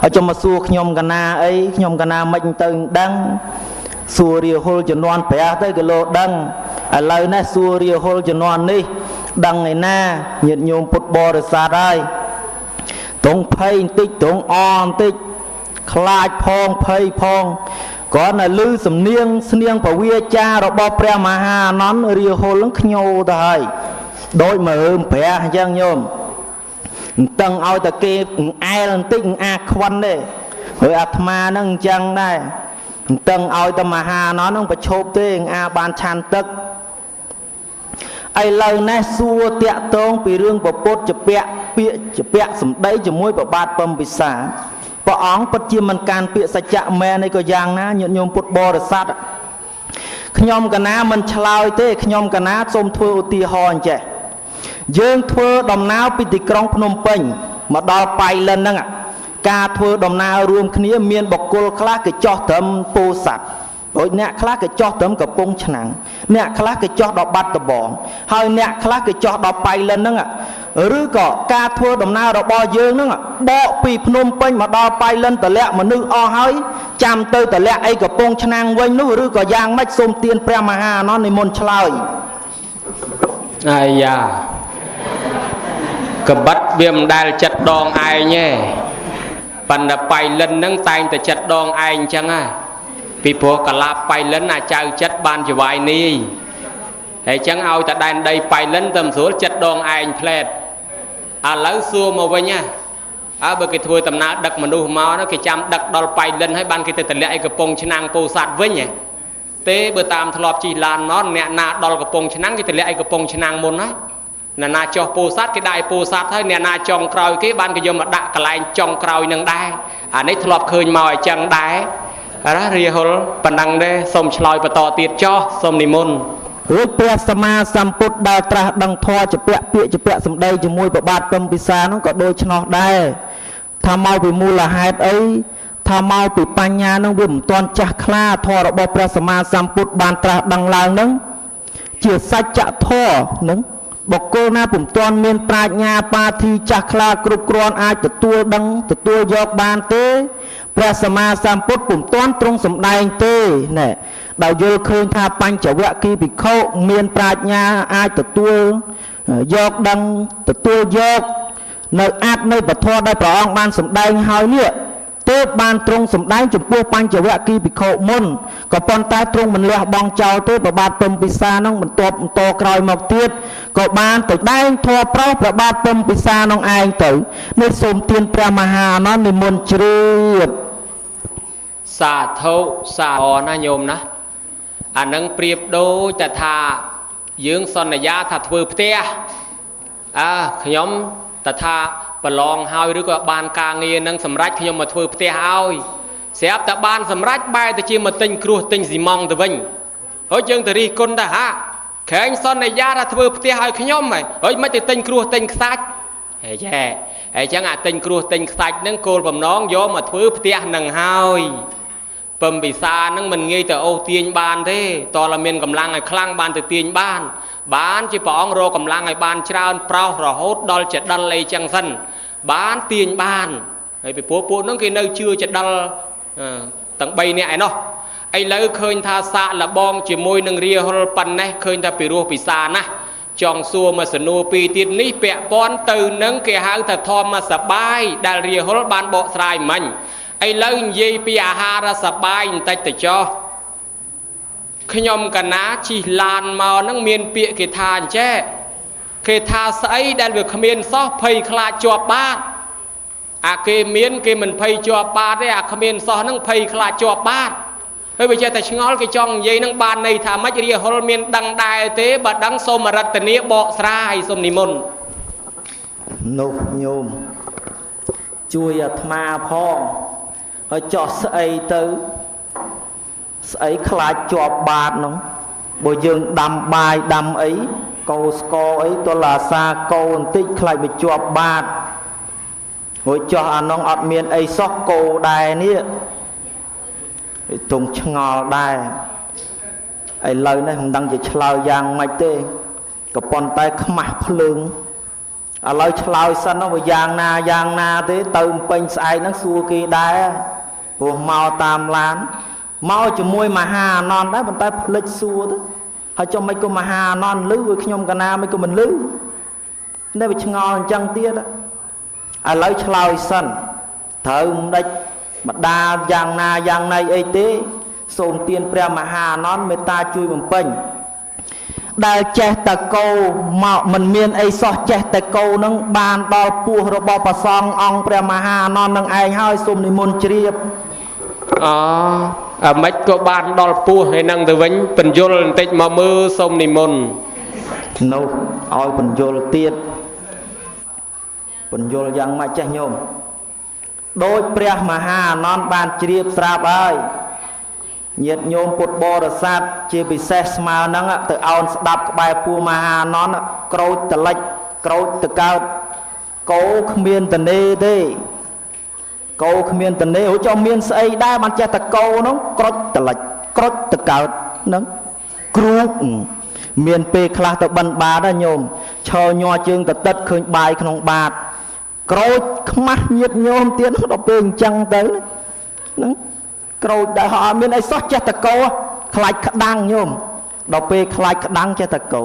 ហើយចុះមកសួរខ្ញុំកណាអីខ្ញុំកណាមិនទៅដឹងសួររាហុលជំនាន់ព្រះទៅក៏លោដឹងឥឡូវនេះសួររាហុលជំនាន់នេះដឹងឯណាញាតិញោមពុទ្ធបរិស័ទហើយត្រង់ភ័យបន្តិចត្រង់អបន្តិចខ្លាចផងភ័យផងគ្រាន់តែឮសំនៀងស្នៀងពវាចារបស់ព្រះមហាអានន្ទរាហុលនឹងខ្ញោទៅហើយដូចមករើមព្រះអញ្ចឹងញោមអញ្ចឹងឲ្យតែគេអែលបន្តិចអាខ្វិនទេហើយអាត្មានឹងអញ្ចឹងដែរអញ្ចឹងឲ្យតែមហាអានន្ទនឹងប្រឈប់ទេអាបានឆាន់ទឹកឥឡូវនេះសួរតាក់ទងពីរឿងពុទ្ធជាពាក្យពាក្យជាពាក្យសម្ដីជាមួយព្រះបាទពំពិសាព្រះអង្គពិតជាមិនកានពាក្យសច្ចៈមែនឯក៏យ៉ាងណាញាតិញោមពុទ្ធបរិស័ទខ្ញុំកណាមិនឆ្លើយទេខ្ញុំកណាសូមធ្វើឧទាហរណ៍អញ្ចេះយើងធ្វើដំណើរពីទីក្រុងភ្នំពេញមកដល់ប៉ៃលិនហ្នឹងការធ្វើដំណើររួមគ្នាមានបុគ្គលខ្លះគេចោះត្រឹមពោធិ៍សាត់ rồi nè khá cái cho tấm cặp bông chẳng nè khá cái cho đọ bát tập bòn hơi nè khá cái cho đọ bay lên nữa ạ rứ cọ ca thua đồng nào đọ bò dương nữa ạ bọ pì phnom penh mà đo bay lên tờ lẹ mà nữ o hơi chăm tơi tờ lẹ ấy cặp bông chẳng quên nữa rứ cọ giang mách xôm tiền pre mà hà nó này môn chơi ai da cặp bắt viêm đai chặt đòn ai nhé phần là bay lên nâng tay từ chặt đòn ai chẳng ai vì phố cả la bay lên là chào chất ban cho vài ni hệ chẳng ao tại đây bay lên tầm số chất đòn ai pled lấy xua mà với nha bởi cái thôi tầm nào đặt mà đủ máu nó cái chăm đặt đòn bay lên hay ban cái từ lệ cái pông chân năng cô sát với nhỉ tế bữa tam thọp chỉ là nó nè na đòn cái pông chân năng cái từ lệ cái pông chân năng môn đấy là na cho cô sát cái đại cô sát thôi nè na trong còi cái ban cái vô mà đặt cái lại trong còi nâng đai nấy thọp khơi mỏi chân đai đó ria hol bản năng đấy sông chloi và to tiệt cho sông niệm môn rồi pe sama samput đào tra đăng thoa chụp pẹ sầm đây chụp môi bạt tâm pisa nó có đôi chân nó đây tham mau bị mua là hai ấy tham mau bị panya nó viêm toàn chả kha thoa đó bò pe sama samput bàn tra đăng lang nứng chia sạch chạ thoa nứng bọc cô na bùm toàn miền praj nhà pa thi chả kha cướp cron ai từ tua đăng từ tua giọt bàn tếព្រះសម្មាសម្ពុទ្ធពុំទាន់ទ្រង់សម្ដែងទេណែដោយយល់ឃើញថាបញ្ចវគិភិក្ខុមានប្រាជ្ញាអាចទទួលយកដឹងទទួលយកនៅអាចនៅពធដែលព្រះអង្គបានសម្ដែងហើយនេះទើបបានទ្រង់សម្ដែងចំពោះបញ្ចវគិភិក្ខុមុនក៏ប៉ុន្តែទ្រង់មិនលះបង់ចោលទេប្របាទពំពិសានោះបន្ទាប់បន្តក្រោយមកទៀតក៏បានទៅដែងធម៌ប្រោសប្របាទពំពិសានោះឯងទៅនេះសូមទានព្រះមហាអានន្ទនិមន្តជ្រាបសាធុសាអណាញោមណាអានឹងប្រៀបដូចតែថាយើងសន្យាថាធ្វើផ្ទះខ្ញុំតែថាប្រឡងហើយឬក៏បានការងារនឹងសម្រាប់ខ្ញុំមកធ្វើផ្ទះឲ្យស្រាប់តែបានសម្រាប់បែរទៅជាមកទិញគ្រោះទិញស៊ីម៉ង់ទៅវិញហើយយើងទៅរិះគន់ថាហាខែងសន្យាថាធ្វើផ្ទះឲ្យខ្ញុំហើយមិនទៅទិញគ្រោះទិញខ្សាច់ហេចេះហើយចឹងអាទិញគ្រោះទិញខ្សាច់ហ្នឹងគោលបំណងយកមកធ្វើផ្ទះនឹងហើយពំពិសានឹងមិនងាយទៅអូសទាញបានទេតើមានកម្លាំងឲ្យខ្លាំងបានទៅទាញបានជាព្រះអង្គរកកម្លាំងឲ្យបានច្រើនប្រោសរហូតដល់ចដិលអីចឹងសិនបានទាញបានហើយពីពួកហ្នឹងគេនៅជឿចដិលទាំង3នាក់ឯណោះឥឡូវឃើញថាសាកលបងជាមួយនឹងរាហុលប៉ុណ្ណេះឃើញថាពីរោះពិសាណាស់ចង់សួរមកសនួរពីទៀតនេះពាក់ព័ន្ធទៅនឹងគេហៅថាធម្មសបាយដែលរាហុលបានបកស្រាយមិញឥឡូវនិយាយពីអាហារសបាយបន្តិចទៅចុះខ្ញុំកណាជិះឡានមកនឹងមានពាក្យគេថាអញ្ចេះគេថាស្អីដែលវាគ្មានសោះភ័យខ្លាចជាប់បាតអាគេមានគេមិនភ័យជាប់បាតទេអាគ្មានសោះនឹងភ័យខ្លាចជាប់បាតហើយវាចេះតែឆ្ងល់គេចង់និយាយនឹងបានន័យថាម៉េចរាហុលមានដឹងដែរទេបើដឹងសូមរតនាបកស្រាយសូមនិមន្តនោះញោមជួយអាត្មាផងហើយចោះស្អីទៅស្អីខ្លាចជាប់បាតនោះបើយើងដាំបាយដាំអីកោស្កអីទល់អាសាកោបន្តិចខ្លាចវាជាប់បាតហើយចោះអានោះអត់មានអីសោះកោដែរនេះទងឆ្ងល់ដែរឥឡូវនេះមិនដឹងជាឆ្លើយយ៉ាងម៉េចទេក៏ប៉ុន្តែខ្មាស់ភ្លើងឥឡូវឆ្លើយសិនទៅយ៉ាងណាទេទៅពេញស្អែកហ្នឹងសួរគេដែរព្រោះមកតាមឡានមកជាមួយមហាអានន្ទដែរប៉ុន្តែភ្លេចសួរទៅហើយចុះមិនក៏មហាអានន្ទលឺវាខ្ញុំកណាមិនក៏មិនលឺតែវាឆ្ងល់អញ្ចឹងទៀតឥឡូវឆ្លើយសិនត្រូវមិនដេចម្ដាយ៉ាងណាយ៉ាងណីអីទេសូមទានព្រះមហាអានន្ទមេត្តាជួយបំពេញដែលចេះតកោមកមិនមានអីសោះចេះតកោនឹងបានដល់ពោះរបស់ព្រះសង្ឃអង្គព្រះមហាអានន្ទនឹងឯងហើយសូមនិមន្តជ្រាបអាម៉េចក៏បានដល់ពោះហើយនឹងទៅវិញបញ្យលបន្តិចមកមើលសូមនិមន្តនោះឲ្យបញ្យលទៀតបញ្យលយ៉ាងម៉េចចេះញោមដោយព្រះមហាអានន្ទបានជ្រាបស្រាប់ហើយញាតិញោមពុទ្ធបរិស័ទជាពិសេសស្មើហ្នឹងទៅអោនស្ដាប់ក្បែរពោះមហាអានន្ទក្រូចតលិចក្រូចតកើតគោគ្មានតនេទេគោគ្មានតនេរួចចុះមានស្អីដែរបានចេះតែគោនោះក្រូចតលិច ក្រូចទៅកើតហ្នឹងគ្រូមានពេលខ្លះទៅបិណ្ឌបាតញោមឈរញ័រជើងទៅទឹកឃើញបាយក្នុងបាតក្រូចខ្មាស់ញាតញោមទៀតដល់ពេលអញ្ចឹងទៅហ្នឹងក្រូចដែលហោះមានអីសោះចេះតកោខ្លាច់ក្តាំងញោមដល់ពេលខ្លាច់ក្តាំងចេះតកោ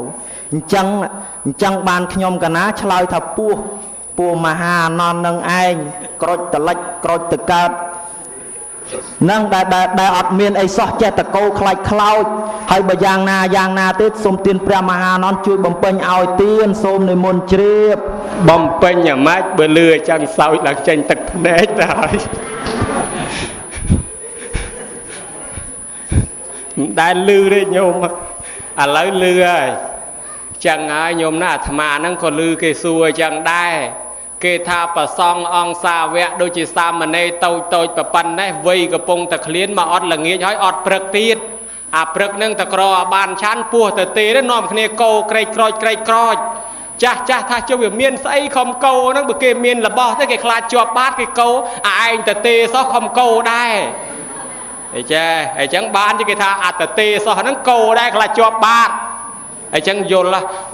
អញ្ចឹងបានខ្ញុំកណាឆ្លើយថាពោះមហាអនន្តនឹងឯងក្រូចតលិចក្រូចទៅកើតនឹងដែលអត់មានអីសោះចេះតកោខ្លាច់ខ្លោចហើយបើយ៉ាងណាទៀតសូមទានព្រះមហាអនន្តជួយបំពេញឲ្យទានសូមនិមន្តជ្រាបបំពេញអាម៉េចបើលឺអញ្ចឹងសោចឡើងចេញទឹកភ្នែកទៅហើយមិនដែលលឺទេញោមឥឡូវលឺហើយចឹងហើយញោមណាអាត្មាហ្នឹងក៏លឺគេសួរចឹងដែរគេថាប្រសងអង្គសាវកដូចជាសាមណេរតូចប្រប៉ុណ្ណេះវ័យកំពុងតែឃ្លានមកអត់ល្ងាចហើយអត់ព្រឹកទៀតអាព្រឹកហ្នឹងតក្របានឆាន់ពោះទៅទេនាំគ្នាកោក្រែកក្រោចចាស់ថាជុំវាមានស្អីខំកោហ្នឹងបើគេមានរបស់ទេគេខ្លាចជាប់បាតគេកោអាឯងទៅទេសោះខំកោដែរអីចាអញ្ចឹងបានគេថាអត្តទេសោះហ្នឹងកោដែរខ្លាចជាប់បាតអញ្ចឹងយល់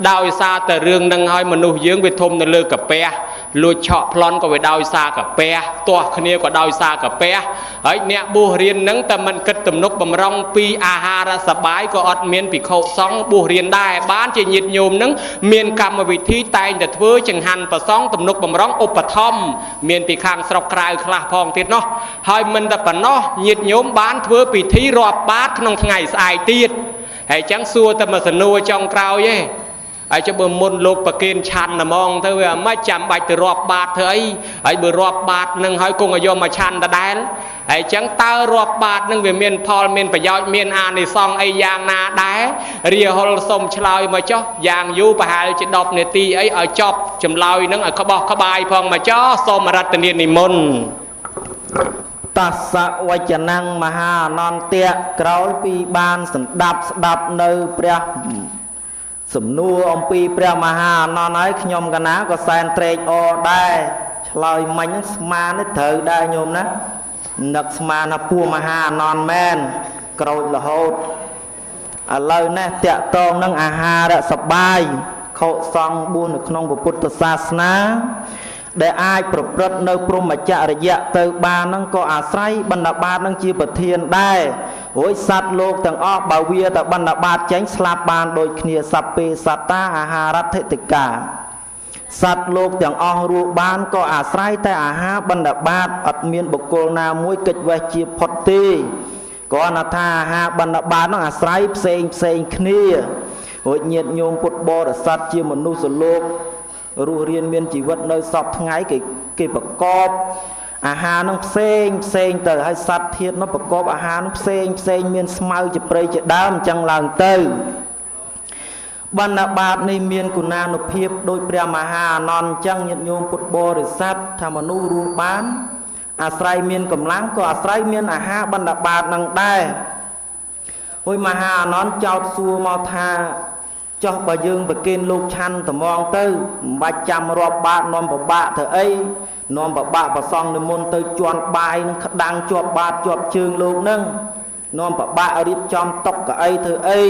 ដោយសារតែរឿងហ្នឹងហើយមនុស្សយើងវាធំនៅលើកាពះលួចឆក់ប្លន់ក៏វាដោយសារកាពះទាស់គ្នាក៏ដោយសារកាពះហើយអ្នកបួសរៀនហ្នឹងតែមិនគិតទំនុកបំរុងពីអាហារសបាយក៏អត់មានភិក្ខុសង្ឃបួសរៀនដែរបានជាញាតិញោមហ្នឹងមានកម្មវិធីតែងតែធ្វើចង្ហាន់ប្រសងទំនុកបំរុងឧបត្ថម្ភមានពីខាងស្រុកក្រៅខ្លះផងទៀតនោះហើយមិនតែប៉ុណ្ណោះញាតិញោមបានធ្វើពិធីរាប់បាតក្នុងថ្ងៃស្អែកទៀតហើយចឹងសួរតែមកសនួរចុងក្រោយឯងហើយចុះបើមុនលោកប្រគិនឆាន់តែហ្មងទៅវាមិនចាំបាច់ទៅរាប់បាតធ្វើអីហើយបើរាប់បាតនឹងហើយគង់ឲ្យយកមកឆាន់ដដែលហើយចឹងតើរាប់បាតនឹងវាមានផលមានប្រយោជន៍មានអានិសង្ឃអីយ៉ាងណាដែររាហុលសុំឆ្លើយមកចុះយ៉ាងយូរប្រហែលជា10នាទីអីឲ្យចប់ចម្លើយនឹងឲ្យក្បោះក្បាយផងមកចុះសូមរតនានិមន្តតស្សវចនំមហាអនន្តៈក្រោយពីបានស្ដាប់នៅព្រះសំណួរអំពីព្រះមហាអនន្តហើយខ្ញុំកណាក៏សែនត្រេកអរដែរឆ្លើយមិញហ្នឹងស្មាននេះត្រូវដែរញោមណានឹកស្មានថាពូមហាអនន្តមែនក្រូចរហូតឥឡូវនេះតាក់តងនឹងអាហារសបាយខុសង្ឃបួសនៅក្នុងពុទ្ធសាសនាដែលអាចប្រព្រឹត្តនៅព្រហ្មចរិយៈទៅបានហ្នឹងក៏អាស្រ័យបណ្ឌបាតនឹងជាប្រធានដែររួចសត្វលោកទាំងអស់បើវាតែបណ្ឌបាតចេញស្លាប់បានដូចគ្នាសព្ពេសត្តាអាហារដ្ឋិតិកាសត្វលោកទាំងអស់រស់បានក៏អាស្រ័យតែអាហារបណ្ឌបាតអត់មានបុគ្គលណាមួយកិច្ចវេះជាផុតទេគ្រាន់តែថាអាហារបណ្ឌបាតហ្នឹងអាស្រ័យផ្សេងគ្នារួចញាតិញោមពុទ្ធបរិស័ទជាមនុស្សលោករស់រៀនមានជីវិតនៅសពថ្ងៃគេប្រកបអាហារនឹងផ្សេងទៅហើយសត្វធាតុនោះប្រកបអាហារនឹងផ្សេងមានស្មៅជាព្រៃជាដើមអញ្ចឹងឡើងទៅបណ្ឌបាតនេះមានគុណានុភាពដោយព្រះមហាអនន្តអញ្ចឹងញាតិញោមពុទ្ធបរិស័ទថាមនុស្សរស់បានអាស្រ័យមានកម្លាំងក៏អាស្រ័យមានអាហារបណ្ឌបាតនឹងដែរហើយមហាអនន្តចោទសួរមកថាចុះបើយើងប្រគិនលោកឆាន់ត្មងទៅមិនបាច់ចាំរាប់បាតនាំប្របាក់ធ្វើអីនាំប្របាក់ប្រសងនិមន្តទៅជន់បាយនឹងក្តាំងជាប់បាតជាប់ជើងលោកនឹងនាំប្របាក់រៀបចំតុកៅអីធ្វើអី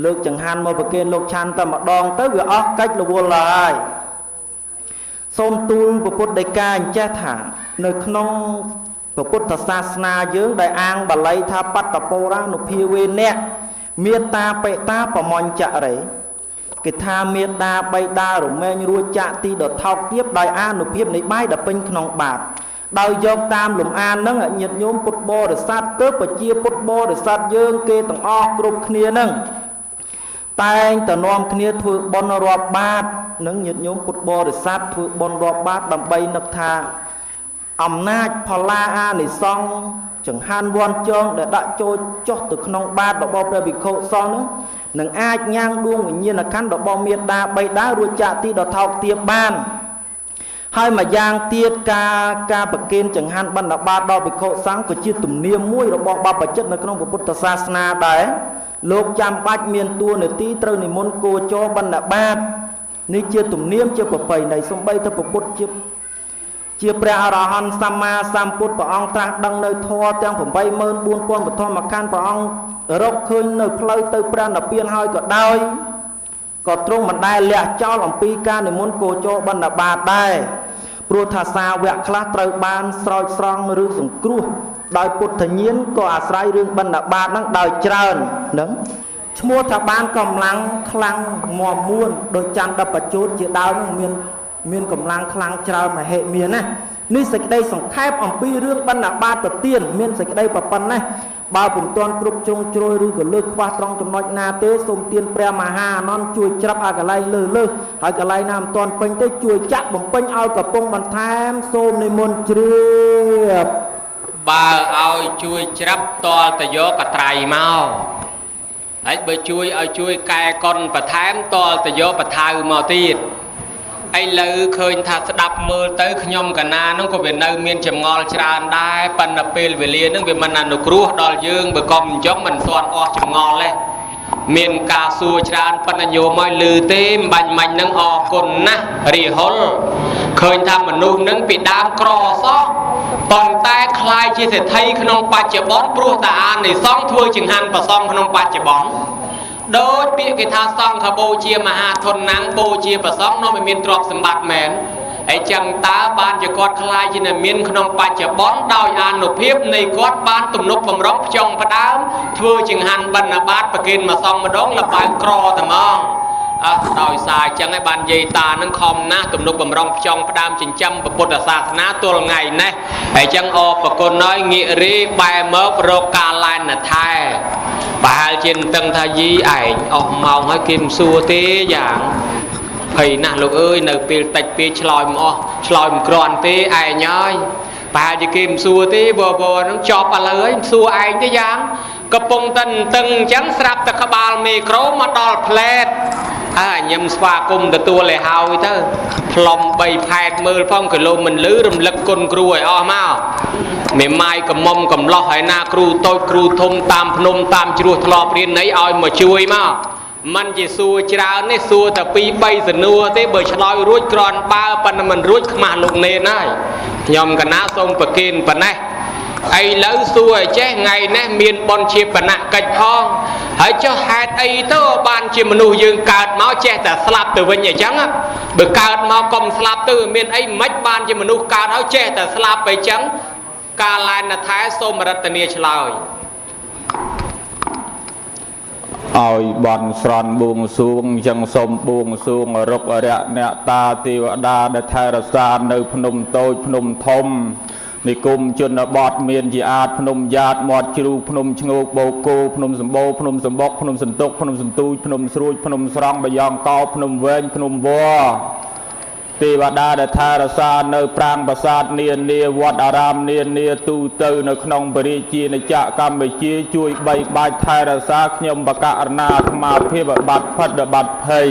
លើកចង្ហាន់មកប្រគិនលោកឆាន់តែម្ដងទៅវាអស់កិច្ចរវល់ហើយសូមទូលពុទ្ធដីកាអញ្ចេះថានៅក្នុងពុទ្ធសាសនាយើងដែលអាងបាលីថាបត្តបោរានុភាវេណៈមេត្តាបេតាប្រមញ្ចរេគេថាមេត្តាបៃតារមែងរួចចាក់ទីដថោកទៀតដោយអានុភាពនៃបាយដល់ពេញក្នុងបាតដោយយកតាមលំអាននឹងញាតិញោមពុទ្ធបរិស័ទទៅប្រជាពុទ្ធបរិស័ទយើងគេទាំងអស់គ្រប់គ្នានឹងតែងតែនាំគ្នាធ្វើបុណ្យរាប់បាតនឹងញាតិញោមពុទ្ធបរិស័ទធ្វើបុណ្យរាប់បាតដើម្បីនឹកថាអំណាចផល្លាអានិសង្ឃចង្ហាន់វ័នចងដែលដាក់ចូលចុះទៅក្នុងបាតរបស់ព្រះភិក្ខុសង្ឃនោះនឹងអាចញ៉ាំងដួងវិញ្ញាណក្ខន្ធរបស់មេត្តាបៃតារួចចាក់ទីដល់ថោកទាបបានហើយមួយយ៉ាងទៀតការប្រគេនចង្ហាន់បណ្ឌបាតដល់ភិក្ខុសង្ឃក៏ជាទំនៀមមួយរបស់បព្វជិតនៅក្នុងពុទ្ធសាសនាដែរលោកចាំបាច់មានតួនាទីត្រូវនិមន្តគោចរបណ្ឌបាតនេះជាទំនៀមជាប្រពៃណីសំបីទៅពុទ្ធជា ជាព្រះអរហន្តសម្មាសម្ពុទ្ធព្រះអង្គត្រាស់ដឹងនៅធម៌ទាំង 84000 បឋមខណ្ឌព្រះអង្គរកឃើញនៅផ្លូវទៅព្រះនិព្វានហើយក៏ដោយក៏ទ្រង់មិនដែលលះចោលអំពីការនិមន្តគោចរបណ្ឌបាតដែរព្រោះថាសាវកខ្លះត្រូវបានស្រោចស្រង់ឬសង្គ្រោះដោយពុទ្ធញាណក៏អាស្រ័យរឿងបណ្ឌបាតហ្នឹងដោយច្រើនហ្នឹងឈ្មោះថាបានកម្លាំងខ្លាំងមាំមួនដោយច័ន្ទបច្ចុប្បន្នជាដើមហ្នឹងមានកម្លាំងខ្លាំងច្រើនមហិមាណានេះសេចក្តីសង្ខេបអំពីរឿងបណ្ឌបាតទៅទៀតមានសេចក្តីប៉ុណ្ណេះបើពុំទាន់គ្រប់ជ្រុងជ្រោយឬក៏លើកខ្វះត្រង់ចំណុចណាទេសូមទានព្រះមហាអានន្ទជួយច្រាប់ឲ្យកន្លែងលើហើយកន្លែងណាមិនទាន់ពេញទេជួយចាក់បំពេញឲ្យកំពុងបន្ថែមសូមនិមន្តជ្រាបបើឲ្យជួយច្រាប់តលតយកកត្រៃមកហើយបើជួយឲ្យជួយកែកុនបន្ថែមតលតយកបថៅមកទៀតឥឡូវឃើញថាស្ដាប់មើលទៅខ្ញុំកណានោះក៏វានៅមានចម្ងល់ច្រើនដែរប៉ុន្តែពេលវេលានឹងវាមិនអនុគ្រោះដល់យើងបើកុំអញ្ចឹងមិនស្ទាន់អស់ចម្ងល់ទេមានការសួរច្រើនប៉ុន្តែយកមកលឺទេមិនបាញ់មាញ់នឹងអរគុណណាស់រីហុលឃើញថាមនុស្សនឹងពីដើមក្រសោះប៉ុន្តែคล้ายជាសេដ្ឋីក្នុងបច្ចុប្បន្នព្រោះតាអានិសង្ឃធ្វើចង្ហាន់ប្រសំក្នុងបច្ចុប្បន្នដោយពាក្យគេថាសង្ឃបូជាមហាធនណាំងបូជាប្រសងនោះមិនមានទ្រព្យសម្បត្តិមែនហើយចឹងតើបានជាគាត់ខ្លាយជាមានក្នុងបច្ចុប្បន្នដោយអានុភាពនៃគាត់បានទំនុកបំរុងផ្ចង់ផ្ដើមធ្វើចង្ហាន់បណ្ឌបាតប្រគិនមកសងម្ដងលបែងក្រតែហ្មងដោយសារចឹងឯងបាននិយាយតានឹងខំណាស់ទំនុកបំរុងផ្ចង់ផ្ដើមចិញ្ចឹមពុទ្ធសាសនាទល់ថ្ងៃនេះហើយចឹងអរប្រគុណហើយងាករីបែរមករកកាលែនថែប្រហែលជាមិនដឹងថាយីឯងអស់ម៉ោងហើយគេមិនសួរទេយ៉ាងភ័យណាស់លោកអើយនៅពេលតិចពេលឆ្លើយមិនអស់ឆ្លើយមិនគ្រាន់ទេឯងហើយប្រហែលជាគេមិនសួរទេបបនឹងចប់ឥឡូវហើយសួរឯងទេយ៉ាងកំពុងតែតឹងអញ្ចឹងស្រាប់តែក្បាលមីក្រូមកដល់ផ្លែតហើយញឹមស្វាគមន៍ទទួលឲ្យហើយទៅផ្លុំ3ផែតមើលផងគីឡូមិនលឺរំលឹកគុណគ្រូឲ្យអស់មកមេម៉ាយកំមុំកំឡោះហើយណាគ្រូតូចគ្រូធំតាមភ្នំតាមជ្រោះធ្លាប់រៀនណីឲ្យមកជួយមកមិនជាសួរច្រើននេះសួរតែ2 3សំណួរទេបើឆ្លើយរួចគ្រាន់បើប៉ុន្តែមិនរួចខ្មាស់លោកនេនហើយខ្ញុំកណាសូមប្រគិនប៉ុណ្ណេះឥឡូវសួរឲ្យចេះថ្ងៃនេះមានបនជាបណៈកិច្ចផងហើយចុះហេតុអីទៅបានជាមនុស្សយើងកើតមកចេះតែស្លាប់ទៅវិញអញ្ចឹងបើកើតមកកុំស្លាប់ទៅមានអីមិនបានជាមនុស្សកើតហើយចេះតែស្លាប់ទៅអញ្ចឹងការឡែនថែសូមរតនាឆ្លើយឲ្យបន់ស្រន់បួងសួងចឹងសូមបួងសួងរុក្ខរៈអ្នកតាទេវតាដែលថែរក្សានៅភ្នំតូចភ្នំធំនិគមជនបទមានជាអាចភ្នំយ៉ាតមាត់ជ្រូកភ្នំឈ្ងោកបូកគោភ្នំសម្បូរភ្នំសម្បុកភ្នំសន្ទុកភ្នំសន្ទូចភ្នំស្រួចភ្នំស្រង់បយ៉ងកោភ្នំវែងភ្នំវល្លិទេវតាដែលថែរក្សានៅប្រាង្គប្រាសាទនានាវត្តអារាមនានាទូទៅនៅក្នុងបរិជាណាចក្រកម្ពុជាជួយបីបាច់ថែរក្សាខ្ញុំបកករណាអាត្មាភាពបាត់ផិតបាត់ភ័យ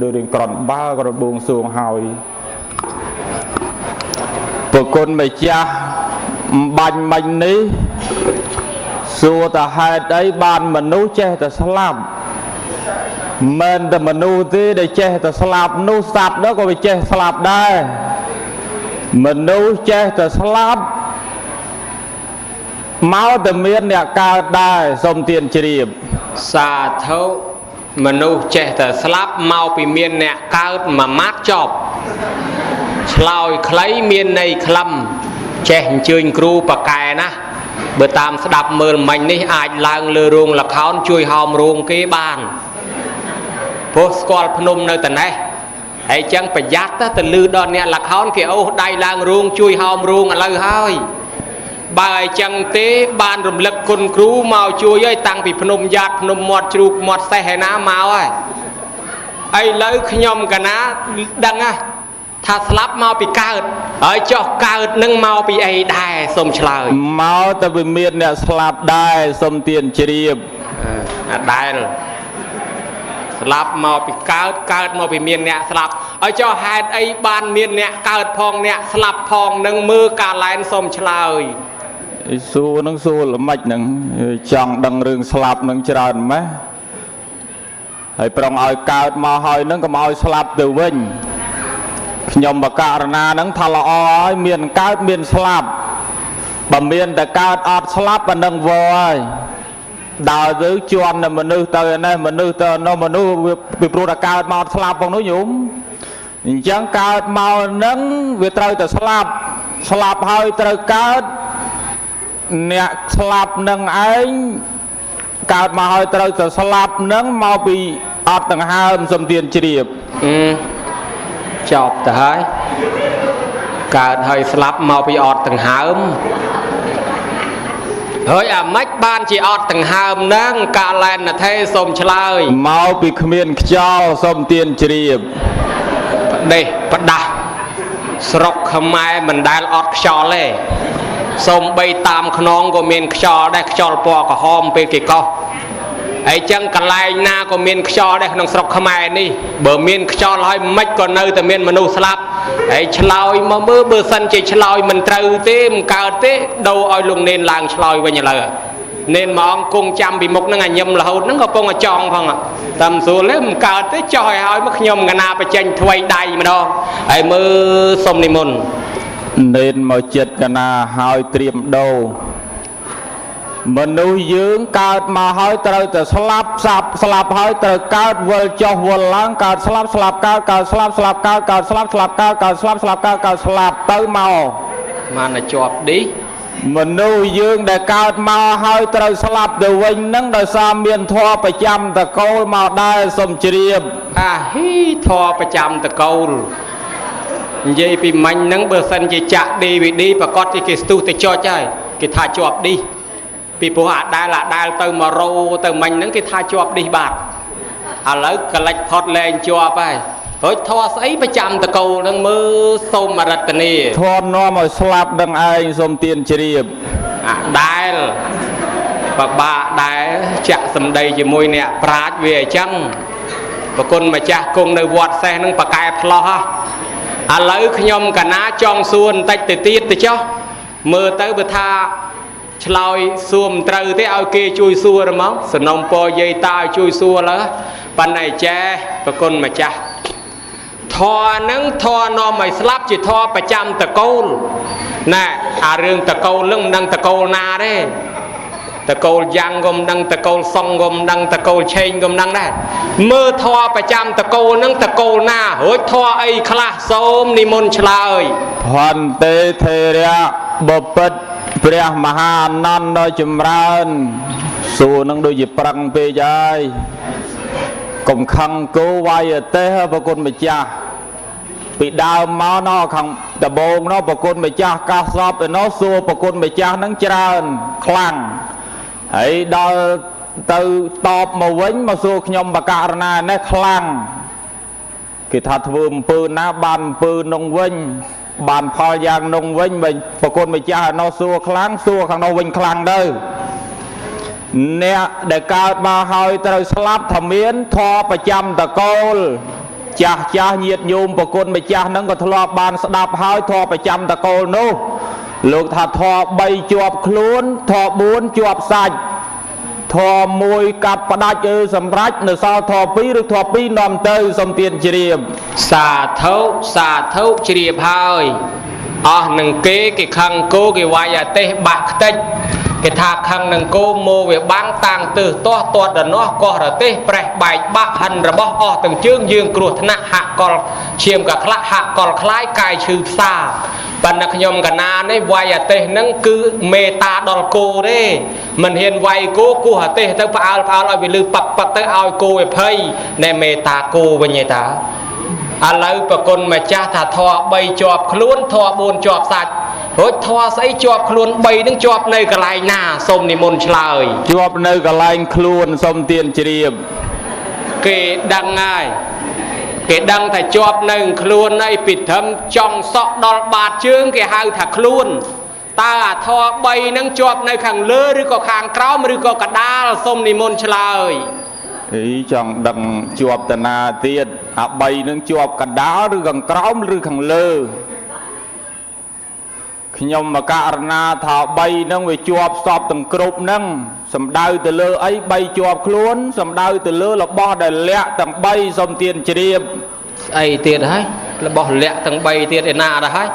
ដូចរៀងក្រន់បើក៏បួងសួងហើយប្រគុណម្ចាស់បាញ់មិញនេះសួរតាហេតុអីបានមនុស្សចេះតែស្លាប់មិនតែមនុស្សទេដែលចេះតែស្លាប់នោះសត្វនោះក៏វាចេះស្លាប់ដែរមនុស្សចេះតែស្លាប់មកតែមានអ្នកកើតដែរសូមទានជ្រាបសាធុមនុស្សចេះតែស្លាប់មកពីមានអ្នកកើតមួយម៉ាត់ចប់ឆ្លើយខ្លីមានន័យខ្លឹមចេះអញ្ជើញគ្រូប៉កែណាបើតាមស្ដាប់មើលមិញនេះអាចឡើងលើរោងល្ខោនជួយហោមរោងគេបានព្រោះស្គាល់ភ្នំនៅតែណេះហើយចឹងប្រយ័ត្នទៅលឺដល់អ្នកល្ខោនគេអូសដៃឡើងរោងជួយហោមរោងឥឡូវហើយបើអញ្ចឹងទេបានរំលឹកគុណគ្រូមកជួយឲ្យតាំងពីភ្នំយ៉ាតភ្នំមាត់ជ្រូកមាត់សេះឯណាមកហើយឥឡូវខ្ញុំកណាដឹងថាស្លាប់មកពីកើតហើយចុះកើតនឹងមកពីអីដែរសូមឆ្លើយមកតែវាមានអ្នកស្លាប់ដែរសូមទានជ្រាបអាដែលស្លាប់មកពីកើតមកពីមានអ្នកស្លាប់ហើយចុះហេតុអីបានមានអ្នកកើតផងអ្នកស្លាប់ផងនឹងមើលកាឡែនសូមឆ្លើយសួរនឹងសួរល្មិចនឹងចង់ដឹងរឿងស្លាប់នឹងច្រើនម៉េះហើយប្រងឲ្យកើតមកហើយនឹងកុំឲ្យស្លាប់ទៅវិញ ខ្ញុំបករណានឹងថាល្អហើយមានកើតមានស្លាប់បើមានតែកើតអត់ស្លាប់អានឹងវហើយដើរទៅជន់នៅមនុស្សទៅនេះមនុស្សទៅនោះមនុស្សពីព្រោះតែកើតមកស្លាប់ផងនោះញោមអញ្ចឹងកើតមកនឹងវាត្រូវតែស្លាប់ហើយត្រូវកើតអ្នកស្លាប់នឹងឯងកើតមកហើយត្រូវតែស្លាប់នឹងមកពីអត់ដង្ហើមសំទានជ្រាបចប់ទៅហើយកើតហើយស្លាប់មកពីអត់ដង្ហើមហើយអាម៉េចបានជាអត់ដង្ហើមហ្នឹងកាឡែនណថេសូមឆ្លើយមកពីគ្មានខ្យល់សូមទានជ្រាបដេះផ្ដាស់ស្រុកខ្មែរមិនដែលអត់ខ្យល់ទេសូមបីតាមខ្នងក៏មានខ្យល់ដែរខ្យល់ពណ៌ក្រហមពេលគេកោសហើយចឹងកន្លែងណាក៏មានខ្យល់ដែរក្នុងស្រុកខ្មែរនេះបើមានខ្យល់ហើយមិនក៏នៅតែមានមនុស្សស្លាប់ហើយឆ្លើយមកមើលបើសិនជាឆ្លើយមិនត្រូវទេមិនកើតទេដូរឲ្យលោកនេនឡើងឆ្លើយវិញឥឡូវនេនមកអង្គគង់ចាំពីមុខហ្នឹងអាញឹមរហូតហ្នឹងក៏ពងចង់ផងតាមស្រួលទេមិនកើតទេចោះឲ្យមកខ្ញុំកណាបញ្ចេញថ្វីដៃម្ដងហើយមើលសុំនិមន្តនេនមកចិត្តកណាហើយត្រៀមដូរមនុស្សយើងកើតមកហើយត្រូវតែស្លាប់ហើយត្រូវកើតវិលចុះវិលឡើងកើតស្លាប់កើតស្លាប់កើតស្លាប់កើតស្លាប់កើតស្លាប់ទៅមកបានតែជាប់ឌីមនុស្សយើងដែលកើតមកហើយត្រូវស្លាប់ទៅវិញនឹងដោយសារមានធម៌ប្រចាំតកូលមកដែរសូមជ្រាបអាហ៊ីធម៌ប្រចាំតកូលនិយាយពីមាញ់ហ្នឹងបើសិនជាចាក់ DVD ប្រកាសជាគេស្ទុះទៅចុចហើយគេថាជាប់ឌីពីព្រោះអាដែលទៅមករោទៅមាញ់ហ្នឹងគេថាជាប់ឌីបាទឥឡូវកលិចផុតលែងជាប់ហើយរួចធေါ်ស្អីប្រចាំតកូលហ្នឹងមើលសូមរតនីធေါ်នាំឲ្យស្លាប់នឹងឯងសូមទានជ្រាបអាដែលបបាក់ដែលចាក់សម្ដីជាមួយអ្នកប្រាជ្ញវាអញ្ចឹងប្រគុណម្ចាស់គង់នៅវត្តសេះហ្នឹងបកែផ្លោះឥឡូវខ្ញុំកណាចង់សួរបន្តិចទៅទៀតទៅចុះមើលទៅបើថាឆ្លើយសួរមិនត្រូវទេឲ្យគេជួយសួរហ្មងសំណុំពរយាយតាឲ្យជួយសួរឡើយប៉ុន្តែចេះប្រគុណម្ចាស់ធរហ្នឹងធរនាំឲ្យស្លាប់ជាធរប្រចាំតកូលណែអារឿងតកូលហ្នឹងមិនដឹងតកូលណាទេតកូលយ៉ាងក៏មិនដឹងតកូលសង្ឃក៏មិនដឹងតកូលឆេងក៏មិនដឹងដែរមើលធរប្រចាំតកូលហ្នឹងតកូលណារួចធរអីខ្លះសូមនិមន្តឆ្លើយភន្តេថេរៈបពិតព្រះមហាអនន្តដ៏ចម្រើនសួរនឹងដូចជាប្រឹងពេកហើយកុំខឹងគោវាយទេប្រគុណម្ចាស់ពីដើមមកណោះខាងដបងណោះប្រគុណម្ចាស់កាសសពឯណោះសួរប្រគុណម្ចាស់នឹងច្រើនខ្លាំងហើយដល់ទៅតបមកវិញមកសួរខ្ញុំបករណានេះខ្លាំងគេថាធ្វើអំពើណាបានអំពើនោះវិញបានផលយ៉ាងនោះវិញប្រគុណម្ចាស់ឯណោះសួរខ្លាំងសួរខាងនោះវិញខ្លាំងទៅអ្នកដែលកើតមកហើយត្រូវស្លាប់ថាមានធម៌ប្រចាំតកូលចាស់ញាតិញោមប្រគុណម្ចាស់នឹងក៏ធ្លាប់បានស្ដាប់ហើយធម៌ប្រចាំតកូលនោះលោកថាធម៌3ជាប់ខ្លួនធម៌4ជាប់សាច់ធម៌1កាត់ផ្ដាច់សម្រាប់នៅសល់ធម៌2ឬធម៌2នាំទៅសំទានជ្រាបសាធុជ្រាបហើយអស់នឹងគេខឹងគោគេវាយអាទេសបាក់ខ្ទេចគេថាខឹងនឹងគោមកវាបាំងតាំងទើសទាស់ទាត់ដល់នោះកោះរទេសប្រេះបែកបាក់ហិនរបស់អស់ទាំងជើងយើងគ្រោះថ្នាក់ហាក់កលឈាមកក្លាក់ហាក់កលคล้ายកាយឈឺផ្សាប៉ុន្តែខ្ញុំកណានេះវាយអាទេសហ្នឹងគឺមេតាដល់គោទេមិនហ៊ានវាយគោគោះអាទេសទៅផ្អើលឲ្យវាលឺប៉ាក់ទៅឲ្យគោវាភ័យណែមេតាគោវិញឯតាឥឡូវប្រគុណម្ចាស់ថាធម៌3ជាប់ខ្លួនធម៌4ជាប់សាច់រួចធម៌ស្អីជាប់ខ្លួន3ហ្នឹងជាប់នៅកន្លែងណាសូមនិមន្តឆ្លើយជាប់នៅកន្លែងខ្លួនសូមទានជ្រាបគេដឹងហើយគេដឹងថាជាប់នៅខ្លួនអីពីត្រឹមចង់សក់ដល់បាតជើងគេហៅថាខ្លួនតើអាធម៌3ហ្នឹងជាប់នៅខាងលើឬក៏ខាងក្រោមឬក៏កដាលសូមនិមន្តឆ្លើយអីចង់ដឹងជាប់តាណាទៀតអា3នឹងជាប់កណ្ដាលឬខាងក្រោមឬខាងលើខ្ញុំមកករណាថា3នឹងវាជាប់សពទាំងគ្រប់នឹងសំដៅទៅលើអី3ជាប់ខ្លួនសំដៅទៅលើរបស់ដែលលាក់ទាំង3សូមទានជ្រាបស្អីទៀតហើយ របស់លាក់ទាំង3ទៀតឯណាដែរហើយ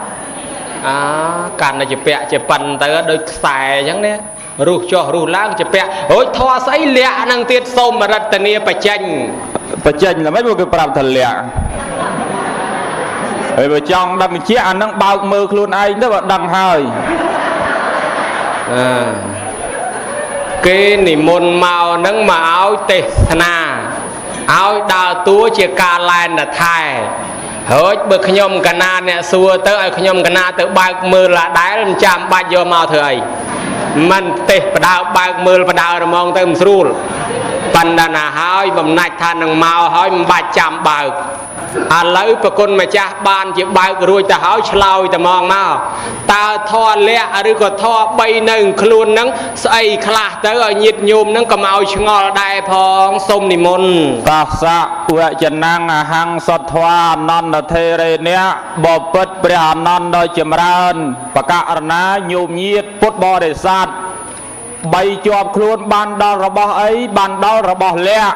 កាន់តែជាពាក់ជាប៉ិនទៅដូចខ្សែអញ្ចឹងណារុះចុះរុះឡើងជាពាក់រួចធေါ်ស្អីលាក់ហ្នឹងទៀតសូមរតនាបច្ចេញល្មិចមកគេប្រាប់ថាលាក់ហើយបើចង់ដឹងជាអាហ្នឹងបើកមើលខ្លួនឯងទៅបើដឹងហើយគេនិមន្តមកហ្នឹងមកឲ្យទេសនាឲ្យដើរតួជាការឡែនថែហើយបើខ្ញុំកណាអ្នកសួរទៅឲ្យខ្ញុំកណាទៅបើកមើលឡាដែលមិនចាំបាច់យកមកធ្វើអីមិនទេសបដៅបើកមើលបដៅរមងទៅមិនស្រួលបណ្ដាណាហើយបំណាច់ថានឹងមកហើយមិនបាច់ចាំបើកឥឡូវប្រគុណម្ចាស់បានជាបើករួចទៅហើយឆ្លើយតែមកតើធေါ်លាក់ឬក៏ធေါ်3នៅខ្លួនហ្នឹងស្អីខ្លះទៅឲ្យញាតិញោមហ្នឹងក៏មកឲ្យឆ្ងល់ដែរផងសូមនិមន្តកសៈវចនាងអហង្សត្វាអនន្តធេរេនៈបពិតព្រះអនន្តដោយចម្រើនបករណាញោមញាតិពុទ្ធបរិស័ទ3ជាប់ខ្លួនបានដល់របស់អីបានដល់របស់លក្ខ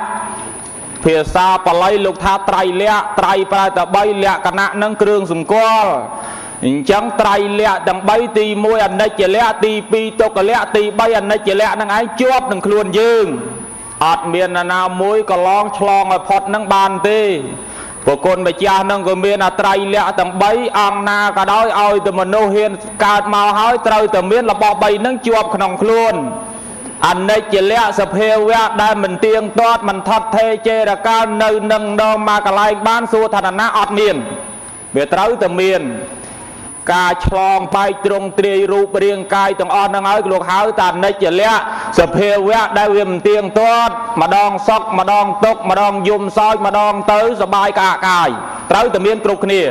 ភាសាបាលីលោកថាត្រៃលក្ខត្រៃប្រែតែ3លក្ខណៈនឹងគ្រឿងសម្គាល់អញ្ចឹងត្រៃលក្ខទាំង3ទី1អនិច្ចលក្ខទី2ទុក្ខលក្ខទី3អនិច្ចលក្ខនឹងឯងជាប់នឹងខ្លួនយើងអត់មានណាមួយកន្លងឆ្លងឲ្យផុតនឹងបានទេប្រគុណម្ចាស់នឹងក៏មានអត្រៃលក្ខទាំង3អង្គណាក៏ដោយឲ្យតែមនុស្សហ៊ានកើតមកហើយត្រូវតែមានរបស់3នឹងជាប់ក្នុងខ្លួនអនិច្ចលក្ខសភាវៈដែលមិនទៀងទាត់មិនថត់ថេរចេរកាលនៅនឹងដងមកកន្លែងបានសួរថាណាអត់មានវាត្រូវតែមានការឆ្លងបែកត្រង់ទ្រាយរូបរាងកាយទាំងអស់ហ្នឹងហើយលោកហៅថាអនិច្ចលក្ខសភាវៈដែលវាមិនទៀងទាត់ម្ដងសុខម្ដងទុក្ខម្ដងយំសោចម្ដងទៅសបាយកាកាយត្រូវតែមានគ្រប់គ្នា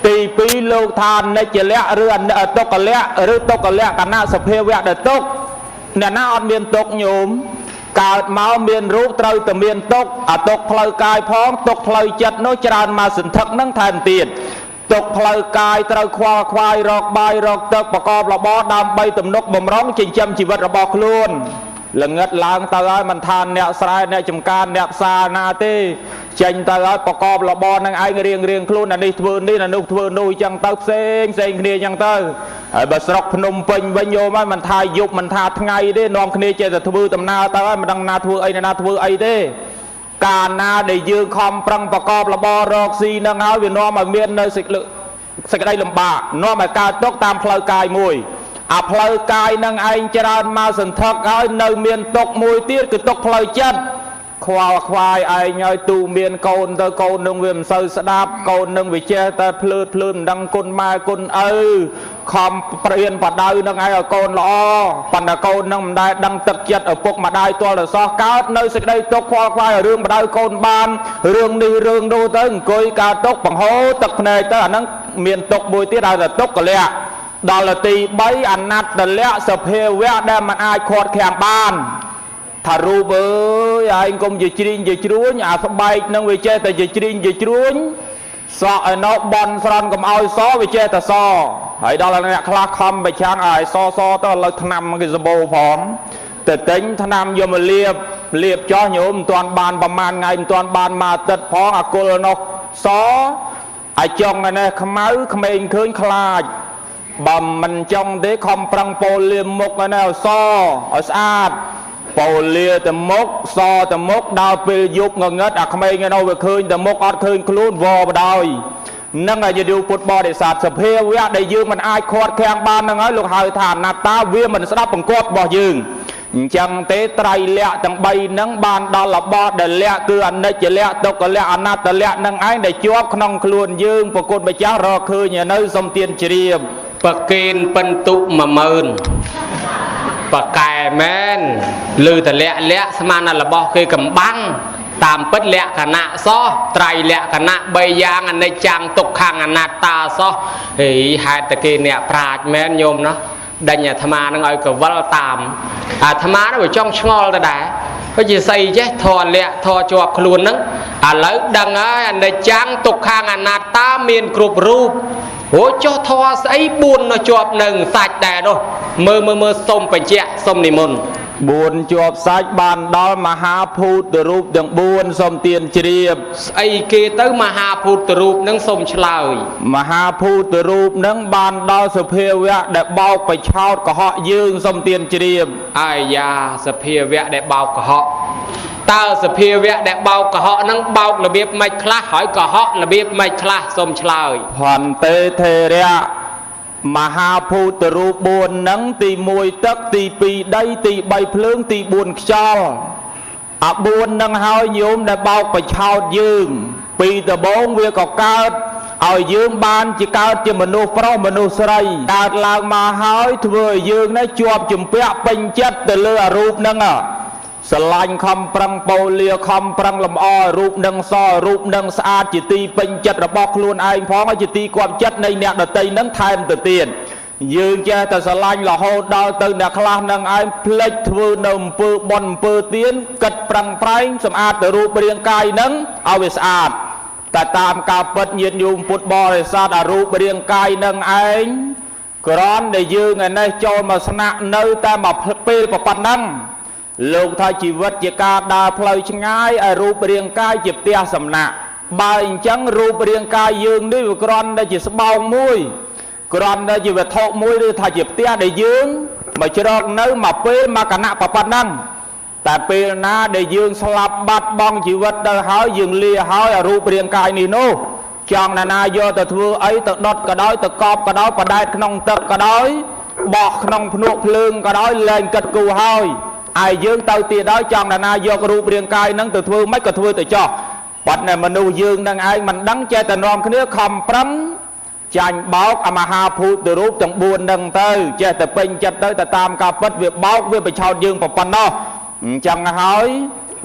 ទី2លោកថាអនិច្ចលក្ខឬទុក្ខលក្ខឬទុក្ខលក្ខណៈសភាវៈដែលទុក្ខអ្នកណាអត់មានទុក្ខញោមកើតមកមានរូបត្រូវតែមានទុក្ខអាទុក្ខផ្លូវកាយផងទុក្ខផ្លូវចិត្តនោះច្រើនមកសន្ធឹកនឹងថែមទៀតទុក្ខផ្លូវកាយត្រូវខ្វល់ខ្វាយរកបាយរកទឹកប្រកបរបរដើម្បីទំនុកបំរុងចិញ្ចឹមជីវិតរបស់ខ្លួនល្ងិតឡើងទៅហើយមិនថាអ្នកស្រែអ្នកចំការអ្នកផ្សារណាទេចេញទៅហើយប្រកបរបរនឹងឯងរៀងខ្លួនអានេះធ្វើនេះអានោះធ្វើនោះអញ្ចឹងទៅផ្សេងគ្នាអញ្ចឹងទៅហើយបើស្រុកភ្នំពេញវិញយកមកមិនថាយប់មិនថាថ្ងៃទេនាំគ្នាចេះតែធ្វើដំណើរទៅហើយមិនដឹងណាធ្វើអីណាធ្វើអីទេកាលណាដែលយើងខំប្រឹងប្រកបរបររកស៊ីនឹងហើយវានាំឲ្យមាននៅសេចក្តីលំបាកនាំឲ្យកើតទុក្ខតាមផ្លូវកាយមួយអាផ្លូវកាយនឹងឯងច្រើនមកសន្ធឹកហើយនៅមានទុក្ខមួយទៀតគឺទុក្ខផ្លូវចិត្តខ្វល់ខ្វាយឯងហើយទូមានកូនទៅកូននឹងវាមិនសូវស្ដាប់កូននឹងវាចេះតែភ្លើតមិនដឹងគុណម៉ែគុណឪខំព្រៀនបដៅនឹងឯងឲ្យកូនល្អប៉ុន្តែកូននឹងមិនដែលដឹងទឹកចិត្តឪពុកម្ដាយទាល់តែសោះកើតនៅសេចក្តីទុក្ខខ្វល់ខ្វាយរឿងបដៅកូនបានរឿងនេះរឿងនោះទៅអង្គុយកើតទុក្ខបង្ហូរទឹកភ្នែកទៅអាហ្នឹងមានទុក្ខមួយទៀតហៅថាទុក្ខលក្ខដល់ទី3អនត្តលក្ខសភាវៈដែលមិនអាចខាត់ខាំងបានថារូបអើយឯងកុំជាជ្រីងជាជ្រួញអាស្បែកនឹងវាចេះតែជាជ្រីងជាជ្រួញសក់ឯណោបន់ស្រន់កុំឲ្យសវាចេះតែសហើយដល់អ្នកខ្លះខំប្រឆាំងឲ្យសទៅឥឡូវថ្នាំគេសម្បូរផងទៅទិញថ្នាំយកមកលាបចោះញោមមិនទាន់បានប្រមាណថ្ងៃមិនទាន់បានមកទឹកផងអាគុលនោះសឲ្យចង់ឯនេះខ្មៅក្មេងឃើញខ្លាចបើមិនចង់ទេខំប្រឹងពោលលាមមុខឯនេះឲ្យសឲ្យស្អាតពោលលាទៅមុខសទៅមុខដល់ពេលយប់ងងឹតអាក្មេងឯនោះវាឃើញទៅមុខអត់ឃើញខ្លួនវបដោយនឹងឲ្យយពុទ្ធបរិស័ទសភាវៈដែលយើងមិនអាចខាត់ខាំងបាននឹងហើយលោកហៅថាអនត្តាវាមិនស្ដាប់បង្គាប់របស់យើងអញ្ចឹងទេត្រៃលក្ខទាំង3ហ្នឹងបានដល់របស់ដែលលក្ខគឺអនិច្ចលក្ខទុក្ខលក្ខអនត្តលក្ខនឹងឯងដែលជាប់ក្នុងខ្លួនយើងប្រគុណម្ចាស់រកឃើញនៅសំទានជ្រាបប្រកេនពិន្ទុ10000បកែមែនឬតលក្ខស្មានរបស់គេកំបាំងតាមពិតលក្ខណៈសោះត្រៃលក្ខណៈ3យ៉ាងអនិច្ចំទុក្ខំអនត្តាសោះហេហេតុតែគេអ្នកប្រាជ្ញមែនញោមណាដេញអាត្មានឹងឲ្យកវល់តាមអាត្មានឹងវាចង់ឆ្ងល់ទៅដែរវាជាស្អីចេះធរលក្ខធរជាប់ខ្លួនហ្នឹងឥឡូវដឹងហើយអនិច្ចំទុក្ខំអនត្តាមានគ្រប់រូបអូចុះធរស្អី4នៅជាប់នឹងសាច់ដែរនោះមើលសុំបញ្ជាក់សុំនិមន្ត buồn chuột sách bàn đó mà ha phu từ rụp đừng buồn xong tiền triệp ấy kia tới mà hà phụt từ rụp nâng sông lời mà ha phu từ rụp nâng bàn đó sụp hiệu vẹn để bao phải chào của họ dương xong tiền triệp ai da sập hiệu vẹn để bao của họ ta sập hiệu vẹn để bao của họ nâng bao là biết mạch khá hỏi của họ là biết mạch khá sông lời hoàn tê thề ra mà ha phu từ rụp buồn nâng tì mùi tất tì pì đây tì bay phướng tì buồn cho buồn nâng hơi nhôm để bao phải chào dương pì từ bốn việc có cao ở dương ban chỉ cao chỉ mình nuôi pro mình nuôi sợi cao là mà hơi thừa dương nó chuột chùm pẹ bình chất từ lừa rụp nâng sờ lanh không prang polia không prang làm o rụp nâng so rụp nâng sa chỉ ti bình chất là bọc luôn anh phó chỉ ti quan chất này nè đợt tây nâng thêm từ tiền dương cha từ sờ lanh là hô đau từ nè khla nâng anh plek thừa nằm pư bon pư tiến cật prang prang sầm a từ rụp riêng cài nâng ao về saแต่ตามการปฏิญาณยุมพุทธบริษัทอรูปเรียงกายนั่งเองกรอนได้ยืงในโจมาสนะเนื้อแต่มาเปรปปันนั่งลงท้ายชีวิตจะการดาพลอยชง่ายอรูปเรียงกายเจ็บเตี้ยสำนักบายจังรูปเรียงกายยืงด้วยกรอนได้จะสบายมุ้ยกรอนได้จะแบบทอกมุ้ยด้วยท้ายเจ็บเตี้ยได้ยืงมาจะรอกเนื้อมาเปรมาขณะปปันนั่งแต่เปรนาได้ยืงสลับบัดบ้องชีวิตได้หายยืงเลี้ยหายรูปเรียงกายนี่โน่จังนานาโยแต่ทัวไอแต่ดดก็ได้แต่กอบก็ได้ประได้ขนมตึกก็ได้บอกขนมพนุเพลิงก็ได้เล่นกัดกูหายไอยืงเตาตีได้จังนานาโยกรูปเรียงกายนั่งแต่ทัวไม่ก็ทัวแต่จ่อปัดในมนุษย์ยืงนั่งไอมันดังใจแต่นอมขึ้นเนื้อคำปรังจันบอกอมาหาพูดรูปจังบุญดังเตยใจแต่เป็นจัดเตยแต่ตามกาปัดเวียบบอกเวียบไปชาวยืงปปันนอจังหาย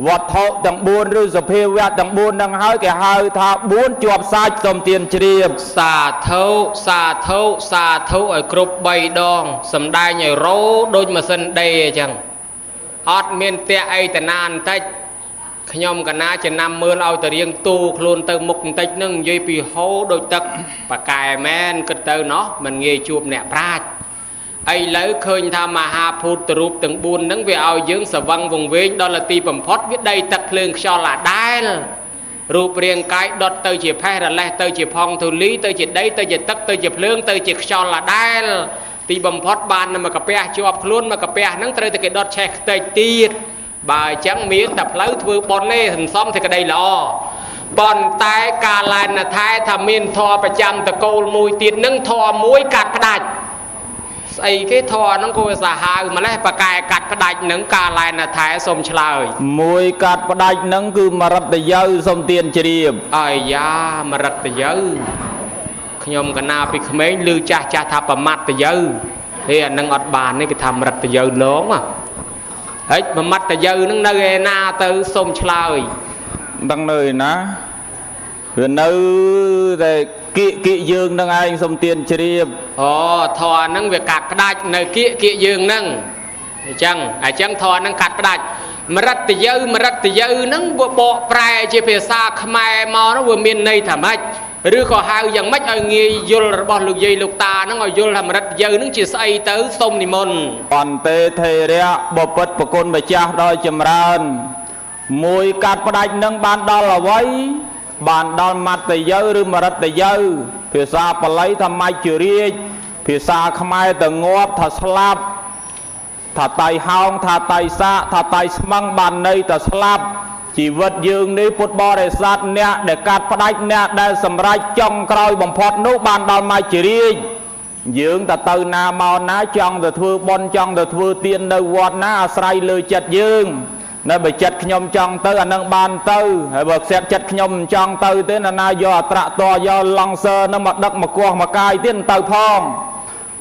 วัดทอดังบุญหรือสเพเวดังบุญดังหายแก่หายท่าบุญจวบสายสมเตียนเฉียบสาธุสาธุสาธุไอ้กรุบใบดองสำได้ใหญ่โรโดยมาสันเดย์จังอดเมียนเตะไอแต่นานแต่ขยมกันนะจะนำมือเอาแต่เรียงตูโคลนเติมมุกติดนึ่งยี่ปีโฮโดยตักปากกายแมนก็เติมเนาะมันเงยจูบเนี่ยพลาดไอ้เลยเคยทำมาหาพูดรูปตึงบุญนั่งไปเอายืงสวังวงเวงดอลตีผมพอดวิได้ตักเพลิงชอละได้รูปเรียงกายดอตเตยจีแพ้ระแลเตยจีพองทุลีเตยจีได้เตยจีตักเตยจีเพลิงเตยจีชอละได้ตีผมพอดบานนั่นมากระเปียจวบคลุ้นมากระเปียนั่งเตยตะเกียดอตแช่เตยตีดบ่ายจังมีแต่เพลิงถือบอลเล่ถึงซ้อมที่กระไดล้อบอลตายกาลายนาท้ายทำมินทอประจำตะโกลมวยตีนนั่งทอมวยกัดกระดาษไอ้cái thò nó côสาหายมาแล้วปากกายกัดกระดาษหนังกาลายนาท้ายสมชลายมวยกัดกระดาษหนังคือมารัตเยอะสมเตียนเฉียบไอ้ยามารัตเยอะขยมกันนาไปเขมรลือจ่าจ่าทับประมัดตเยอะเฮ้ยนังอดบานนี่ก็ทำรัตเยอะน้องอ่ะเฮ้ยประมัดตเยอะนังนาเกนาเตอสมชลายดังเลยนะnơi để kỵ dương năng anh sông tiền triệp thò năng việc cắt đai nơi kỵ dương năng chẳng thò năng cắt đai mà rất tự dư năng bộ prai chỉ phải xa khmai mò nó vừa miền này thảm hại rư khó hai dần mất ở nghe vô bỏ lục dây lục ta nó ngồi vô làm rất dư nó chỉ xây tới sông ni môn còn tê thề đấy bộ bật bộ côn bà cha đôi chầm ran mùi cắt đai năng ban đó là vậy bàn đòn mặt tây dơ rư mà rất tây dơ phía xa bà lấy thầm mai chữ riêng phía xa khám ai tầng ngọt thà slap thà tay hong thà tay xa thà tay măng bàn này thà slap chỉ vật dương đi phút bò để sát nè để cắt phát đách nè để sầm rai trong coi bằng phọt nút bàn đòn mai chữ riêng dương thà từ nà màu ná trong thà thưa bon trong thà thưa tiên nơi vọt ná sài lười chật dương nơi bị chật nhom trong tới anh đang ban tư hay bậc xét chật nhom trong tư tới là na do trạ to do long sơ nó mặt đất mặt quang mặt cài tiến tư phong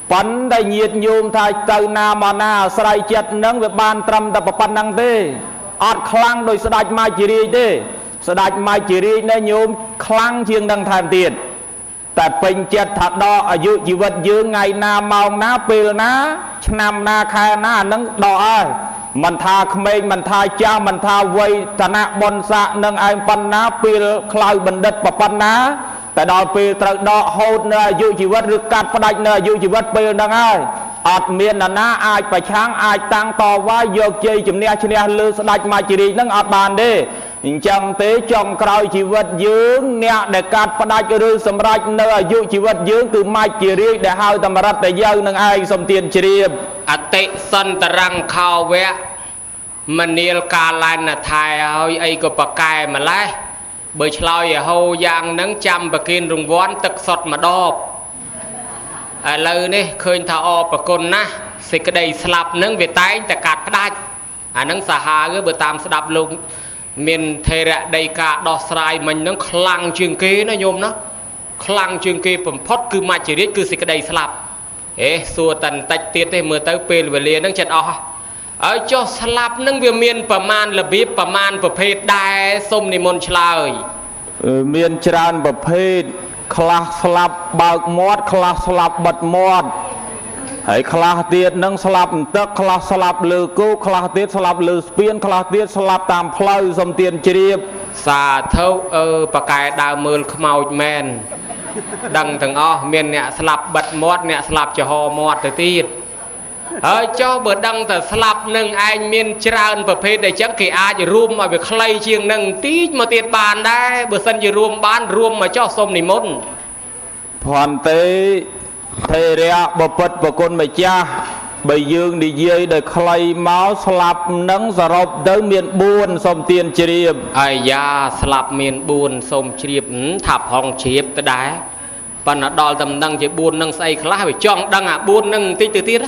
bắn đầy nhiệt nhôm thay tư na mà na sài chật nâng về ban trầm tập ban năng tê ọt khlang đôi sợi mai chỉ đi tê sợi mai chỉ đi nên nhôm khlang chiêng đang tham tiềnแต่เป็นเจ็ดถัดดออายุชีวิตยืนไงนามองน้าเปลือน้านำนาคายน้านั่งดอมันทาเขมรมันทาเจ้ามันทาไว้ธนะบนสะนั่งไอ้ปันน้าเปลือคลายบันเด็ดปปันน้าแต่ดอเปลือตรักดอโหดเนื้ออายุชีวิตหรือการประดับเนื้ออายุชีวิตเปลือนั่งไอ้ អត់មាននរណាអាចប្រឆាំងអាចតាំងតវ៉ាយកជ័យជំនះឈ្នះលើស្ដេចមាជរាជនឹងអត់បានទេអញ្ចឹងទេចុងក្រោយជីវិតយើងអ្នកដែលកាត់ផ្ដាច់ឬសម្រេចនៅអាយុជីវិតយើងគឺមាជរាជដែលហៅតម្រិតតែយើងនឹងឯងសំទានជ្រាបអតិសន្តរង្ខោវៈមនាលកាលានថែហើយអីក៏ប្រកែម្លេះបើឆ្លើយឲ្យហូរយ៉ាងហ្នឹងចាំប្រគិនរង្វាន់ទឹកសុតម្ដបឥឡូវនេះឃើញថាអរប្រគុណណាស់សេចក្តីស្លាប់ហ្នឹងវាតែងតែកាត់ផ្ដាច់អាហ្នឹងសាហាវបើតាមស្ដាប់លោកមានថេរៈដីកាដោះស្រាយមិញហ្នឹងខ្លាំងជាងគេណាញោមណាខ្លាំងជាងគេបំផុតគឺមច្ចរាជគឺសេចក្តីស្លាប់សួរតែបន្តិចទៀតទេមើលទៅពេលវេលាហ្នឹងចិត្តអស់ហើយចុះស្លាប់ហ្នឹងវាមានប្រមាណរបៀបប្រមាណប្រភេទដែរសូមនិមន្តឆ្លើយមានច្រើនប្រភេទខ្លះស្លាប់បើកមាត់ខ្លះស្លាប់បិទមាត់ហើយខ្លះទៀតនឹងស្លាប់ទឹកខ្លះស្លាប់លើគោខ្លះទៀតស្លាប់លើស្ពានខ្លះទៀតស្លាប់តាមផ្លូវសំទានជ្រាបសាធុប៉កែដើរមើលខ្មោចមែនដឹងទាំងអស់មានអ្នកស្លាប់បិទមាត់អ្នកស្លាប់ចំហមាត់ទៅទៀតហើយចុះបើដឹងតែស្លាប់នឹងឯងមានច្រើនប្រភេទតែចឹងគេអាចរួមឲ្យវាខ្លីជាងនឹងតិចមកទៀតបានដែរបើសិនជារួមបានរួមមកចុះសូមនិមន្តភន្តិថេរៈបពិតប្រគុណម្ចាស់បើយើងនិយាយដោយខ្លីមកស្លាប់នឹងសរុបទៅមាន4សូមទានជ្រាបអាយ៉ាស្លាប់មាន4សូមជ្រាបថាផងជ្រាបទៅដែរប៉ុន្តែដល់តែមិនដឹងជា4នឹងស្អីខ្លះវាចង់ដឹងអា4នឹងបន្តិចទៅទៀត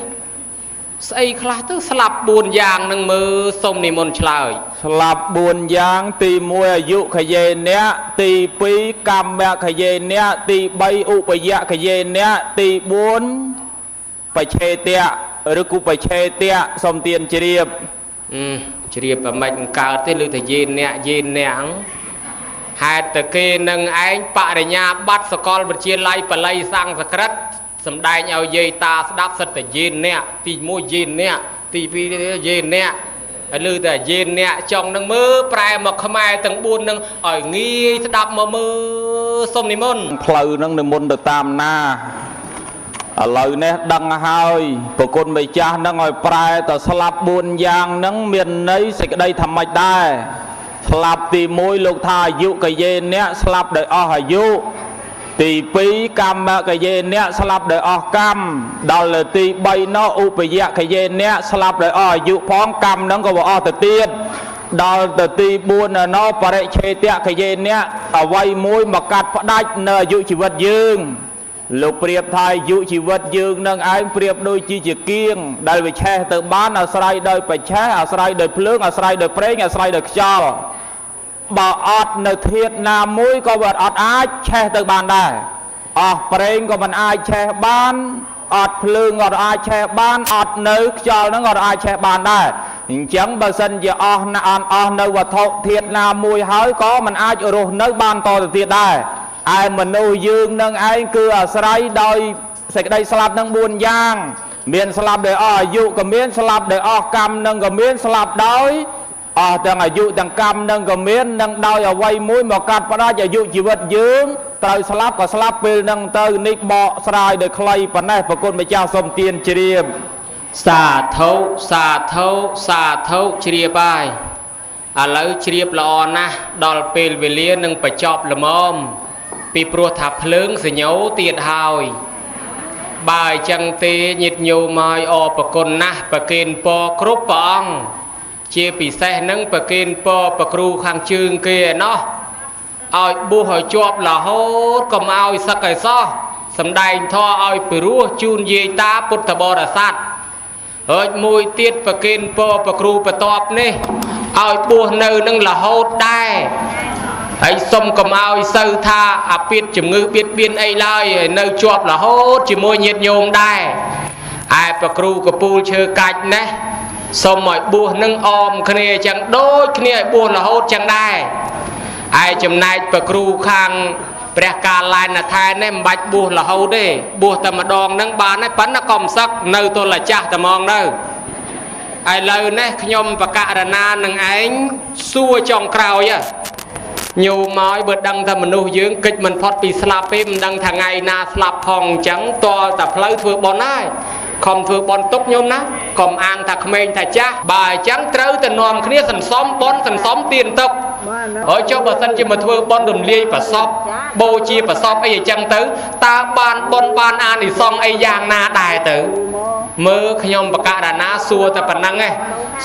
ស្អីខ្លះទៅស្លាប់4យ៉ាងនឹងមើលសូមនិមន្តឆ្លើយស្លាប់4យ៉ាងទី1អាយុខយេនៈទី2កម្មខយេនៈទី3ឧបយៈខយេនៈទី4បច្ឆេតៈឬគូបច្ឆេតៈសូមទានជ្រាបជ្រាបប្រមាញ់កើតទេឬតែយេនៈហេតុតែគេនឹងឯងបរិញ្ញាបត្រសកលវិទ្យាល័យបល័យសង្ស្ក្រឹតសម្ដែងឲ្យយាយតាស្ដាប់សិតតែយេនៈទី1យេនៈទី2យេនៈហើយឮតែយេនៈចង់នឹងមើលប្រែមកខ្មែរទាំង4នឹងឲ្យងាយស្ដាប់មកមើលសុំនិមន្តផ្លូវនឹងនិមន្តទៅតាមណាឥឡូវនេះដឹងហើយប្រគុណម្ចាស់នឹងឲ្យប្រែទៅស្លាប់4យ៉ាងនឹងមានន័យសេចក្តីថាម៉េចដែរស្លាប់ទី1លោកថាអាយុកយេនៈស្លាប់ដោយអស់អាយុទី2កម្មកយេនៈស្លាប់ដោយអស់កម្មដល់លើទី3នោះឧបយៈកយេនៈស្លាប់ដោយអស់អាយុផងកម្មនឹងក៏អស់ទៅទៀតដល់ទៅទី4នោះបរិច្ឆេតៈកយេនៈអវ័យមួយមកកាត់ផ្ដាច់នៅអាយុជីវិតយើងលោកប្រៀបថាអាយុជីវិតយើងនឹងឯងប្រៀបដូចជាគៀងដែលវាឆេះទៅបានអាស្រ័យដោយបច្ឆេះអាស្រ័យដោយភ្លើងអាស្រ័យដោយប្រេងអាស្រ័យដោយខ្យល់បើអត់នៅធាតុណាមួយក៏វាអត់អាចឆេះទៅបានដែរអស់ប្រេងក៏មិនអាចឆេះបានអត់ភ្លើងក៏អត់អាចឆេះបានអត់នៅខ្យល់ហ្នឹងក៏អាចឆេះបានដែរអញ្ចឹងបើសិនជាអស់នៅវត្ថុធាតុណាមួយហើយក៏មិនអាចរស់នៅបានតទៅទៀតដែរឯមនុស្សយើងនឹងឯងគឺអាស្រ័យដោយសេចក្តីស្លាប់នឹង4យ៉ាងមានស្លាប់ដោយអស់អាយុក៏មានស្លាប់ដោយអស់កម្មនឹងក៏មានស្លាប់ដោយអស់ទាំងអាយុទាំងកម្មនឹងក៏មាននឹងដោយអវ័យមួយមកកាត់ផ្ដាច់អាយុជីវិតយើងត្រូវស្លាប់ក៏ស្លាប់ពេលនឹងទៅនេះបកស្រាយដោយខ្លីប៉ុណ្ណេះប្រគុណម្ចាស់សូមទានជ្រាបសាធុសាធុសាធុជ្រាបហើយឥឡូវជ្រាបល្អណាស់ដល់ពេលវេលានឹងបញ្ចប់ល្មមពីព្រោះថាភ្លើងសញ្ញោទៀតហើយបើអញ្ចឹងទេញាតិញោមឲ្យអរប្រគុណណាស់ប្រគេនពរគ្រប់ព្រះអង្គជាពិសេសនឹងប្រគេនពរប្រគ្រូខាងជើងគេឯណោះឲ្យបួសឲ្យជាប់រហូតកុំឲ្យសឹកឲ្យសោះសម្ដែងធម៌ឲ្យពិរោះជូនយាយតាពុទ្ធបរិស័ទហើយមួយទៀតប្រគេនពរប្រគ្រូបន្ទាប់នេះឲ្យបួសនៅនឹងរហូតដែរហើយសុំកុំឲ្យសូវថាអាពាតជំងឺបៀតបៀនអីឡើយនៅជាប់រហូតជាមួយញាតិញោមដែរឯប្រគ្រូកពូលឈើកាច់ណាសូមឲ្យបួសនឹងអមគ្នាចឹងដូចគ្នាឲ្យបួសរហូតចឹងដែរឯចំណែកប្រគ្រូខាងព្រះកាលានថែនេះមិនបាច់បួសរហូតទេបួសតែម្ដងនឹងបានហើយប៉ុន្តែកុំសឹកនៅទល់ចាស់តែហ្មងទៅឥឡូវនេះខ្ញុំបកករណានឹងឯងសួរចុងក្រោយញោមមកបើដឹងថាមនុស្សយើងកិច្ចមិនផុតពីស្លាប់ទេមិនដឹងថាថ្ងៃណាស្លាប់ផងអញ្ចឹងតតែផ្លូវធ្វើបុណ្យហើយ ខំធ្វើបន់ទុកញោមណាកុំអាងថាក្មេងថាចាស់បើអញ្ចឹងត្រូវតែនាំគ្នាសន្សំបន់សន្សំទានទុកហើយចុះបើសិនជាមកធ្វើបន់រំលាយប្រសពបូជាប្រសពអីអញ្ចឹងទៅតើបានបន់បានអានិសង្សអីយ៉ាងណាដែរទៅមើលខ្ញុំបកករណាសួរតែប៉ុណ្ណឹងឯង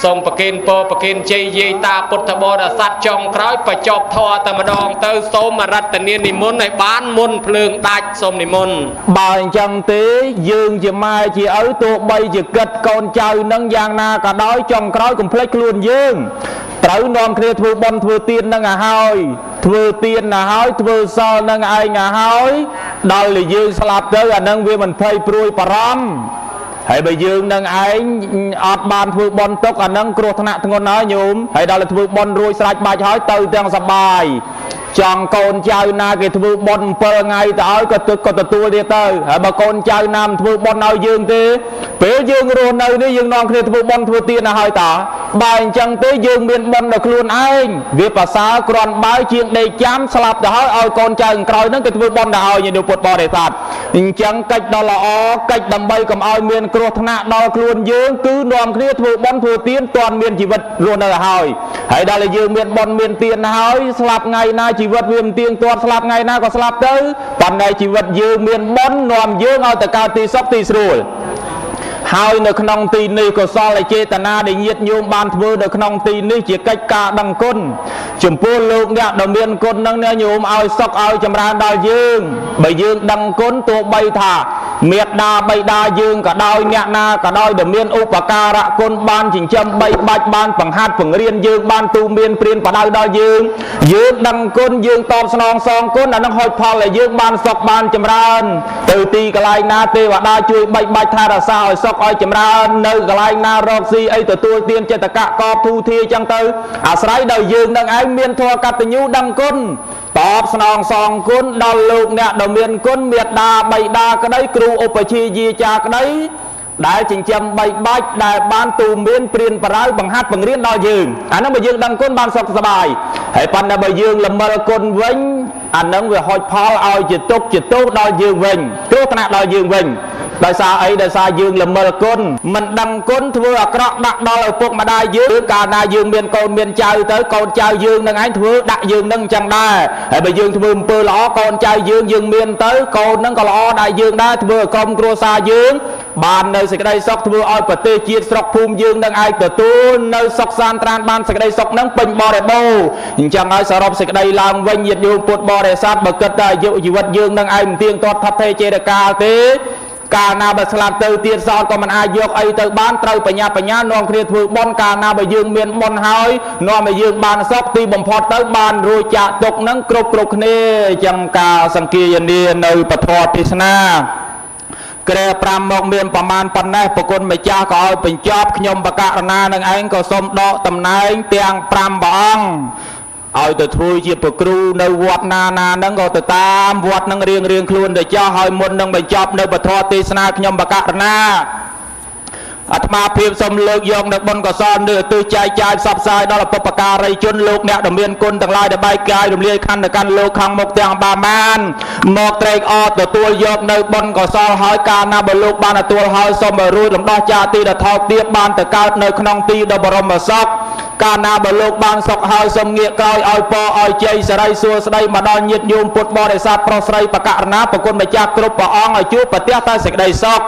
សូមប្រគេនពរប្រគេនជ័យយាយតាពុទ្ធបរិស័ទចុងក្រោយបញ្ចប់ធម៌តែម្ដងទៅសូមរតនានិមន្តឲ្យបានមុនភ្លើងដាច់សូមនិមន្តបើអញ្ចឹងទេយើងជាម៉ែជាឪទោះបីជាគិតកូនចៅនឹងយ៉ាងណាក៏ដោយចុងក្រោយកុំភ្លេចខ្លួនយើងត្រូវនាំគ្នាធ្វើបុណ្យធ្វើទាននឹងឲ្យហើយធ្វើទានឲ្យហើយធ្វើសល់នឹងឯងឲ្យហើយដល់តែយើងស្លាប់ទៅអានឹងវាមិនភ័យព្រួយបារម្ភហើយបើយើងនឹងឯងអត់បានធ្វើបន់ទុកអានឹងគ្រោះថ្នាក់ធ្ងន់ហើយញោមហើយដល់តែធ្វើបន់រួចស្រេចបាច់ហើយទៅទាំងសបាយចង់កូនចៅណាគេធ្វើបន់7ថ្ងៃទៅឲ្យក៏ទទួលទៀតទៅហើយបើកូនចៅណាមិនធ្វើបន់ឲ្យយើងទេពេលយើងរស់នៅនេះយើងនាំគ្នាធ្វើបន់ធ្វើទានឲ្យតាបើអញ្ចឹងទេយើងមានបន់ដល់ខ្លួនឯងវាប្រសើរគ្រាន់បើជាងដេកចាំស្លាប់ទៅហើយឲ្យកូនចៅក្រោយហ្នឹងគេធ្វើបន់ដល់ឲ្យញាតិពុទ្ធបរិស័ទអញ្ចឹងកិច្ចដ៏ល្អកិច្ចដើម្បីកុំឲ្យមានគ្រោះថ្នាក់ដល់ខ្លួនយើងគឺនាំគ្នាធ្វើបន់ធ្វើទានទាន់មានជីវិតរស់នៅឲ្យហើយដល់តែយើងមានបន់មានទានហើយស្លាប់ថ្ងៃណាជីវិតវាមិនទៀងទាត់ស្លាប់ថ្ងៃណាក៏ស្លាប់ទៅប៉ុន្តែជីវិតយើងមានបុណ្យនាំយើងឲ្យទៅកើតទីសុខទីស្រួលហើយនៅក្នុងទីនេះកុសលចេតនាដែលញាតិញោមបានធ្វើនៅក្នុងទីនេះជាកិច្ចការដឹងគុណចំពោះលោកអ្នកដែលមានគុណនឹងញោមឲ្យសុខឲ្យចម្រើនដល់យើងបើយើងដឹងគុណទោះបីថាមេត្តាបិតាយើងក៏ដោយអ្នកណាក៏ដោយដែលមានឧបការៈគុណបានចិញ្ចឹមបីបាច់បានបង្ហាត់បង្រៀនយើងបានទូមានព្រានបដៅដល់យើងដឹងគុណយើងតបស្នងសងគុណអានឹងហុចផលឲ្យយើងបានសុខបានចម្រើនទៅទីកន្លែងណាទេវតាជួយបីបាច់ថែរក្សាឲ្យសុខឲ្យចម្រើននៅកន្លែងណារកស៊ីអីទទួលទានចិត្តកៈកបធូធាអញ្ចឹងទៅអាស្រ័យដល់យើងនឹងឯងមានធម៌កតញ្ញូដឹងគុណតបស្នងសងគុណដល់លោកអ្នកដែលមានគុណមេត្តាបិតាក្តីគ្រូឧបជាយាចាក្តីដែលចិញ្ចឹមបីបាច់ដែលបានទូមានព្រានបរៅបង្ហាត់បង្រៀនដល់យើងអានឹងបើយើងដឹងគុណបានសុខសប្បាយហើយប៉ុន្តែបើយើងល្មិលគុណវិញអានឹងវាហុចផលឲ្យជាទុកជាទោសដល់យើងវិញគ្រោះថ្នាក់ដល់យើងវិញដោយសារអីដោយសារយើងល្មិលគុណមិនដឹងគុណធ្វើអាក្រក់ដាក់ដល់ឪពុកម្ដាយយើងកាលណាយើងមានកូនមានចៅទៅកូនចៅយើងនឹងឯងធ្វើដាក់យើងនឹងអញ្ចឹងដែរហើយបើយើងធ្វើអំពើល្អកូនចៅយើងមានទៅកូននឹងក៏ល្អដែរយើងដែរធ្វើឲ្យក្រុមគ្រួសារយើងបាននៅសេចក្តីសុខធ្វើឲ្យប្រទេសជាតិស្រុកភូមិយើងនឹងឯងទទួលនៅសុខសាន្តត្រានបានសេចក្តីសុខនឹងពេញបរិបូរណ៍អញ្ចឹងហើយសរុបសេចក្តីឡើងវិញញាតិញោមពុទ្ធបរិស័ទបើគិតតែអាយុជីវិតយើងនឹងឯងមិនទៀងទាត់ថត់ថេរចេតកាលទេកាលណាបើស្លាប់ទៅទៀតសោតក៏មិនអាចយកអីទៅបានត្រូវបញ្ញានាំគ្នាធ្វើបុណ្យកាលណាបើយើងមានបុណ្យហើយនាំឲ្យយើងបានសុខទីបំផុតទៅបានរួចចាកទុកនឹងគ្រប់គ្នាអញ្ចឹងការសង្គាយនានៅពធទេសនាក្រែ5មកមានប្រមាណប៉ុណ្ណេះប្រគុណម្ចាស់ក៏ឲ្យបញ្ចប់ខ្ញុំបកករណានឹងឯងក៏សូមដកតំណែងទាំង5ព្រះអង្គឲ្យទៅធ្វើជាប្រគ្រូនៅវត្តណាហ្នឹងក៏ទៅតាមវត្តហ្នឹងរៀងខ្លួនទៅចោះឲ្យមុននឹងបញ្ចប់នៅពធទេសនាខ្ញុំបកករណាអាត្មាភាពសូមលើកយកនៅបុណ្យកុសលនេះទៅចែកចាយផ្សព្វផ្សាយដល់ពុទ្ធបការីជនលោកអ្នកដែលមានគុណទាំងឡាយដែលបែកកាយរំលាយខណ្ឌទៅកាន់លោកខាងមុខទាំងបានមកត្រេកអរទទួលយកនៅបុណ្យកុសលហើយកាលណាបើលោកបានទទួលហើយសូមឲ្យរួចលំដោះចាទីដ៏ថោកទាបបានទៅកើតនៅក្នុងទីដ៏បរមសុខកាលណាបើលោកបានសុខហើយសូមងាកក្រោយឲ្យពរឲ្យជ័យសិរីសួស្តីមកដល់ញាតិញោមពុទ្ធបរិស័ទប្រុសស្រីបកករណាប្រគុណម្ចាស់គ្រប់ព្រះអង្គឲ្យជួបប្រទះតែសេចក្តីសុខ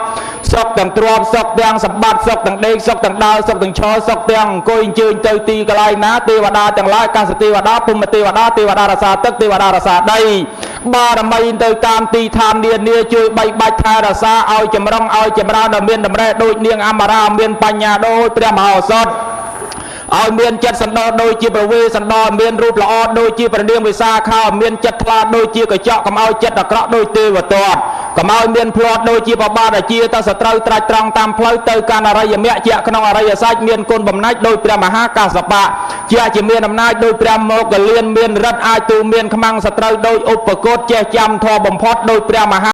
សុខទាំងទ្រព្យសុខទាំងសម្បត្តិសុខទាំងដេកសុខទាំងដើរសុខទាំងឈរសុខទាំងអង្គុយអញ្ជើញទៅទីកន្លែងណាទេវតាទាំងឡាយកាសទេវតាភូមិទេវតាទេវតារសាទឹកទេវតារសាដីបារមីទៅតាមទីឋាននានាជួយបីបាច់ថែរក្សាឲ្យចម្រុងឲ្យចម្រើនដល់មានតម្រេះដូចនាងអមរាមានបញ្ញាដូចព្រះមហោសថឲ្យមានចិត្តសន្តោសដូចជាប្រវេសន្តោសមានរូបល្អដូចជាព្រះនាងវិសាខាមានចិត្តថ្លាដូចជាកញ្ចក់កុំឲ្យចិត្តអាក្រក់ដូចទេវទត្តកុំឲ្យមានភ្លាត់ដូចជាបបាតាជាទៅសត្រូវត្រាច់ត្រង់តាមផ្លូវទៅកាន់អរិយមគ្គជាក្នុងអរិយសច្ចមានគុណបំណាច់ដោយព្រះមហាកាសបៈជាមានអំណាចដោយព្រះមោគលានមានរិទ្ធអាចទូមានខ្មាំងសត្រូវដោយឧបកោតចេះចាំធម៌បំផុតដោយព្រះមហា